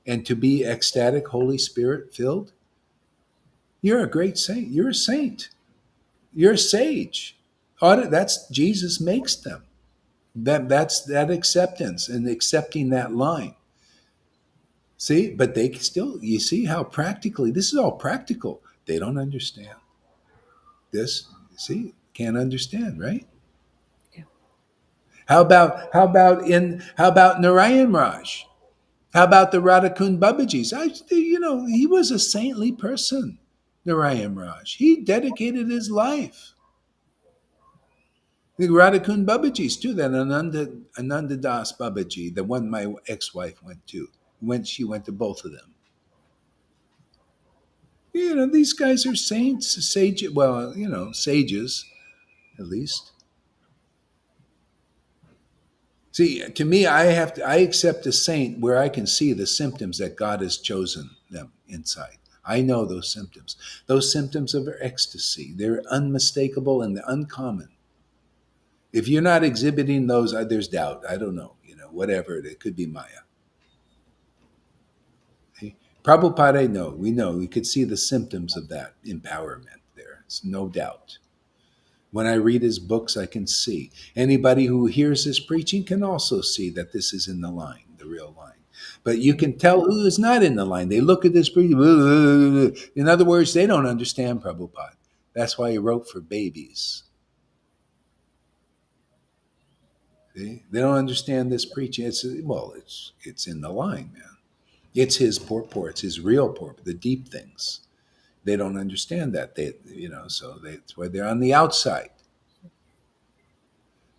and to be ecstatic, Holy Spirit filled, you're a great saint. You're a saint. You're a sage. That's Jesus makes them. That's that acceptance and accepting that line. See, but they still, you see how practically, this is all practical. They don't understand this. See, can't understand, right? Yeah. How about Narayan Raj? How about the Radhakund Babajis? He was a saintly person, Narayan Raj. He dedicated his life. The Radhakund Babajis too, that Ananda Das Babaji, the one my ex-wife went to. She went to both of them. These guys are saints, sages at least. See, to me, I accept a saint where I can see the symptoms that God has chosen them inside. I know those symptoms. Those symptoms of ecstasy, they're unmistakable and they're uncommon. If you're not exhibiting those, there's doubt. I don't know, whatever it could be Maya. See? Prabhupada, no, we could see the symptoms of that empowerment there. It's no doubt. When I read his books, I can see. Anybody who hears his preaching can also see that this is in the line, the real line. But you can tell who is not in the line. They look at this preaching. In other words, they don't understand Prabhupada. That's why he wrote for babies. See? They don't understand this preaching. It's in the line, man. It's his purport. It's his real purport, the deep things. They don't understand that. That's why they're on the outside.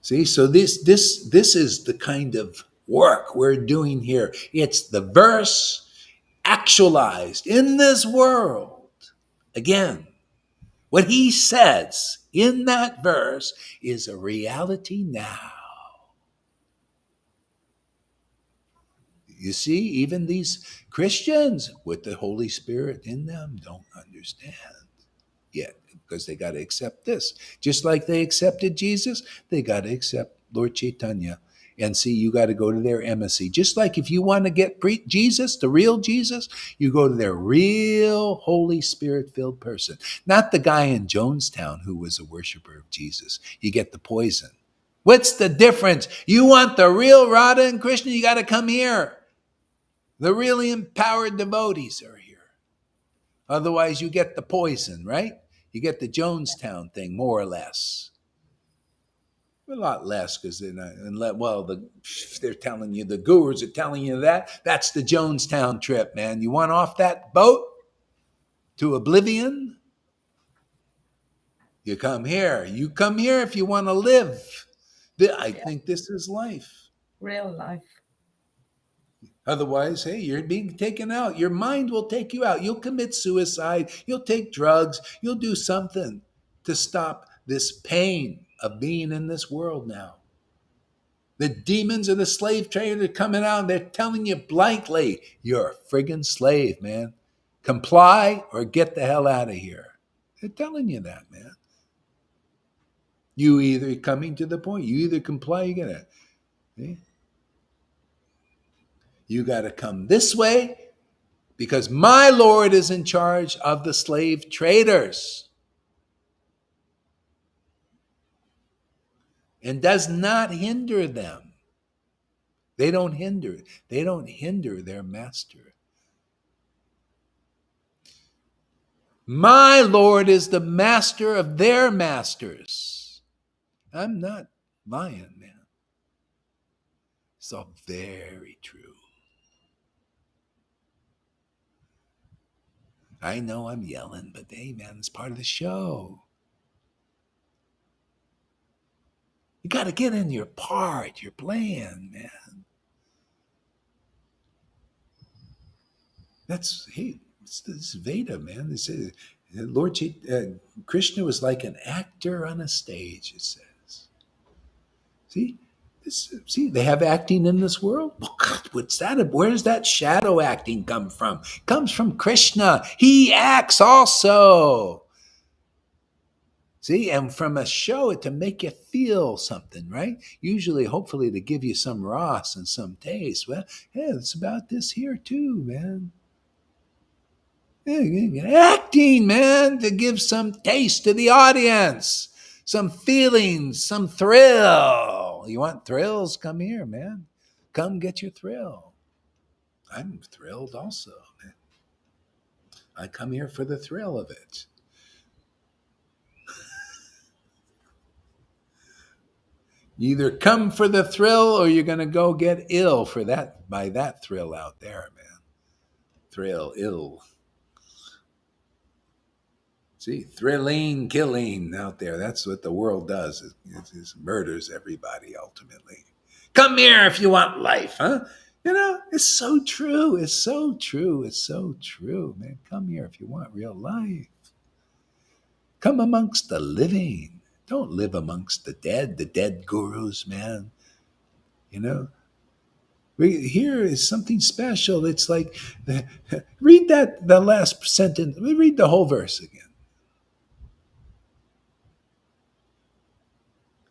See, so this is the kind of work we're doing here. It's the verse actualized in this world. Again, what he says in that verse is a reality now. You see, even these Christians with the Holy Spirit in them don't understand yet because they got to accept this. Just like they accepted Jesus, they got to accept Lord Caitanya. And see, you got to go to their embassy. Just like if you want to get Jesus, the real Jesus, you go to their real Holy Spirit filled person. Not the guy in Jonestown who was a worshiper of Jesus. You get the poison. What's the difference? You want the real Radha and Krishna, you got to come here. The really empowered devotees are here. Otherwise, you get the poison, right? You get the Jonestown thing, more or less. A lot less because they're not. They're telling you, the gurus are telling you that. That's the Jonestown trip, man. You want off that boat to oblivion? You come here. You come here if you want to live. I Yeah. think this is life. Real life. Otherwise, hey, you're being taken out. Your mind will take you out. You'll commit suicide. You'll take drugs. You'll do something to stop this pain of being in this world now. The demons of the slave trade are coming out and they're telling you blankly, you're a friggin' slave, man. Comply or get the hell out of here. They're telling you that, man. You either coming to the point, you either comply, you gotta, see? You gotta come this way because my Lord is in charge of the slave traders and does not hinder them. They don't hinder their master. My Lord is the master of their masters. I'm not lying, man. It's all very true. I know I'm yelling, but hey, man, it's part of the show. You got to get in your part, your plan, man. That's, hey, it's Veda, man. It's, Lord Krishna was like an actor on a stage, it says. See? See, they have acting in this world. Well, God, what's that? Where does that shadow acting come from? It comes from Krishna. He acts also. See, and from a show to make you feel something, right? Usually, hopefully, to give you some ras and some taste. Well, yeah, it's about this here too, man. Yeah, acting, man, to give some taste to the audience, some feelings, some thrill. You want thrills? Come here, man. Come get your thrill. I'm thrilled also, man. I come here for the thrill of it. You either come for the thrill or you're going to go get ill for that by that thrill out there, man. Thrill, ill. See, thrilling, killing out there. That's what the world does. It murders everybody ultimately. Come here if you want life, huh? You know, it's so true. It's so true. It's so true, man. Come here if you want real life. Come amongst the living. Don't live amongst the dead gurus, man. You know, here is something special. It's like, read the last sentence. Read the whole verse again.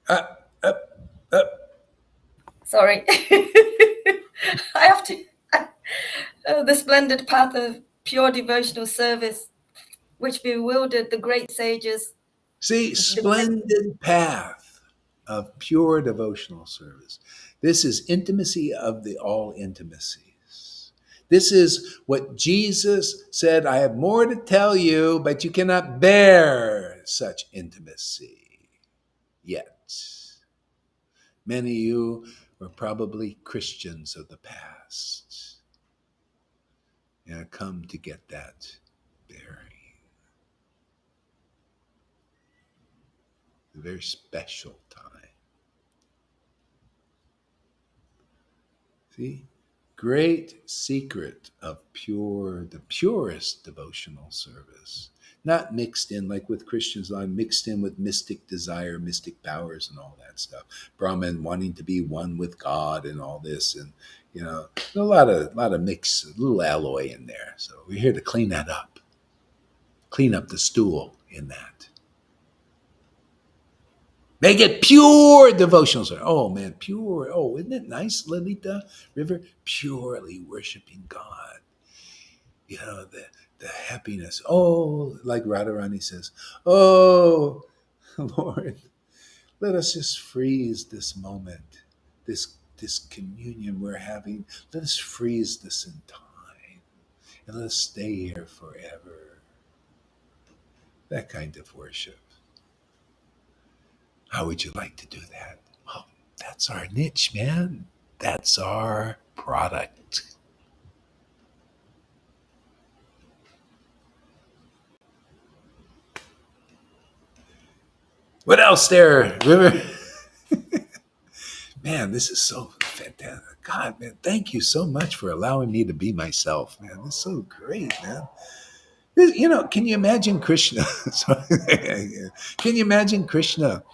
Up, up, up. Sorry. I have to. The splendid path of pure devotional service, which bewildered the great sages. See, splendid path of pure devotional service. This is intimacy of the all intimacies. This is what Jesus said, I have more to tell you, but you cannot bear such intimacy yet. Many of you were probably Christians of the past. And come to get that bearing. A very special time. See? Great secret of the purest devotional service. Not mixed in, like with Christians, mixed in with mystic desire, mystic powers, and all that stuff. Brahman wanting to be one with God and all this, and you know, a lot of mix, a little alloy in there. So we're here to clean that up, clean up the stool in that. Make it pure devotional service. Oh man, pure. Oh, isn't it nice, Lalita River? Purely worshiping God. You know, the happiness. Oh, like Radharani says, oh, Lord, let us just freeze this moment, this communion we're having. Let us freeze this in time. And let us stay here forever. That kind of worship. How would you like to do that? Well, that's our niche, man. That's our product. What else there, River? Man, this is so fantastic. God, man, thank you so much for allowing me to be myself, man. This is so great, man. You know, can you imagine Krishna? Can you imagine Krishna?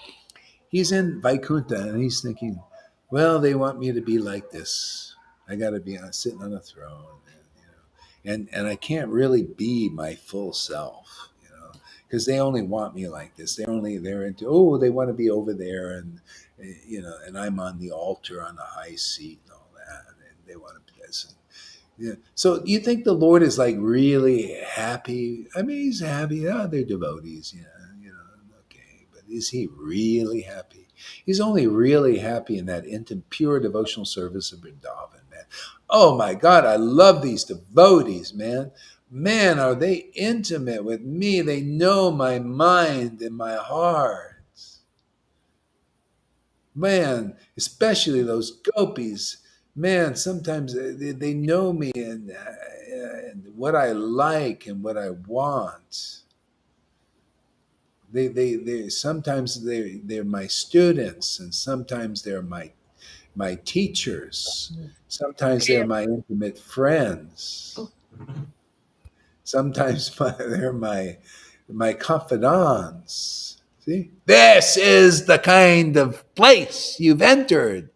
He's in Vaikuntha and he's thinking, well, they want me to be like this. I got to be sitting on a throne, and I can't really be my full self. You know, because they only want me like this. They're into, oh, they want to be over there, and and I'm on the altar on a high seat and all that, and they want to be this. Yeah. So you think the Lord is like really happy? I mean, he's happy. Oh, they're devotees, okay. But is he really happy? He's only really happy in that intimate, pure devotional service of Vrindavan, man. Oh my God, I love these devotees, man. Man, are they intimate with me? They know my mind and my heart. Man, especially those gopis. Man, sometimes they know me and what I like and what I want. They sometimes they're my students, and sometimes they're my teachers. Sometimes they're my intimate friends. Sometimes they're my confidants. See, this is the kind of place you've entered.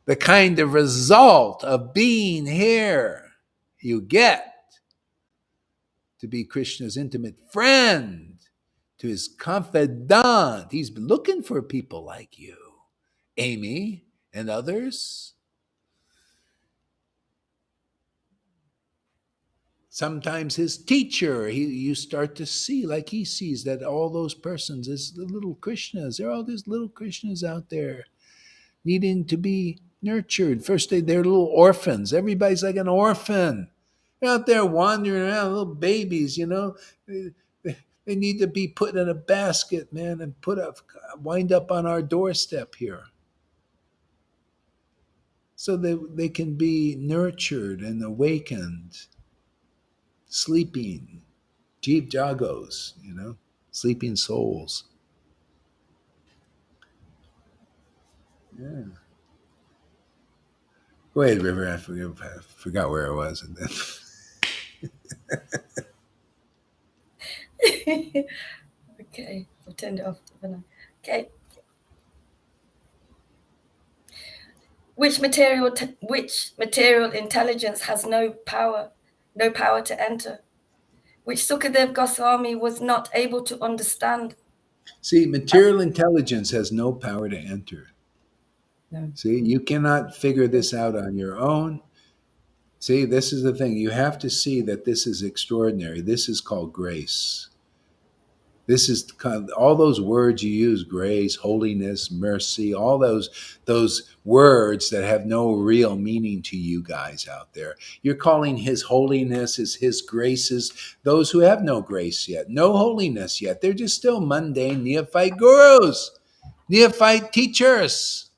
The kind of result of being here you get to be Krishna's intimate friend, to his confidant. He's looking for people like you, Amy, and others. Sometimes his teacher, you start to see, like he sees, that all those persons is the little Krishnas. There are all these little Krishnas out there needing to be nurtured. First, they're little orphans. Everybody's like an orphan. They're out there wandering around, little babies, They need to be put in a basket, man, and wind up on our doorstep here. So they can be nurtured and awakened, sleeping, jeev jagos, sleeping souls. Yeah. Go ahead, River. I forgot where I was. And then Okay, I've turned it off. Okay. Which material intelligence has no power to enter? Which Sukadev Goswami was not able to understand. See, material intelligence has no power to enter. No. See, you cannot figure this out on your own. See, this is the thing. You have to see that this is extraordinary. This is called grace. This is kind of, all those words you use, grace, holiness, mercy, all those words that have no real meaning to you guys out there. You're calling his holiness is his graces, those who have no grace yet, no holiness yet. They're just still mundane neophyte gurus, neophyte teachers.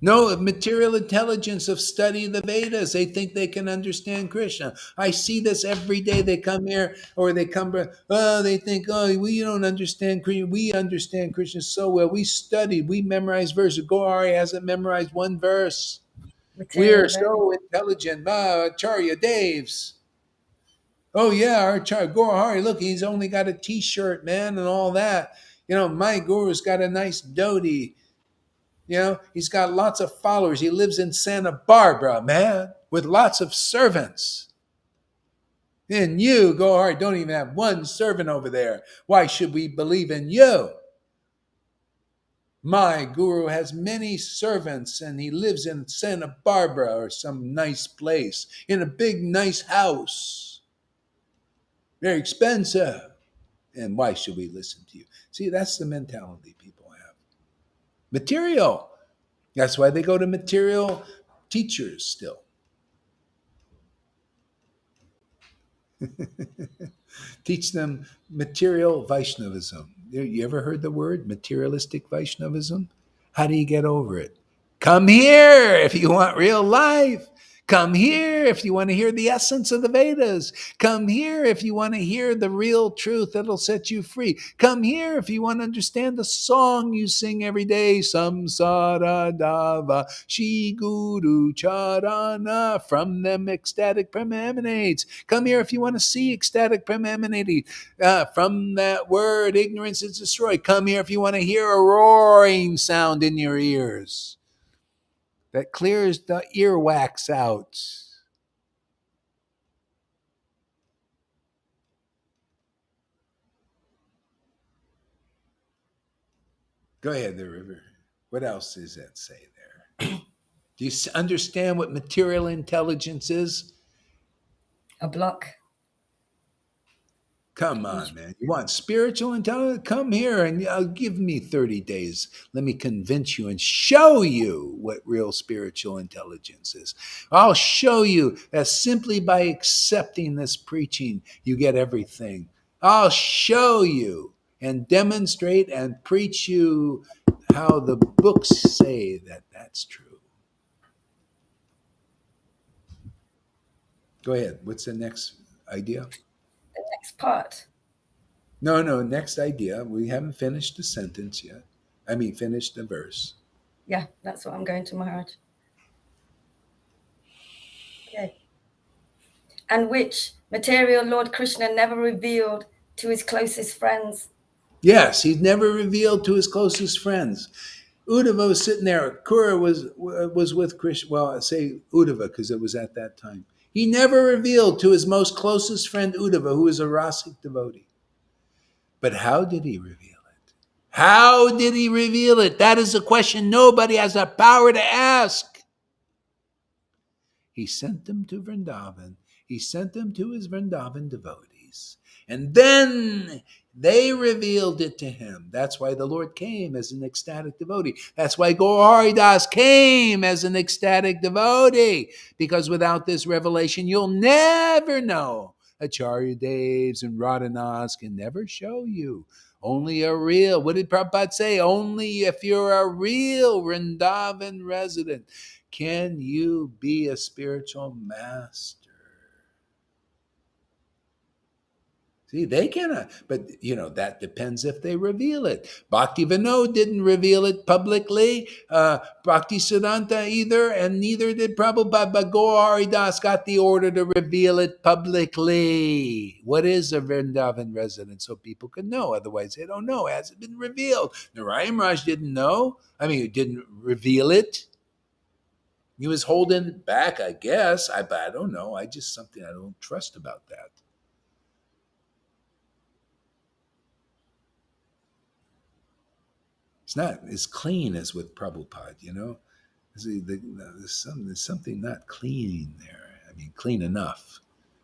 No material intelligence of study the Vedas. They think they can understand Krishna. I see this every day. They come here or they come, they think, oh, we don't understand Krishna. We understand Krishna so well. We studied, we memorized verses. Gauri hasn't memorized one verse. We're Material learning. so intelligent. Acharya Devs. Oh, yeah, our Gauri, look, he's only got a t-shirt, man, and all that. My guru's got a nice dhoti. He's got lots of followers. He lives in Santa Barbara, man, with lots of servants. And you, Gohar, don't even have one servant over there. Why should we believe in you? My guru has many servants and he lives in Santa Barbara or some nice place in a big, nice house. Very expensive. And why should we listen to you? See, that's the mentality people have. Material. That's why they go to material teachers still. Teach them material Vaishnavism. You ever heard the word materialistic Vaishnavism? How do you get over it? Come here if you want real life. Come here if you want to hear the essence of the Vedas. Come here if you want to hear the real truth that'll set you free. Come here if you want to understand the song you sing every day. Samsara Dava Shri Guru Charana. From them ecstatic prema emanates. Come here if you want to see ecstatic prema emanating. From that word, ignorance is destroyed. Come here if you want to hear a roaring sound in your ears that clears the earwax out. Go ahead, the river. What else does that say there? Do you understand what material intelligence is? A block. Come on, man. You want spiritual intelligence? Come here and give me 30 days. Let me convince you and show you what real spiritual intelligence is. I'll show you that simply by accepting this preaching, you get everything. I'll show you and demonstrate and preach you how the books say that that's true. Go ahead. What's the next idea? The next part. No, next idea. We haven't finished the sentence yet. I mean, finished the verse. Yeah, that's what I'm going to, Maharaj. Okay. And which material Lord Krishna never revealed to his closest friends. Yes, he'd never revealed to his closest friends. Uddhava was sitting there. Kura was with Krishna. Well, I say Uddhava because it was at that time. He never revealed to his most closest friend Uddhava, who was a Rasic devotee. But how did he reveal it? How did he reveal it? That is a question nobody has the power to ask. He sent them to Vrindavan. He sent them to his Vrindavan devotees. And then they revealed it to him. That's why the Lord came as an ecstatic devotee. That's why Gaur Das came as an ecstatic devotee. Because without this revelation, you'll never know. Acharya Devs and Radhanas can never show you. Only a real, what did Prabhupada say? Only if you're a real Vrindavan resident can you be a spiritual master. See, they cannot, but that depends if they reveal it. Bhakti Vinod didn't reveal it publicly. Bhakti Siddhanta either, and neither did Prabhupada. But Gaur Das got the order to reveal it publicly. What is a Vrindavan resident? So people can know. Otherwise, they don't know. It hasn't been revealed. Narayan Raj didn't know. I mean, he didn't reveal it. He was holding it back, I guess. I don't know. Something I don't trust about that. It's not as clean as with Prabhupada, See, there's something not clean there. I mean, clean enough.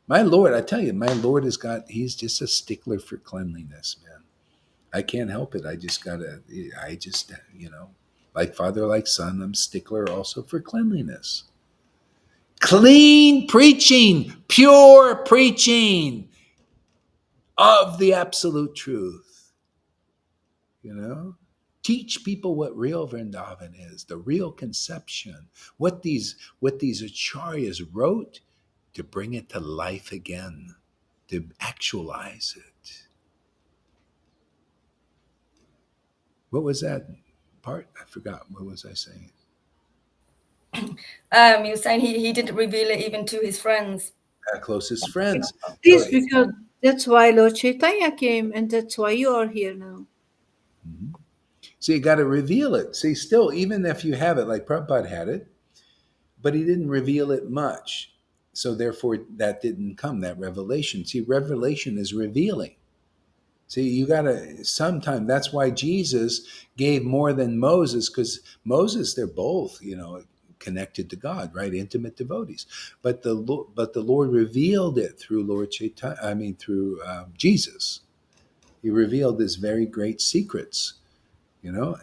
My Lord, I tell you, my Lord he's just a stickler for cleanliness, man. I can't help it. Like father, like son, I'm stickler also for cleanliness. Clean preaching, pure preaching of the absolute truth. Teach people what real Vrindavan is, the real conception, what these acharyas wrote to bring it to life again, to actualize it. What was that part? I forgot. What was I saying? You were saying he didn't reveal it even to his friends. Closest friends. Yes, because that's why Lord Caitanya came, and that's why you are here now. Mm-hmm. So you got to reveal it. See, still, even if you have it, like Prabhupada had it, but he didn't reveal it much. So therefore, that didn't come, that revelation. See, revelation is revealing. See, you got to sometime. That's why Jesus gave more than Moses, because Moses, they're both, connected to God, right? Intimate devotees. But the Lord revealed it through Lord Caitanya. Through Jesus. He revealed his very great secrets.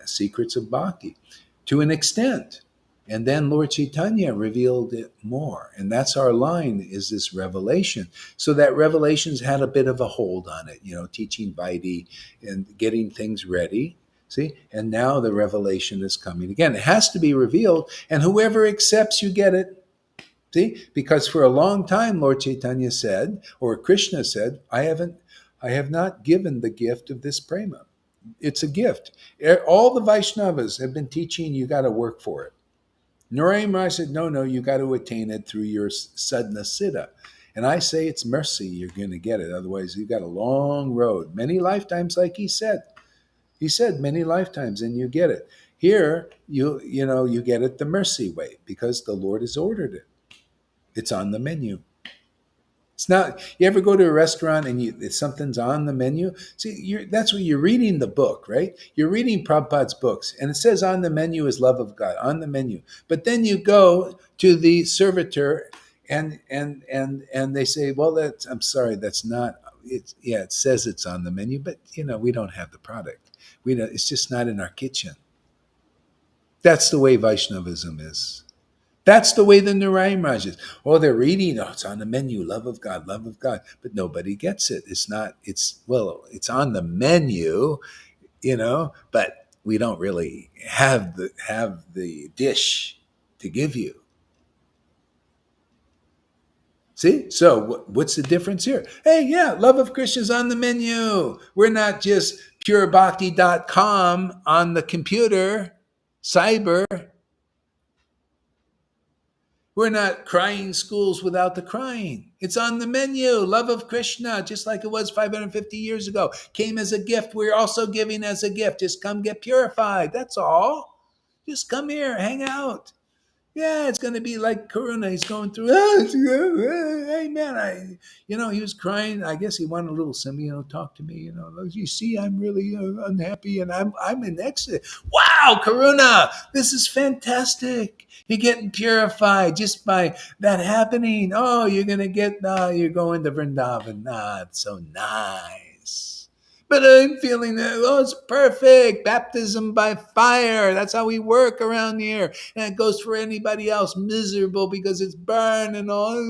Secrets of bhakti to an extent. And then Lord Caitanya revealed it more. And that's our line, is this revelation. So that revelation's had a bit of a hold on it, teaching Vaidhi and getting things ready. See? And now the revelation is coming again. It has to be revealed, and whoever accepts, you get it. See? Because for a long time, Lord Caitanya said, or Krishna said, I have not given the gift of this prema. It's a gift. All the Vaishnavas have been teaching you got to work for it. Narayan Raj said, no, you got to attain it through your sadhana siddha. And I say it's mercy you're going to get it. Otherwise, you've got a long road. Many lifetimes, like he said. He said many lifetimes, and you get it. Here, you get it the mercy way, because the Lord has ordered it. It's on the menu. It's not. You ever go to a restaurant and something's on the menu? See, that's what you're reading the book, right? You're reading Prabhupada's books, and it says on the menu is love of God on the menu. But then you go to the servitor, and they say, "Well, that's I'm sorry, that's not. It's yeah, it says it's on the menu, but we don't have the product. We don't, It's just not in our kitchen." That's the way Vaishnavism is. That's the way the Narayan Raj is. Oh, they're reading. Oh, it's on the menu. Love of God, love of God. But nobody gets it. It's not. It's on the menu, but we don't really have the dish to give you. See? So what's the difference here? Hey, yeah, love of Krishna is on the menu. We're not just purebhakti.com on the computer, cyber. We're not crying schools without the crying. It's on the menu. Love of Krishna, just like it was 550 years ago. Came as a gift. We're also giving as a gift. Just come get purified. That's all. Just come here, hang out. Yeah, it's going to be like Karuna. He's going through. Hey man, he was crying. I guess he wanted a little symbol. Talk to me. You see, I'm really unhappy, and I'm in ecstasy. Wow, Karuna, this is fantastic. You're getting purified just by that happening. Oh, you're gonna get. You're going to Vrindavan. It's so nice. But I'm feeling that, it's perfect. Baptism by fire. That's how we work around here. And it goes for anybody else miserable because it's burning all.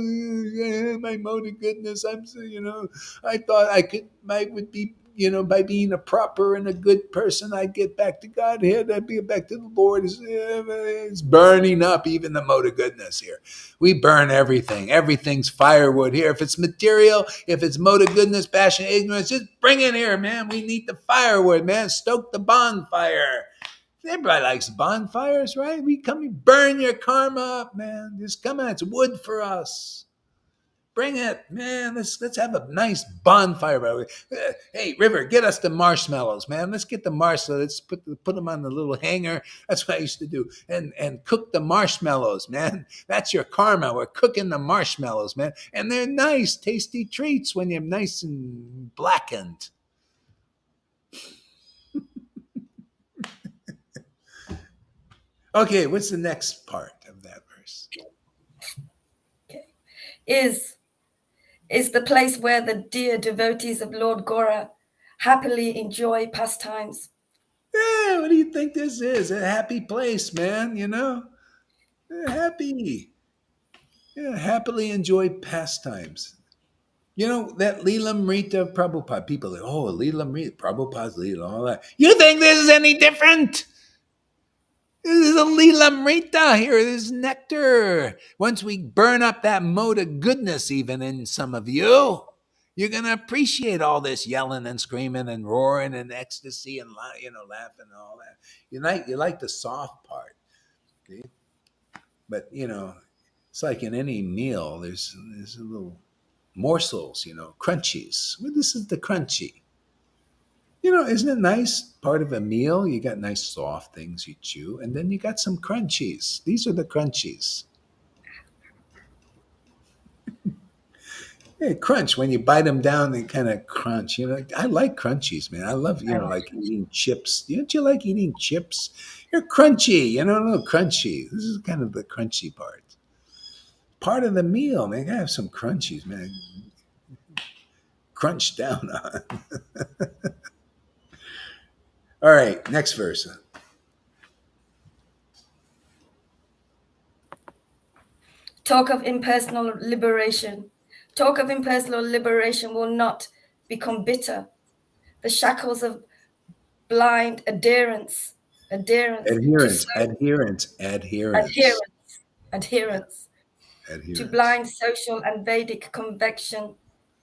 My mode of goodness. I thought I would be, by being a proper and a good person, I'd get back to Godhead. I'd be back to the Lord. It's burning up even the mode of goodness here. We burn everything. Everything's firewood here. If it's material, if it's mode of goodness, passion, ignorance, just bring it here, man. We need the firewood, man. Stoke the bonfire. Everybody likes bonfires, right? We come and burn your karma up, man. Just come on. It's wood for us. Bring it, man. Let's have a nice bonfire. Hey, River, get us the marshmallows, man. Let's get the marshmallows. Let's put them on the little hanger. That's what I used to do. And cook the marshmallows, man. That's your karma. We're cooking the marshmallows, man. And they're nice, tasty treats when you're nice and blackened. Okay, what's the next part of that verse? Okay. Is the place where the dear devotees of Lord Gora happily enjoy pastimes. Yeah, what do you think this is? A happy place, man, happy. Yeah, happily enjoy pastimes. That Leelamrita of Prabhupada, people are, Leelamrita, Prabhupada's Leela, all that. You think this is any different? This is a Leelamrita here. This is nectar. Once we burn up that mode of goodness, even in some of you, you're going to appreciate all this yelling and screaming and roaring and ecstasy and laughing and all that. You like the soft part. Okay? But, it's like in any meal, there's a little morsels, crunchies. Well, this is the crunchy. Isn't it nice? Part of a meal, you got nice soft things you chew, and then you got some crunchies. These are the crunchies. Yeah, crunch. When you bite them down, they kind of crunch. I like crunchies, man. I love, like eating chips. Don't you like eating chips? You're crunchy, a little crunchy. This is kind of the crunchy part. Part of the meal, man. I gotta have some crunchies, man. Crunch down on. All right, next verse. Talk of impersonal liberation. Talk of impersonal liberation will not become bitter. The shackles of blind adherence to blind social and Vedic convection.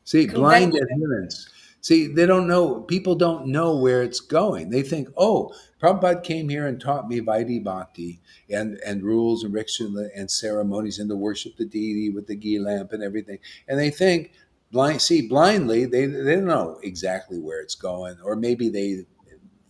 See, blind adherence. See, they don't know. People don't know where it's going. They think, Prabhupada came here and taught me Vaidhi Bhakti and rules and rituals and ceremonies and to worship the deity with the ghee lamp and everything. And they think blindly, they don't know exactly where it's going. Or maybe they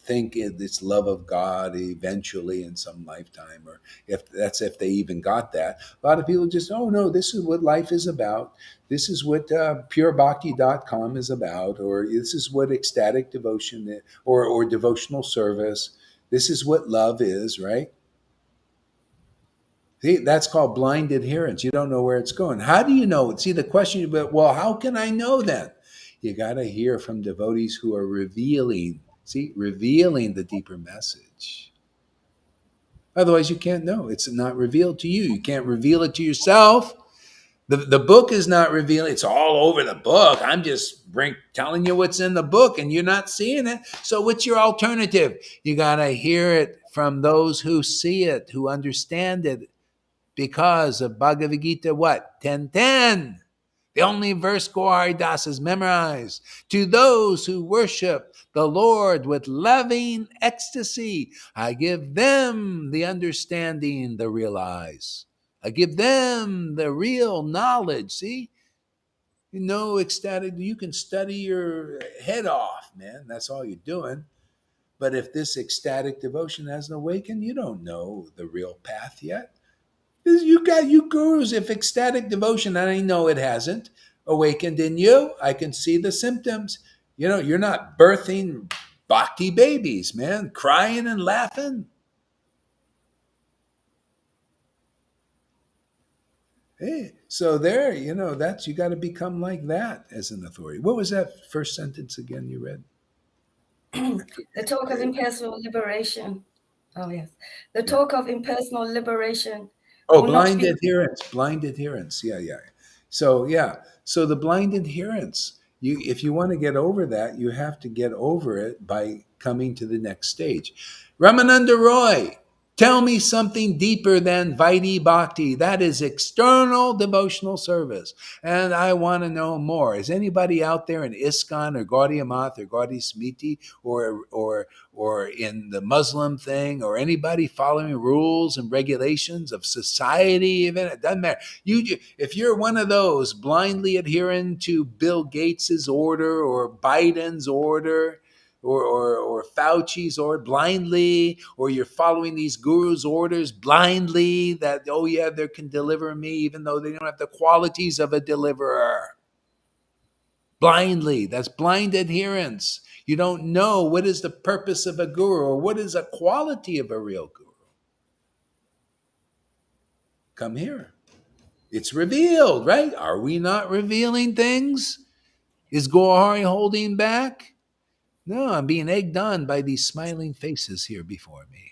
think it's love of God eventually in some lifetime, or if they even got that. A lot of people just, oh no, this is what life is about. This is what purebhakti.com is about, or this is what ecstatic devotion is, or devotional service. This is what love is, right? See, that's called blind adherence. You don't know where it's going. How do you know? See, the question, but well, how can I know that? You got to hear from devotees who are revealing, revealing the deeper message. Otherwise, you can't know. It's not revealed to you. You can't reveal it to yourself. The book is not revealing. It's all over the book. I'm just telling you what's in the book, and you're not seeing it. So what's your alternative? You got to hear it from those who see it, who understand it, because of Bhagavad Gita, what? 10:10. The only verse Gauri Das has memorized. To those who worship the Lord with loving ecstasy, I give them the understanding, the real eyes. I give them the real knowledge. See? You know, ecstatic, you can study your head off, man. That's all you're doing. But if this ecstatic devotion hasn't awakened, you don't know the real path yet. You got you gurus. If ecstatic devotion, and I know it hasn't awakened in you, I can see the symptoms. You know, you're not birthing bhakti babies, man, crying and laughing. Hey, so there, that's you got to become like that as an authority. What was that first sentence again you read? The talk of impersonal liberation. Oh, yes. The talk of impersonal liberation will not Blind be. adherence. Yeah. So the blind adherence. If you want to get over that, you have to get over it by coming to the next stage. Ramananda Roy, tell me something deeper than Vaidhi Bhakti. That is external devotional service. And I want to know more. Is anybody out there in ISKCON or Gaudiya Math or Gaudiya Smriti or in the Muslim thing, or anybody following rules and regulations of society, even? It doesn't matter. If you're one of those blindly adhering to Bill Gates's order or Biden's order, or Fauci's order blindly, or you're following these gurus' orders blindly, that, oh yeah, they can deliver me even though they don't have the qualities of a deliverer. Blindly, that's blind adherence. You don't know what is the purpose of a guru, or what is a quality of a real guru. Come here. It's revealed, right? Are we not revealing things? Is Gohari holding back? No, I'm being egged on by these smiling faces here before me.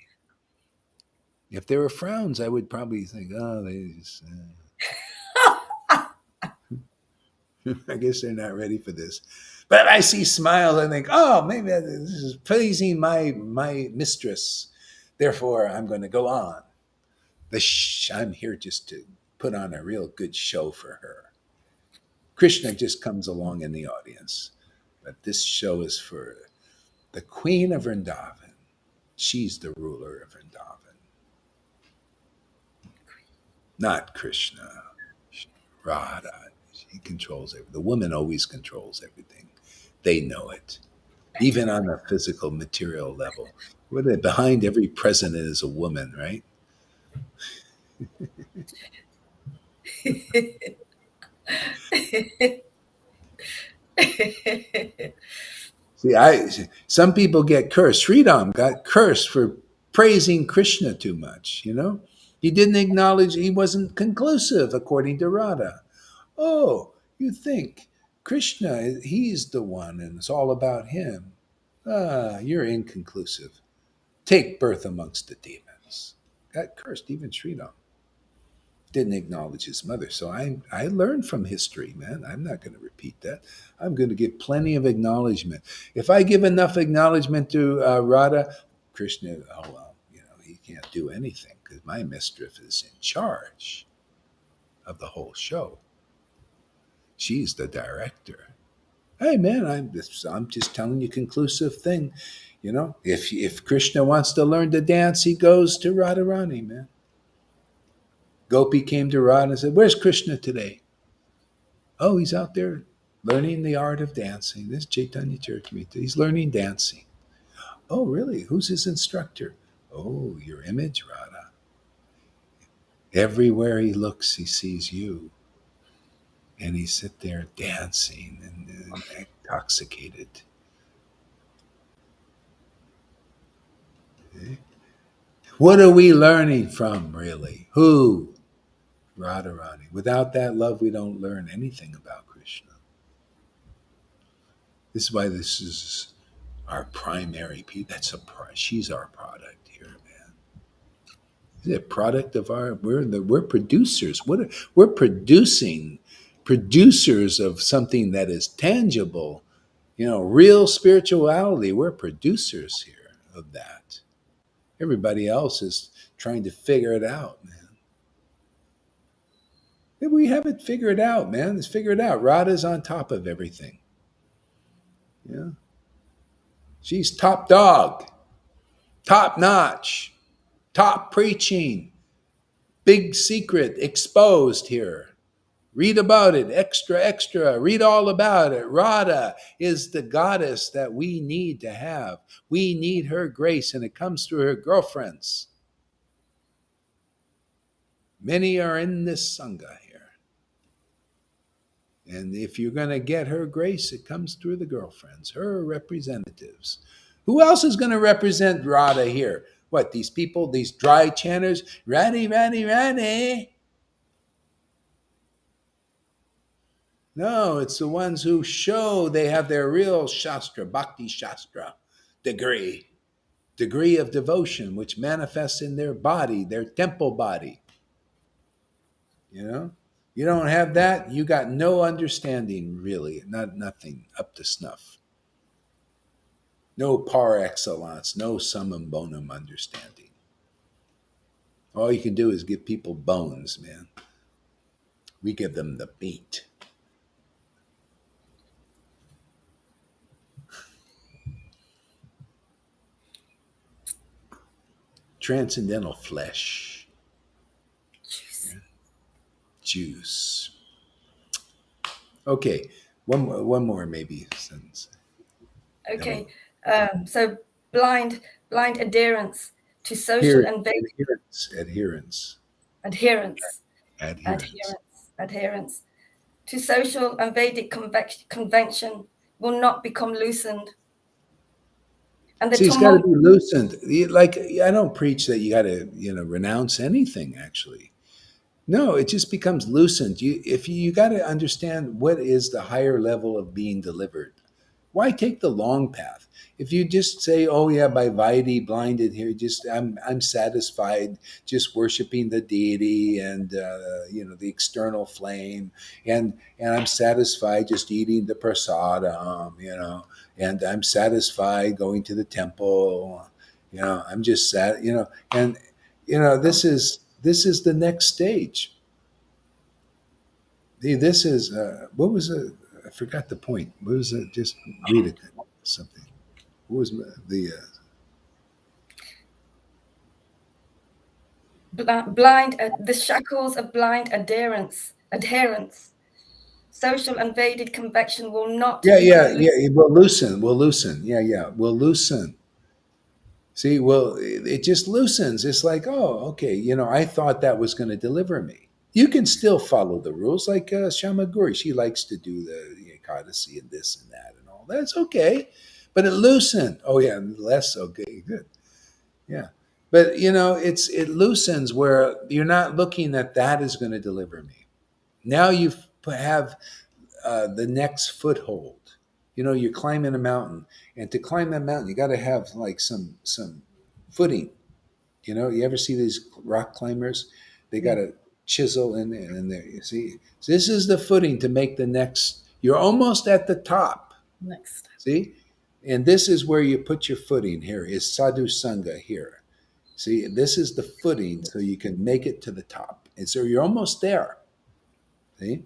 If there were frowns, I would probably think, oh, they just, I guess they're not ready for this. But I see smiles, I think, oh, maybe this is pleasing my mistress. Therefore, I'm going to go on. I'm here just to put on a real good show for her. Krishna just comes along in the audience. But this show is for the Queen of Vrindavan. She's the ruler of Vrindavan. Not Krishna. Radha. He controls everything. The woman always controls everything. They know it. Even on a physical, material level. Behind every president is a woman, right? Some people get cursed. Sridham got cursed for praising Krishna too much, He didn't acknowledge, he wasn't conclusive according to Radha. Oh, you think Krishna, he's the one and it's all about him. You're inconclusive. Take birth amongst the demons. Got cursed, even Sridham. Didn't acknowledge his mother. So I learned from history, man. I'm not going to repeat that. I'm going to give plenty of acknowledgement. If I give enough acknowledgement to Radha, Krishna, oh well, he can't do anything because my mistress is in charge of the whole show. She's the director. Hey man, I'm just telling you conclusive thing. If Krishna wants to learn to dance, he goes to Radharani, man. Gopi came to Radha and said, "Where's Krishna today?" Oh, he's out there learning the art of dancing. This Chaitanya Charitamrita. He's learning dancing. Oh, really? Who's his instructor? Oh, your image, Radha. Everywhere he looks, he sees you. And he sit there dancing and intoxicated. What are we learning from, really? Who? Radharani. Without that love, we don't learn anything about Krishna. This is why this is our primary piece. She's our product here, man. Is it a product of our? We're producers. We're producers of something that is tangible. Real spirituality. We're producers here of that. Everybody else is trying to figure it out, man. We haven't figured it out, man. Let's figure it out. Radha's on top of everything. Yeah. She's top dog, top notch, top preaching, big secret exposed here. Read about it, extra, extra. Read all about it. Radha is the goddess that we need to have. We need her grace, and it comes through her girlfriends. Many are in this Sangha here. And if you're going to get her grace, it comes through the girlfriends, her representatives. Who else is going to represent Radha here? What, these people, these dry chanters? Radhi, Radhi, Radhi. No, it's the ones who show they have their real Shastra, Bhakti Shastra degree of devotion, which manifests in their body, their temple body. You don't have that, you got no understanding, really, nothing up to snuff. No par excellence, no summum bonum understanding. All you can do is give people bones, man. We give them the meat. Transcendental flesh. Juice. Okay, one more maybe sentence. Okay, so blind adherence to social and adherence to social and Vedic convention will not become loosened. And it's got to be loosened. Like, I don't preach that you got to renounce anything. Actually, no, it just becomes loosened. You got to understand what is the higher level of being delivered. Why take the long path? If you just say, "Oh yeah, by Vaidhi blinded here, I'm satisfied just worshiping the deity and the external flame, and I'm satisfied just eating the prasadam, and I'm satisfied going to the temple, I'm just sad, and this is the next stage. This is what was it? I forgot the point. What was it? Just read it. Something. What was the the shackles of blind adherence. Social and Vedic convection will not. Yeah. We'll loosen. We'll loosen. See, it just loosens. It's like, oh, okay. I thought that was going to deliver me. You can still follow the rules, like Shamaguri. She likes to do the Ekadasi and this and that and all. That's okay, but it loosened. Oh yeah, less okay, good. Yeah, but it loosens where you're not looking at that is going to deliver me. Now you have the next foothold. You're climbing a mountain, and to climb that mountain, you got to have like some footing. You ever see these rock climbers? They got to chisel in there, and there. You see, so this is the footing to make the next. You're almost at the top. Next. See, and this is where you put your footing. Here is sadhu sangha here. See, this is the footing, so you can make it to the top, and so you're almost there. See,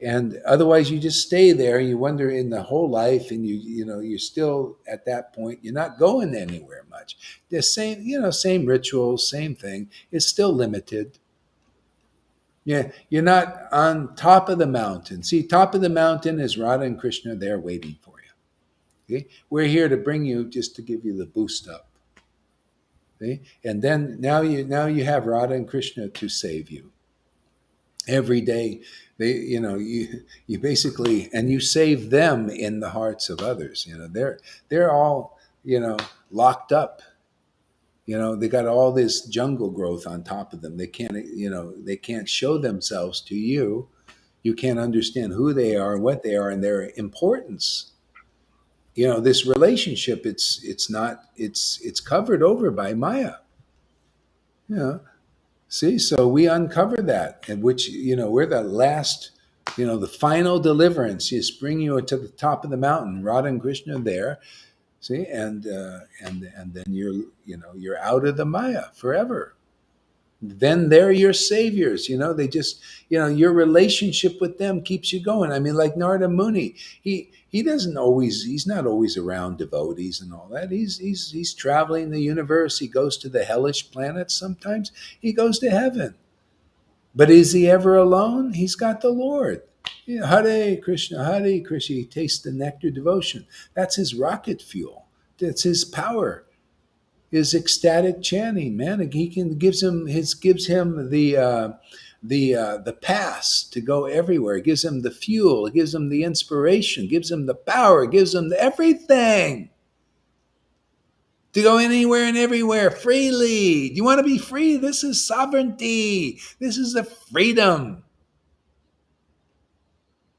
and otherwise you just stay there. You wonder in the whole life, and you're still at that point. You're not going anywhere much. The same rituals, same thing. It's still limited. Yeah, you're not on top of the mountain. See, top of the mountain is Radha and Krishna there waiting for you. Okay? We're here to bring you just to give you the boost up. Okay? And then now you have Radha and Krishna to save you. Every day you basically, and you save them in the hearts of others. They're all locked up. They got all this jungle growth on top of them. They can't show themselves to you. You can't understand who they are and what they are and their importance. This relationship, it's covered over by Maya. See, so we uncover that, and which we're the last, the final deliverance. Just bring you to the top of the mountain. Radha and Krishna there. See, and then you're out of the Maya forever. Then they're your saviors. They just, your relationship with them keeps you going. I mean, like Narada Muni, he's not always around devotees and all that. He's traveling the universe. He goes to the hellish planets sometimes. He goes to heaven. But is he ever alone? He's got the Lord. Hare Krishna, Hare Krishna. He tastes the nectar devotion. That's his rocket fuel. That's his power. His ecstatic chanting, man. Gives him the pass to go everywhere. It gives him the fuel. It gives him the inspiration. It gives him the power. It gives him everything to go anywhere and everywhere freely. Do you want to be free? This is sovereignty. This is the freedom.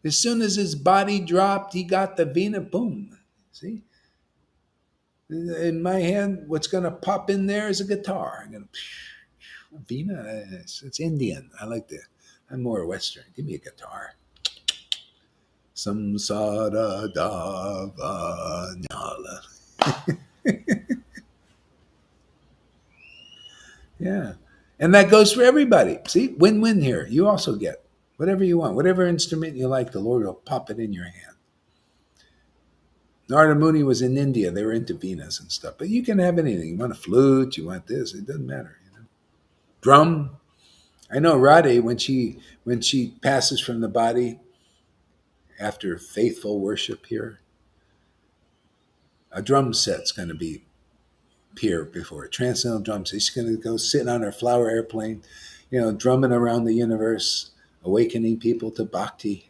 As soon as his body dropped, he got the vina, boom. See? In my hand, what's going to pop in there is a guitar. I'm going to vina, it's Indian. I like that. I'm more Western. Give me a guitar. Samsara dava nyala. Yeah. And that goes for everybody. See, win-win here. You also get whatever you want. Whatever instrument you like, the Lord will pop it in your hand. Narada Muni was in India. They were into Venas and stuff. But you can have anything. You want a flute, you want this. It doesn't matter. Drum. I know Radhe, when she passes from the body after faithful worship here, a drum set's going to be here before her. Transcendental drum set. She's going to go sit on her flower airplane, drumming around the universe, awakening people to bhakti.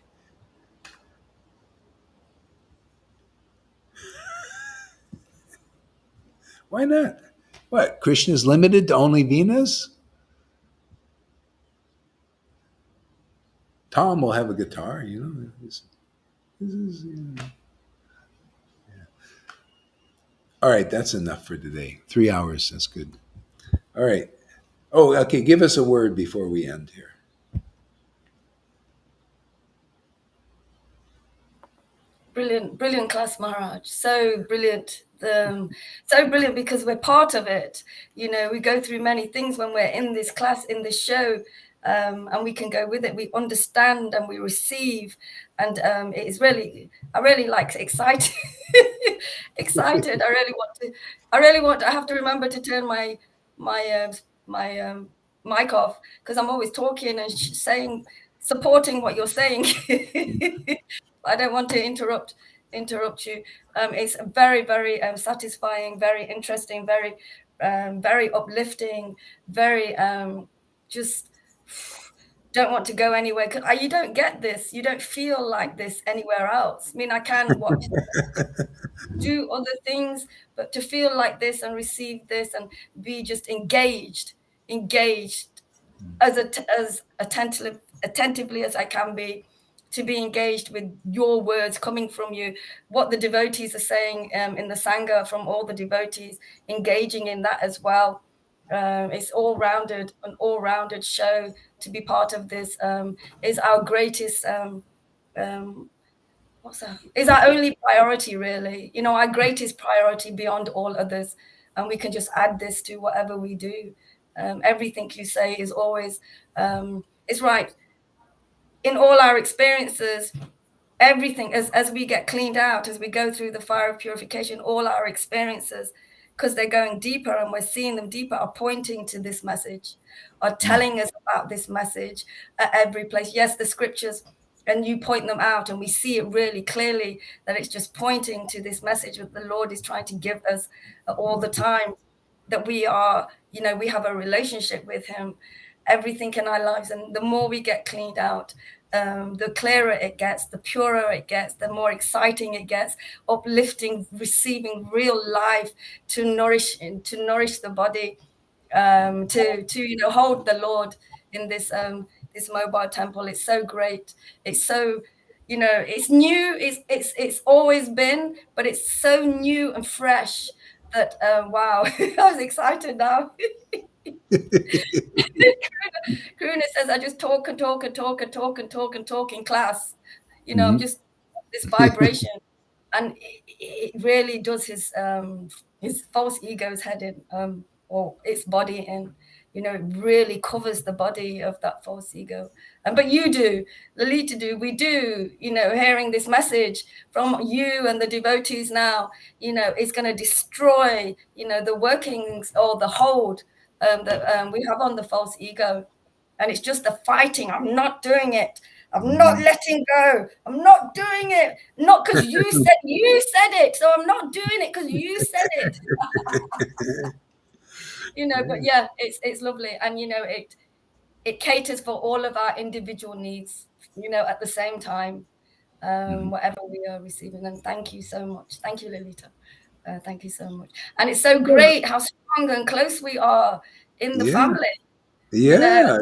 Why not? What? Krishna's limited to only Venas? Tom will have a guitar, This is, All right, that's enough for today. 3 hours, that's good. All right. Oh, okay, give us a word before we end here. Brilliant class, Maharaj. So brilliant. So brilliant because we're part of it. We go through many things when we're in this class, in this show, and we can go with it. We understand and we receive, and it is really, I really excited. Excited. I really want. I have to remember to turn my mic off because I'm always talking and supporting what you're saying. I don't want to interrupt you. It's very, very satisfying, very interesting, very, very uplifting, very just don't want to go anywhere. You don't get this. You don't feel like this anywhere else. I mean, I can watch, do other things, but to feel like this and receive this and be just engaged as attentively as I can be, to be engaged with your words coming from you, what the devotees are saying in the Sangha from all the devotees, engaging in that as well. It's an all-rounded show. To be part of this is our greatest, is our only priority, really. Our greatest priority beyond all others. And we can just add this to whatever we do. Everything you say is always, is right. In all our experiences, everything, as we get cleaned out, as we go through the fire of purification, all our experiences, because they're going deeper and we're seeing them deeper, are pointing to this message, are telling us about this message at every place. Yes, the scriptures and you point them out, and we see it really clearly that it's just pointing to this message that the Lord is trying to give us all the time, that we are, we have a relationship with him, everything in our lives. And the more we get cleaned out, the clearer it gets, the purer it gets, the more exciting it gets, uplifting, receiving real life to nourish the body, to hold the Lord in this mobile temple. It's so great. It's so, it's new. It's always been, but it's so new and fresh that wow, I was excited now. Karuna says I just talk and talk and talk and talk and talk and talk in class. I'm just this vibration, and it really does his false ego's head in, or its body in. It really covers the body of that false ego. But you do, Lalita we do, hearing this message from you and the devotees now, is going to destroy, the workings or the hold that we have on the false ego. And it's just the fighting. I'm not doing it. I'm not letting go. I'm not doing it. Not because you said it. So I'm not doing it because you said it. But yeah, it's lovely. And it caters for all of our individual needs, at the same time, whatever we are receiving. And thank you so much. Thank you, Lolita. Thank you so much. And it's so great how strong and close we are in the family. Yeah.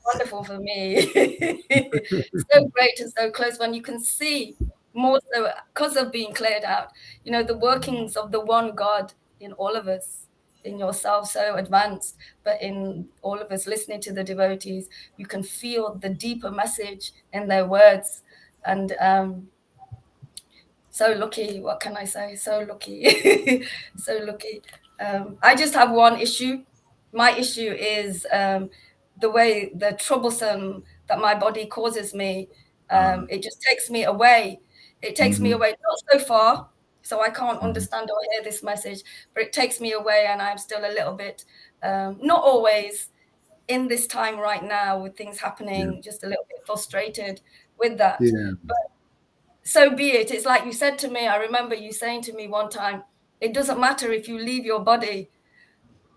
Wonderful for me. So great and so close when you can see more so because of being cleared out, the workings of the one God in all of us, in yourself so advanced, but in all of us listening to the devotees, you can feel the deeper message in their words. And so lucky, what can I say? So lucky. So lucky. I just have one issue. My issue is the way, the troublesome that my body causes me. It just takes me away. It takes me away, not so far, so I can't understand or hear this message, but it takes me away, and I'm still a little bit, not always in this time right now with things happening, just a little bit frustrated with that. But so be it. It's like you said to me, I remember you saying to me one time, it doesn't matter if you leave your body.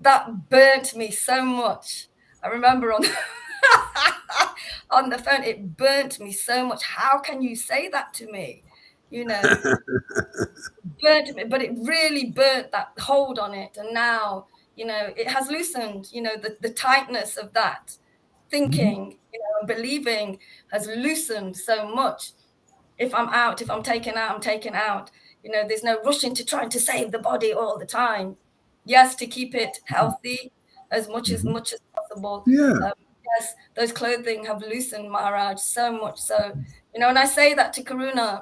That burnt me so much. I remember on on the phone, it burnt me so much. How can you say that to me? Burnt me, but it really burnt that hold on it. And now, it has loosened, the tightness of that thinking, and believing has loosened so much. If I'm out, if I'm taken out, I'm taken out. There's no rushing to trying to save the body all the time. Yes, to keep it healthy as much as possible. Yes, those clothing have loosened Maharaj so much so. And I say that to Karuna,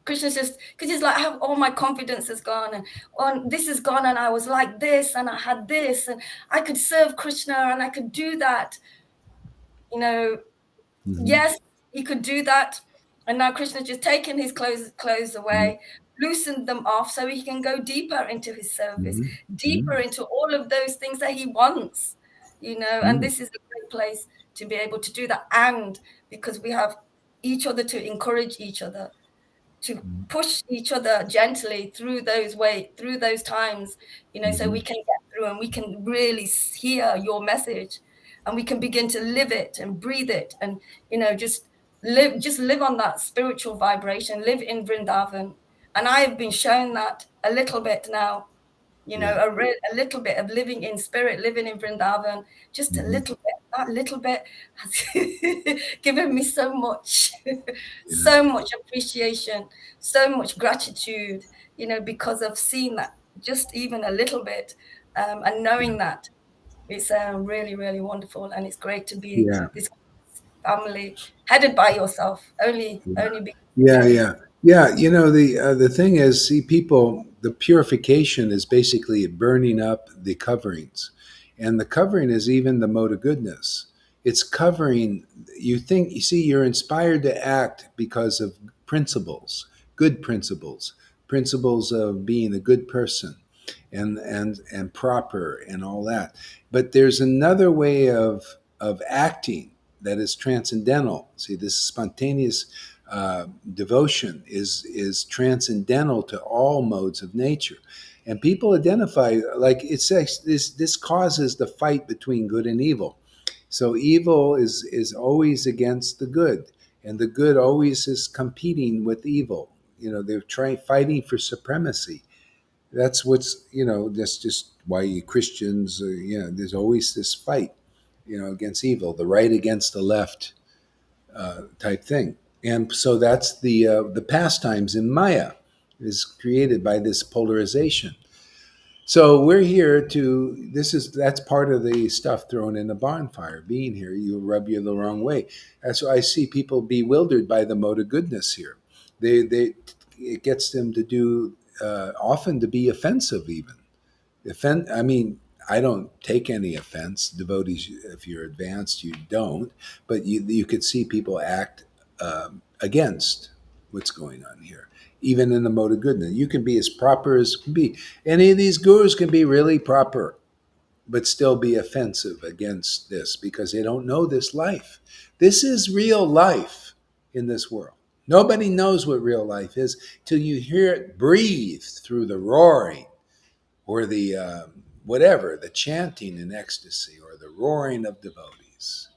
Krishna's just, because he's like, I have all my confidence has gone, and this is gone, and I was like this, and I had this, and I could serve Krishna, and I could do that. Yes, he could do that. And now Krishna's just taken his clothes away, loosened them off so he can go deeper into his service, deeper into all of those things that he wants, and this is a great place to be able to do that. And because we have each other to encourage each other, to push each other gently through those times, so we can get through and we can really hear your message, and we can begin to live it and breathe it, and just live on that spiritual vibration, live in Vrindavan. And I have been shown that a little bit now, a little bit of living in spirit, living in Vrindavan, just a little bit. That little bit has given me so much, so much appreciation, so much gratitude, because of seeing that just even a little bit, and knowing that it's really, really wonderful, and it's great to be this family headed by yourself. Only The thing is, see, people, the purification is basically burning up the coverings, and the covering is even the mode of goodness. It's covering. You see, you're inspired to act because of principles, good principles, principles of being a good person, and proper and all that. But there's another way of acting that is transcendental. See, this spontaneous devotion is transcendental to all modes of nature. And people identify, like it says, this causes the fight between good and evil. So evil is always against the good, and the good always is competing with evil. They're fighting for supremacy. That's that's just why you Christians, there's always this fight, against evil, the right against the left type thing. And so that's the pastimes in Maya is created by this polarization. So we're here to. That's part of the stuff thrown in the bonfire. Being here, you rub you the wrong way. That's why I see people bewildered by the mode of goodness here. It gets them to do often to be offensive even. I mean, I don't take any offense. Devotees, if you're advanced, you don't. But you could see people act against what's going on here, even in the mode of goodness. You can be as proper as can be. Any of these gurus can be really proper, but still be offensive against this because they don't know this life. This is real life in this world. Nobody knows what real life is till you hear it breathe through the roaring or the whatever, the chanting in ecstasy or the roaring of devotees.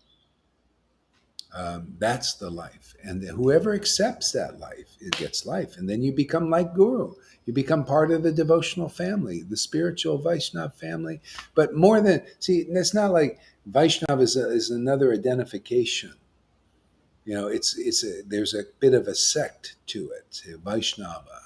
That's the life. And whoever accepts that life, it gets life. And then you become like Guru. You become part of the devotional family, the spiritual Vaishnava family. But more than, see, it's not like Vaishnava is another identification. There's a bit of a sect to it, Vaishnava.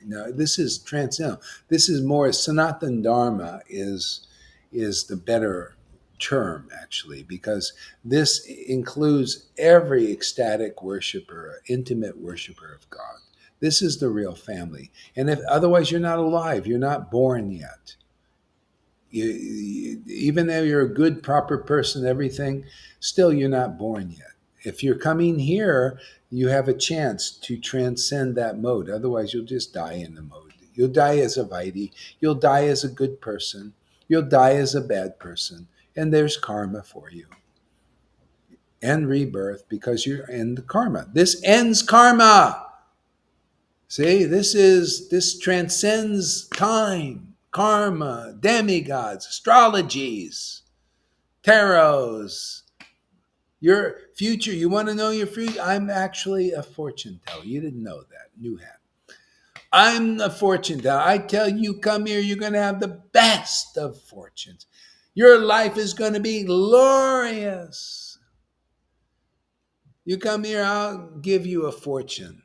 Now, this is transcendental. This is more Sanatana Dharma is the better term actually, because this includes every ecstatic worshiper, intimate worshiper of God. This is the real family. And if otherwise you're not alive, you're not born yet. Even though you're a good, proper person, everything, still you're not born yet. If you're coming here, you have a chance to transcend that mode. Otherwise, you'll just die in the mode. You'll die as a Vaidhi. You'll die as a good person. You'll die as a bad person. And there's karma for you. And rebirth because you're in the karma. This ends karma. See, this transcends time, karma, demigods, astrologies, tarots, your future. You want to know your future? I'm actually a fortune teller. You didn't know that. New hat. I'm the fortune teller. I tell you, come here, you're going to have the best of fortunes. Your life is going to be glorious. You come here, I'll give you a fortune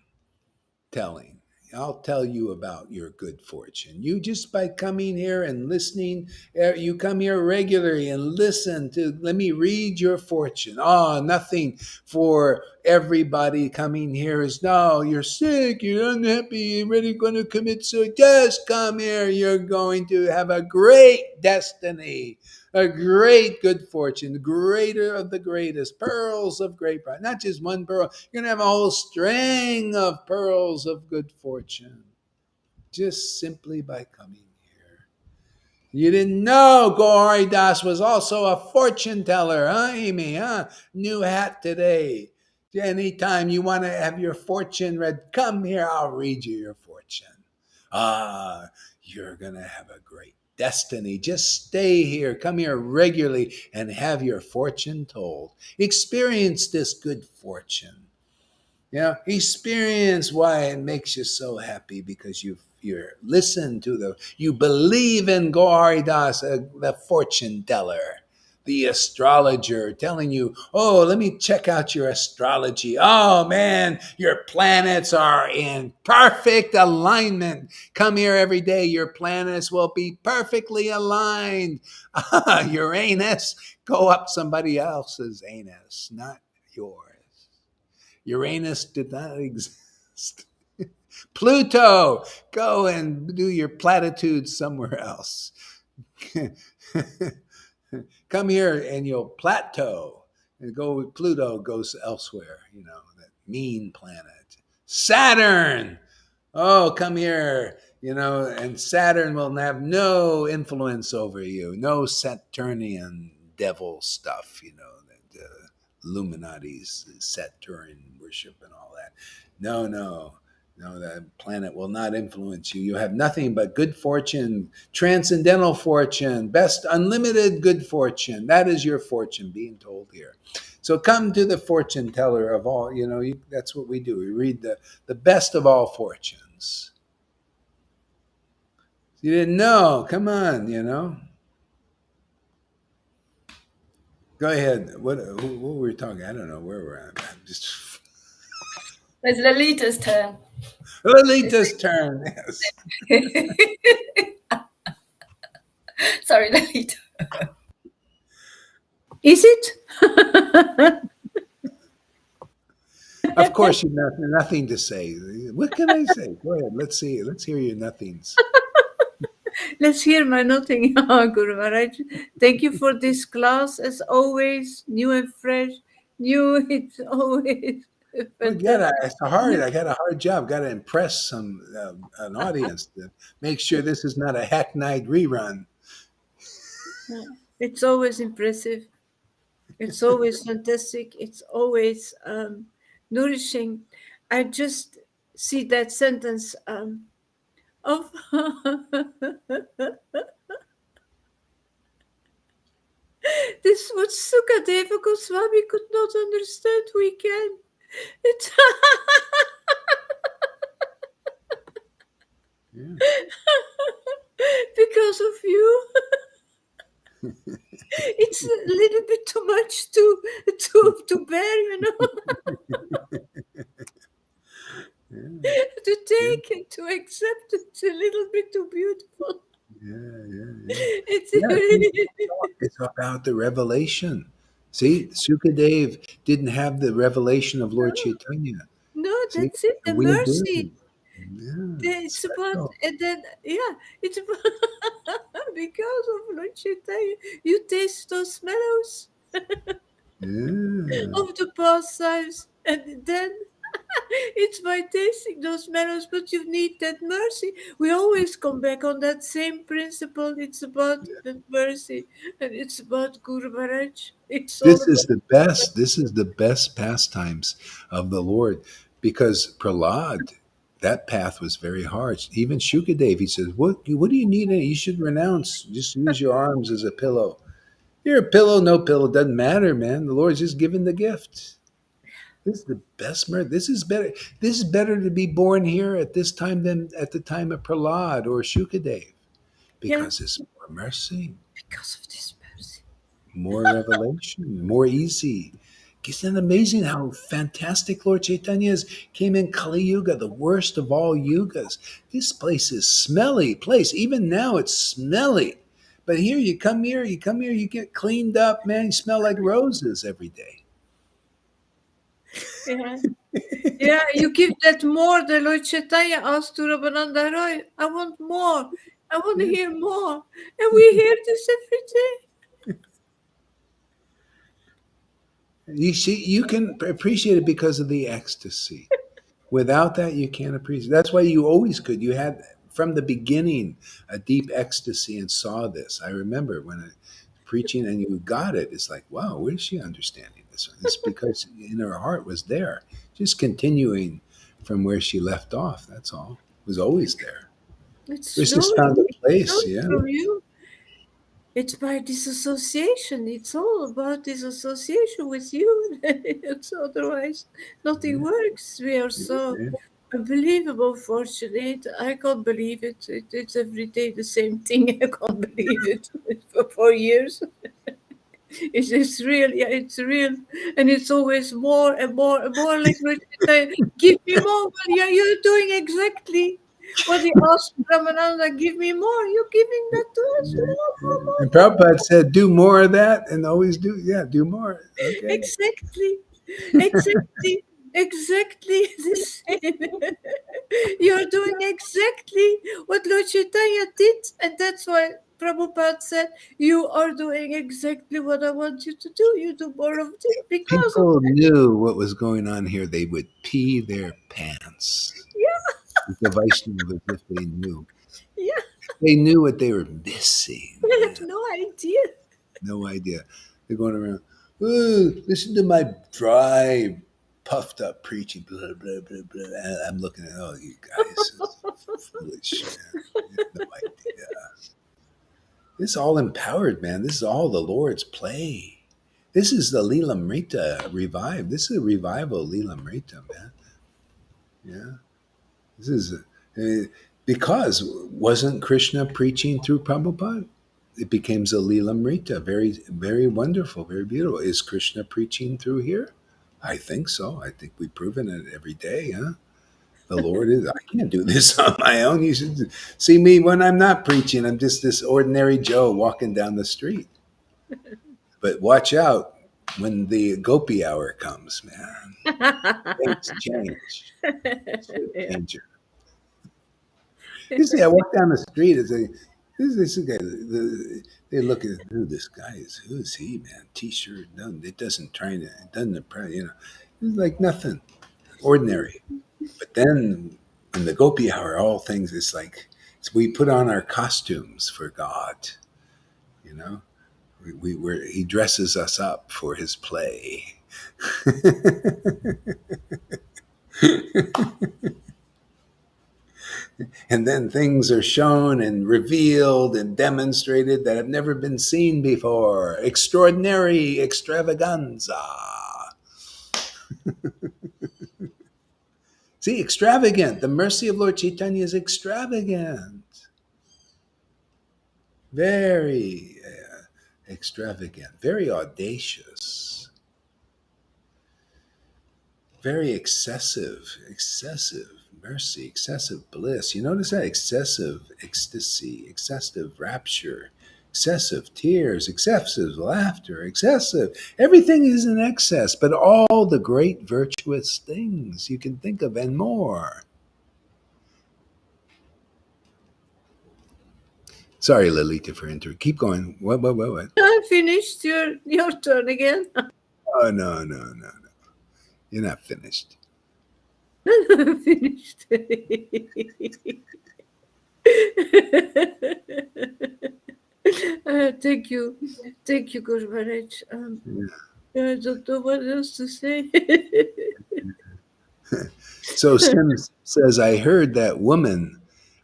telling. I'll tell you about your good fortune. You just by coming here and listening, you come here regularly and listen to, let me read your fortune. Oh, nothing for everybody coming here is, no, you're sick, you're unhappy, you're really going to commit suicide. Just come here. You're going to have a great destiny, a great good fortune, greater of the greatest, pearls of great price. Not just one pearl. You're going to have a whole string of pearls of good fortune just simply by coming here. You didn't know Gauri Das was also a fortune teller, huh, Amy? Huh? New hat today. Anytime you want to have your fortune read, come here, I'll read you your fortune. You're going to have a great destiny. Just stay here. Come here regularly and have your fortune told. Experience this good fortune. Experience why it makes you so happy because you're listen to you believe in Gauri Das, the fortune teller, the astrologer telling you, oh, let me check out your astrology. Oh man, your planets are in perfect alignment. Come here every day. Your planets will be perfectly aligned. Uranus, go up somebody else's anus, not yours. Uranus did not exist. Pluto, go and do your platitudes somewhere else. Come here and you'll plateau. And Pluto goes elsewhere, that mean planet. Saturn, oh, come here, and Saturn will have no influence over you. No Saturnian devil stuff, that Illuminati's Saturn worship and all that. No, no, no, that planet will not influence you. You have nothing but good fortune, transcendental fortune, best unlimited good fortune. That is your fortune being told here. So come to the fortune teller of all, that's what we do. We read the best of all fortunes. You didn't know. Come on. Go ahead. What were we talking? I don't know where we're at. Just It's Lalita's turn. Lalita's turn. Yes. Sorry, Lalita. Is it? Of course, you have nothing to say. What can I say? Go ahead. Let's see. Let's hear your nothings. Let's hear my nothing. Guru Maharaj. Thank you for this class. As always, new and fresh. New, it's always fantastic. It's hard. I got a hard job. Got to impress an audience to make sure this is not a hackneyed rerun. It's always impressive. It's always fantastic. It's always nourishing. I just see that sentence of this what Sukadeva Goswami could not understand. We can. It's Yeah. because of you. It's a little bit too much to bear, to take and to accept. It's a little bit too beautiful. Yeah. It's It's about the revelation. See, Sukadev didn't have the revelation of Lord Chaitanya. no, See, that's it. The we mercy. do. Yeah, It's about, special. and then it's about because of Lord Chaitanya. You taste those mellows Yeah. of the past lives, and then it's by tasting those mellows. But you need that mercy. We always come back on that same principle. It's about that mercy, and it's about Guru Maharaj. It's all This about. is the best. This is the best pastimes of the Lord, because Prahlad, that path was very hard. Even Shukadev, he says, "What do you need? You should renounce. Just use your arms as a pillow. You're a pillow, no pillow, doesn't matter, man. The Lord's just giving the gift. This is the best mirror. This is better. This is better to be born here at this time than at the time of Prahlad or Shukadev, Yeah, because it's more mercy, because of this mercy. more revelation, more easy. Isn't it amazing how fantastic Lord Chaitanya is? Came in Kali Yuga, the worst of all yugas. This place is smelly place. Even now it's smelly. But here, you come here, you get cleaned up, man. You smell like roses every day. Yeah. Yeah, you give that more. The Lord Chaitanya asked to Rabbananda Roy, I want more. I want to hear more. And we hear this every day. You see, you can appreciate it because of the ecstasy. Without that, you can't appreciate. That's why you always could. You had from the beginning a deep ecstasy and saw this. I remember when I preaching and you got it. It's like, wow, where's she understanding this? It's because in her heart was there, just continuing from where she left off. That's all. It was always there. It's It's just flowing. found a It's place. flowing Yeah. from you. It's by disassociation. It's all about disassociation with you. It's otherwise nothing works. We are so Yeah. unbelievable fortunate. I can't believe it. It's every day the same thing. I can't believe it for 4 years. It's real, yeah, it's real, and it's always more and more and more. Like give me more. Well, yeah, you're doing exactly what he asked Ramananda. Give me more. You're giving that to us. More, more, more, And more. Prabhupada said, do more of that and always do, do more. Okay. Exactly, exactly, exactly the same. You're doing exactly what Lord Chaitanya did, and that's why Prabhupada said, you are doing exactly what I want you to do. You do more of this because of People that. knew what was going on here. They would pee their pants. Yeah, The Vaishnavas, if they knew. yeah. They knew what they were missing. I Yeah, have no idea. no idea. They're going around. Ooh, listen to my dry, puffed up preaching, blah, blah, blah, blah. And I'm looking at, oh, you guys, it's foolish, man. You have no idea. This is all empowered, man. This is all the Lord's play. This is the Leelamrita revive. This is a revival Leelamrita, man. Yeah. This is because wasn't Krishna preaching through Prabhupada? It became a Leelamrita. Very, very wonderful, very beautiful. Is Krishna preaching through here? I think so. I think we've proven it every day, huh? The Lord is, I can't do this on my own. You should see me when I'm not preaching. I'm just this ordinary Joe walking down the street. But watch out when the gopi hour comes, man. Things change. It's a Yeah. danger. You see, I walk down the street and say, this guy, they look at who this guy is. Who is he, man? T-shirt, it doesn't try to, it doesn't impress, It's like nothing, ordinary. But then in the gopi hour, all things, we put on our costumes for God, you know. He dresses us up for his play. And then things are shown and revealed and demonstrated that have never been seen before. Extraordinary extravaganza. See, extravagant. The mercy of Lord Caitanya is extravagant. Very extravagant. Very audacious. Very excessive mercy, excessive bliss. You notice that? Excessive ecstasy, excessive rapture, excessive tears, excessive laughter, excessive. Everything is in excess, but all the great virtuous things you can think of and more. Sorry, Lilita, for interrupting. Keep going. What? I finished your turn again. Oh, no. You're not finished. Finished. Thank you, Guru Maharaj. I don't know what else to say. So Sims says, I heard that women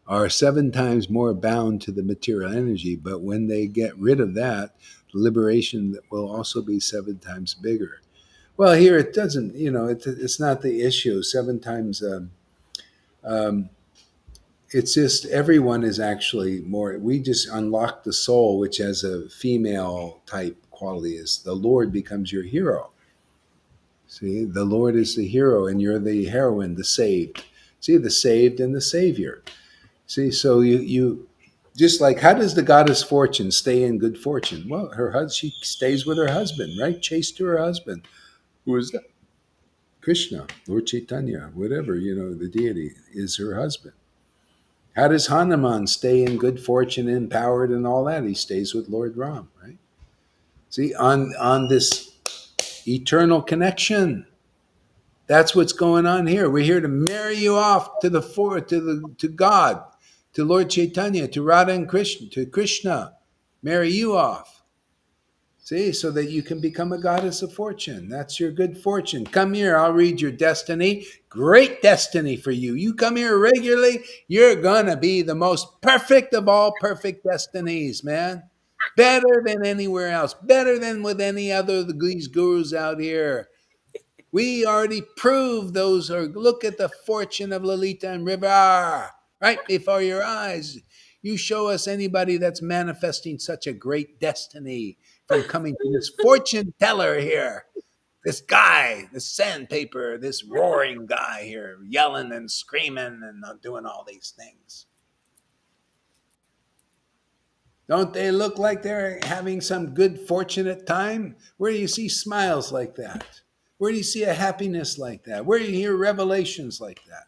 are 7 times more bound to the material energy, but when they get rid of that, the liberation will also be 7 times bigger. Well, here it doesn't, it's not the issue. 7 times, it's just everyone is actually more, we just unlock the soul, which has a female type quality, is the Lord becomes your hero. See, the Lord is the hero and you're the heroine, the saved. See, the saved and the savior. See, so you just like, how does the goddess Fortune stay in good fortune? Well, she stays with her husband, right? Chaste to her husband. Who is that? Krishna, Lord Caitanya, whatever, the deity is her husband. How does Hanuman stay in good fortune, empowered, and all that? He stays with Lord Ram, right? See, on this eternal connection. That's what's going on here. We're here to marry you off to to God, to Lord Caitanya, to Radha and Krishna, to Krishna. Marry you off. See, so that you can become a goddess of fortune. That's your good fortune. Come here, I'll read your destiny. Great destiny for you. You come here regularly, you're gonna be the most perfect of all perfect destinies, man. Better than anywhere else. Better than with any other of these gurus out here. We already proved those are, look at the fortune of Lalita and River right before your eyes. You show us anybody that's manifesting such a great destiny from coming to this fortune teller here. This guy, this sandpaper, this roaring guy here, yelling and screaming and doing all these things. Don't they look like they're having some good, fortunate time? Where do you see smiles like that? Where do you see a happiness like that? Where do you hear revelations like that?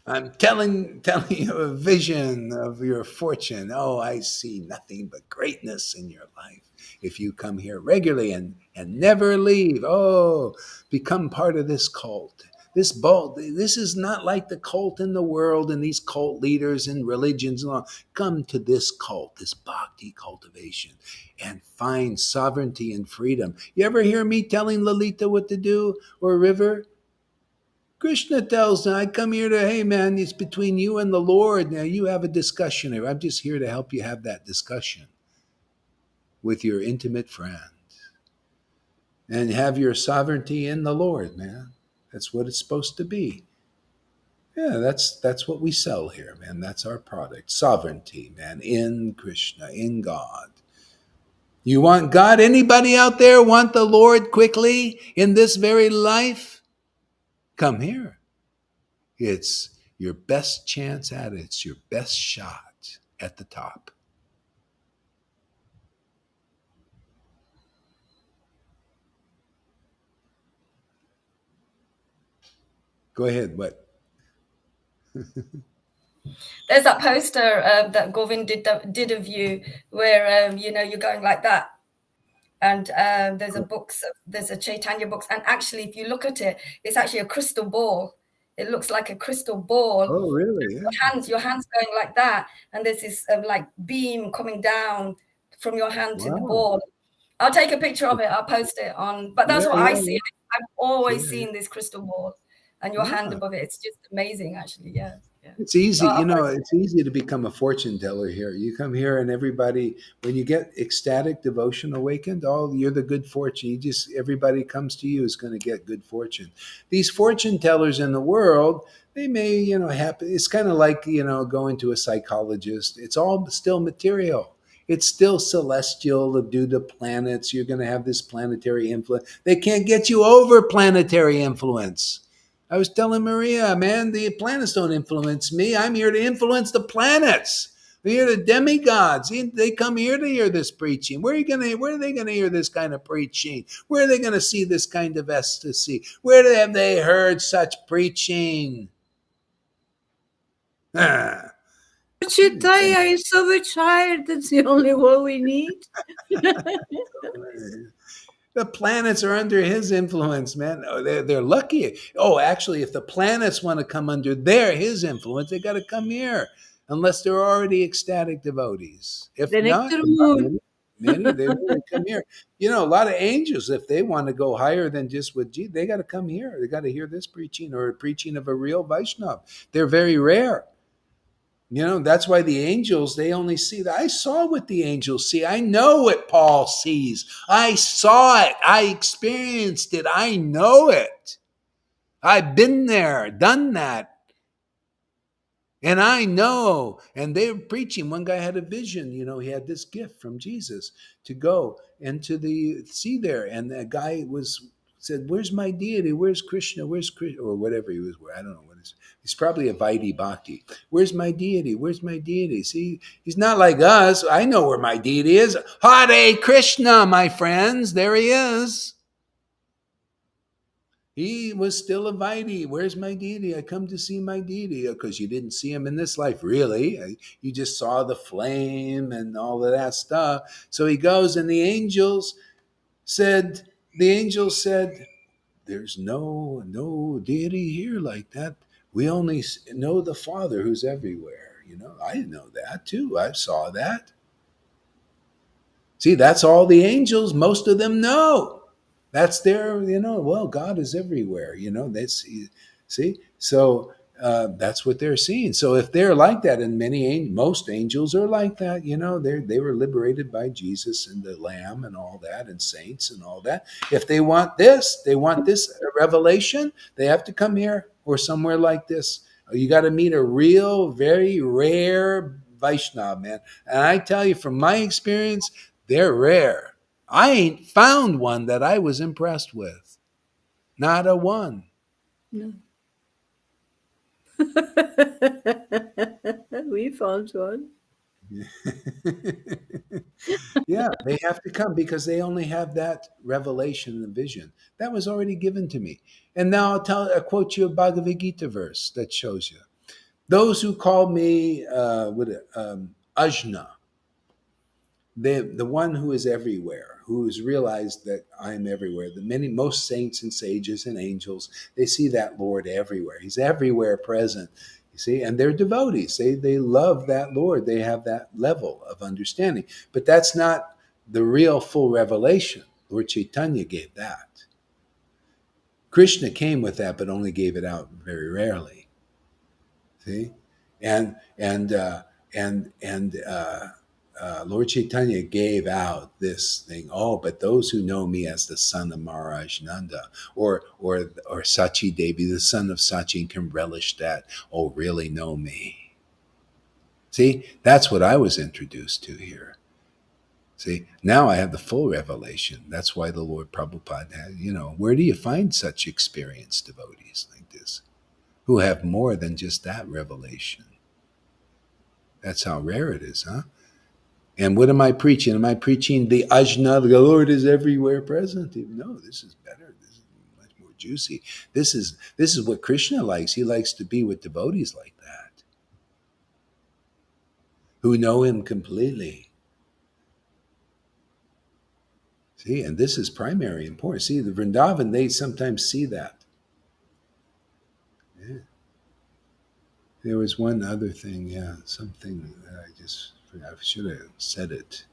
I'm telling you a vision of your fortune. Oh, I see nothing but greatness in your life. If you come here regularly and never leave, oh, become part of this cult. This is not like the cult in the world and these cult leaders and religions and all. Come to this cult, this bhakti cultivation, and find sovereignty and freedom. You ever hear me telling Lalita what to do, or River? Krishna tells them, I come here to, hey man, it's between you and the Lord. Now you have a discussion here. I'm just here to help you have that discussion with your intimate friends. And have your sovereignty in the Lord, man. That's what it's supposed to be. Yeah, that's what we sell here, man. That's our product. Sovereignty, man, in Krishna, in God. You want God? Anybody out there want the Lord quickly in this very life? Come here. It's your best chance at it. It's your best shot at the top. Go ahead. What? There's that poster that Govind did of you where, you're going like that. And there's a Chaitanya books. And actually, if you look at it, it's actually a crystal ball. It looks like a crystal ball. Oh, really? Yeah. Your hands going like that. And there's this like beam coming down from your hand to the Wow. ball. I'll take a picture of it. I'll post it on. But that's Yeah, what I see. yeah. I've always Yeah. seen this crystal ball and your hand Yeah. above it. It's just amazing, actually. Yeah. It's easy, I'll post it. it's easy to become a fortune teller here. You come here and everybody, when you get ecstatic devotion awakened, you're the good fortune. Everybody comes to you is going to get good fortune. These fortune tellers in the world, they may, happen. It's kind of like, going to a psychologist. It's all still material. It's still celestial due to planets. You're going to have this planetary influence. They can't get you over planetary influence. I was telling Maria, man, the planets don't influence me. I'm here to influence the planets. They're the demigods. They come here to hear this preaching. Where are they gonna hear this kind of preaching? Where are they gonna see this kind of ecstasy? Where have they heard such preaching? Ah. Caitanya is so much higher. That's the only one we need. The planets are under his influence, man. Oh, they're lucky. Oh, actually, if the planets want to come under his influence, they got to come here, unless they're already ecstatic devotees. If The not, nectar moon. many they really come here. A lot of angels, if they want to go higher than just with Jesus, they got to come here. They got to hear this preaching or a preaching of a real Vaishnava. They're very rare. That's why the angels, they only see that. I saw what the angels see. I know what Paul sees. I saw it. I experienced it. I know it. I've been there, done that. And I know. And they were preaching. One guy had a vision. He had this gift from Jesus to go and to the sea there. And the guy said, where's my deity? Where's Krishna? Where's Krishna? Or whatever he was. I don't know what is. He's probably a Vaidhi Bhakti. Where's my deity? Where's my deity? See, he's not like us. I know where my deity is. Hare Krishna, my friends. There he is. He was still a Vaidhi. Where's my deity? I come to see my deity. Because you didn't see him in this life, really. You just saw the flame and all of that stuff. So he goes, and the angels said, there's no deity here like that. We only know the Father who's everywhere. I know that too. I saw that. See, that's all the angels, most of them know. That's their, well, God is everywhere. That's, see, so that's what they're seeing. So if they're like that, and most angels are like that, they were liberated by Jesus and the Lamb and all that, and saints and all that. If they want this revelation, they have to come here or somewhere like this. You got to meet a real, very rare Vaishnava, man. And I tell you, from my experience, they're rare. I ain't found one that I was impressed with. Not a one. No. We found one. Yeah, they have to come because they only have that revelation and vision. That was already given to me. And now I'll quote you a Bhagavad Gita verse that shows you. Those who call me Ajna, the one who is everywhere, who has realized that I am everywhere. Most saints and sages and angels, they see that Lord everywhere. He's everywhere present. You see, and they're devotees. They love that Lord. They have that level of understanding. But that's not the real full revelation. Lord Caitanya gave that. Krishna came with that, but only gave it out very rarely. See, and Lord Chaitanya gave out this thing. Oh, but those who know me as the son of Maharaj Nanda, or Sachi Devi, the son of Sachi, can relish that. Oh, really know me. See, that's what I was introduced to here. See, now I have the full revelation. That's why the Lord Prabhupada had, where do you find such experienced devotees like this, who have more than just that revelation? That's how rare it is, huh? And what am I preaching? Am I preaching the ajna, the Lord is everywhere present? No, this is better. This is much more juicy. This is what Krishna likes. He likes to be with devotees like that, who know him completely. See, and this is primary importance. See, the Vrindavan, they sometimes see that. Yeah. There was one other thing, something that I should have said it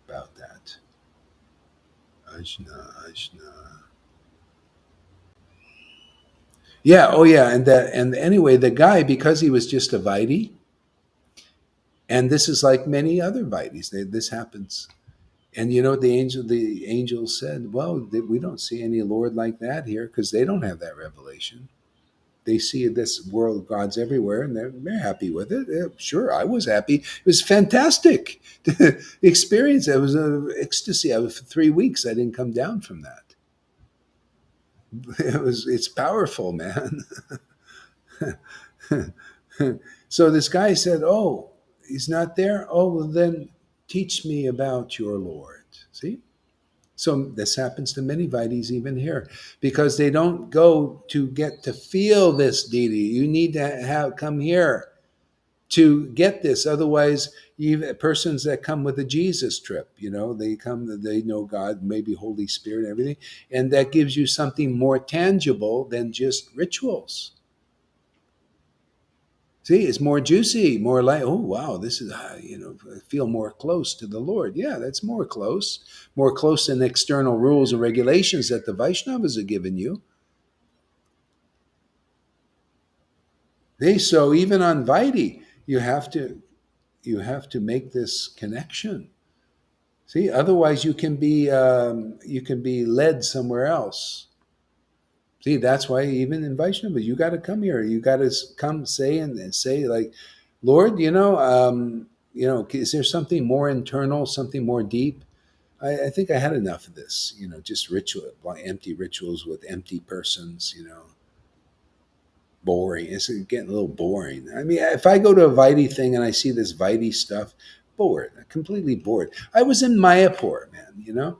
about that. Ajna. Yeah, oh yeah, and anyway, the guy, because he was just a Vaidhi, and this is like many other Vaidhis, this happens. And you know what the angel said? Well, we don't see any Lord like that here because they don't have that revelation. They see this world of gods everywhere, and they're happy with it. Yeah, sure, I was happy. It was fantastic experience. It was an ecstasy. For 3 weeks. I didn't come down from that. It's powerful, man. So this guy said, "Oh, he's not there. Oh, well, then teach me about your Lord." See? So this happens to many Vaidhis even here, because they don't go to get to feel this deity. You need to come here to get this. Otherwise, even persons that come with a Jesus trip, they know God, maybe Holy Spirit, everything, and that gives you something more tangible than just rituals. See, it's more juicy, more like, oh, wow, this is, I feel more close to the Lord. Yeah, that's more close than external rules and regulations that the Vaishnavas have given you. So even on Vaidhi, you have to make this connection. See, otherwise you can be led somewhere else. See, that's why even in Vaishnava, you got to come here. You got to come say like, Lord, is there something more internal, something more deep? I think I had enough of this, just empty rituals with empty persons, boring. It's getting a little boring. I mean, if I go to a Vaidhi thing and I see this Vaidhi stuff, bored, completely bored. I was in Mayapur, man,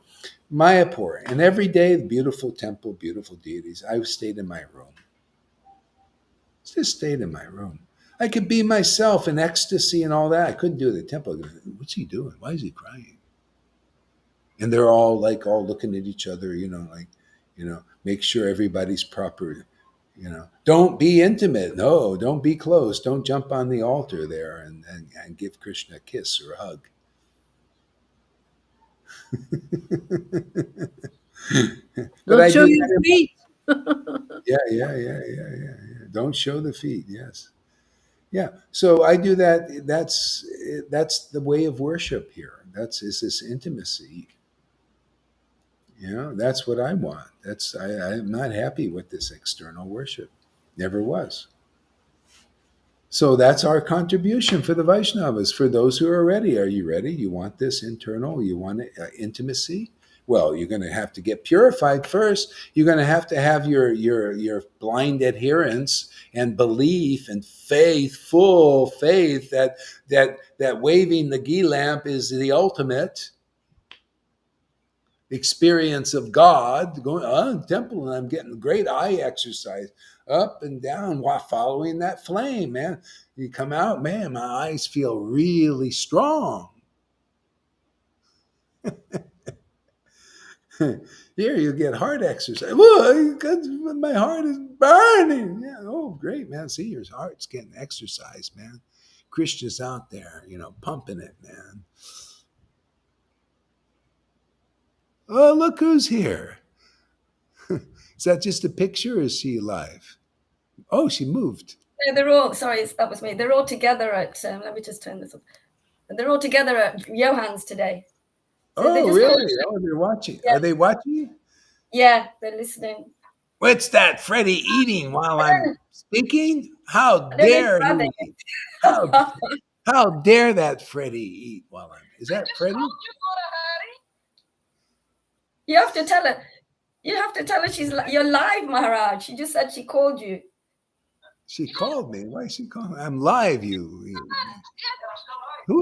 Mayapur, and every day, beautiful temple, beautiful deities. I stayed in my room. Just stayed in my room. I could be myself in ecstasy and all that. I couldn't do it at the temple. What's he doing? Why is he crying? And they're all looking at each other, make sure everybody's proper. Don't be intimate. No, don't be close. Don't jump on the altar there and give Krishna a kiss or a hug. But Don't show your feet. Yeah. Don't show the feet. Yes. Yeah. So I do that. That's the way of worship here. Is this intimacy. That's what I want. I'm not happy with this external worship. Never was. So that's our contribution for the Vaishnavas. For those who are ready, are you ready? You want this internal? You want intimacy? Well, you're going to have to get purified first. You're going to have your blind adherence and belief and faith, full faith that waving the ghee lamp is the ultimate experience of God. Going to the temple and I'm getting great eye exercise up and down while following that flame, man. You come out, man, my eyes feel really strong. Here you get heart exercise. Whoa, my heart is burning. Yeah. Oh, great, man. See, your heart's getting exercise, man. Krishna's out there, pumping it, man. Oh, look who's here. Is that just a picture or is she alive? Oh, she moved. They're all, sorry, that was me. They're all together at, let me just turn this up. They're all together at Johan's today. So they Oh, just called. really? Oh, they're watching. Yeah. Are they watching? Yeah, they're listening. What's that Freddie eating while I'm speaking? How I don't know if dare Brad he? How dare that Freddie eat while I'm? Is that Freddie? You have to tell her. You have to tell her you're live, Maharaj. She just said she called you. She called me. Why is she calling? I'm live. Who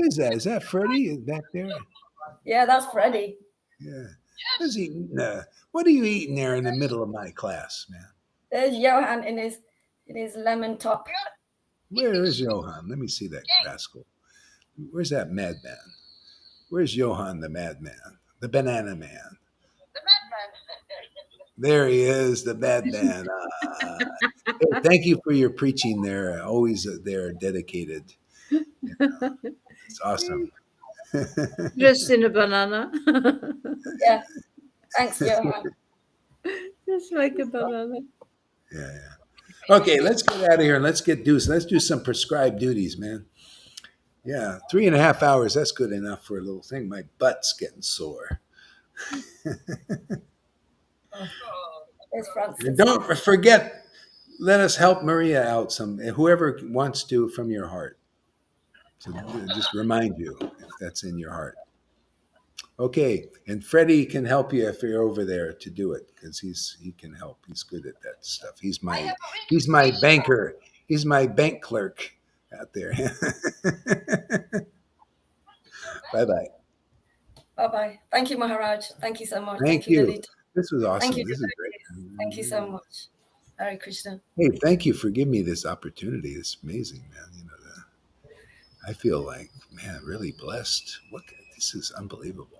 is that? Is that Freddie back there? Yeah, that's Freddie. Yeah. What's he eating? What are you eating there in the middle of my class, man? There's Johan in his lemon top. Where is Johan? Let me see that rascal. Where's that madman? Where's Johan, the madman? The banana man. There he is, the madman. Hey, thank you for your preaching there. Always there, dedicated. It's awesome. Dressed in a banana. Yeah. Thanks, Johan. Just like a banana. Yeah. Okay, let's get out of here and let's do some prescribed duties, man. Yeah, 3.5 hours, that's good enough for a little thing. My butt's getting sore. There's Francis. And don't forget, let us help Maria out whoever wants to from your heart. To just remind you if that's in your heart. Okay, and Freddie can help you if you're over there to do it because he can help. He's good at that stuff. He's my banker. He's my bank clerk out there. Bye bye. Bye bye. Thank you, Maharaj. Thank you so much. Thank you. Lilith. This was awesome. Thank you. This is great. Thank you so much. Hare Krishna. Hey, thank you for giving me this opportunity. It's amazing, man. I feel like, man, really blessed. This is unbelievable.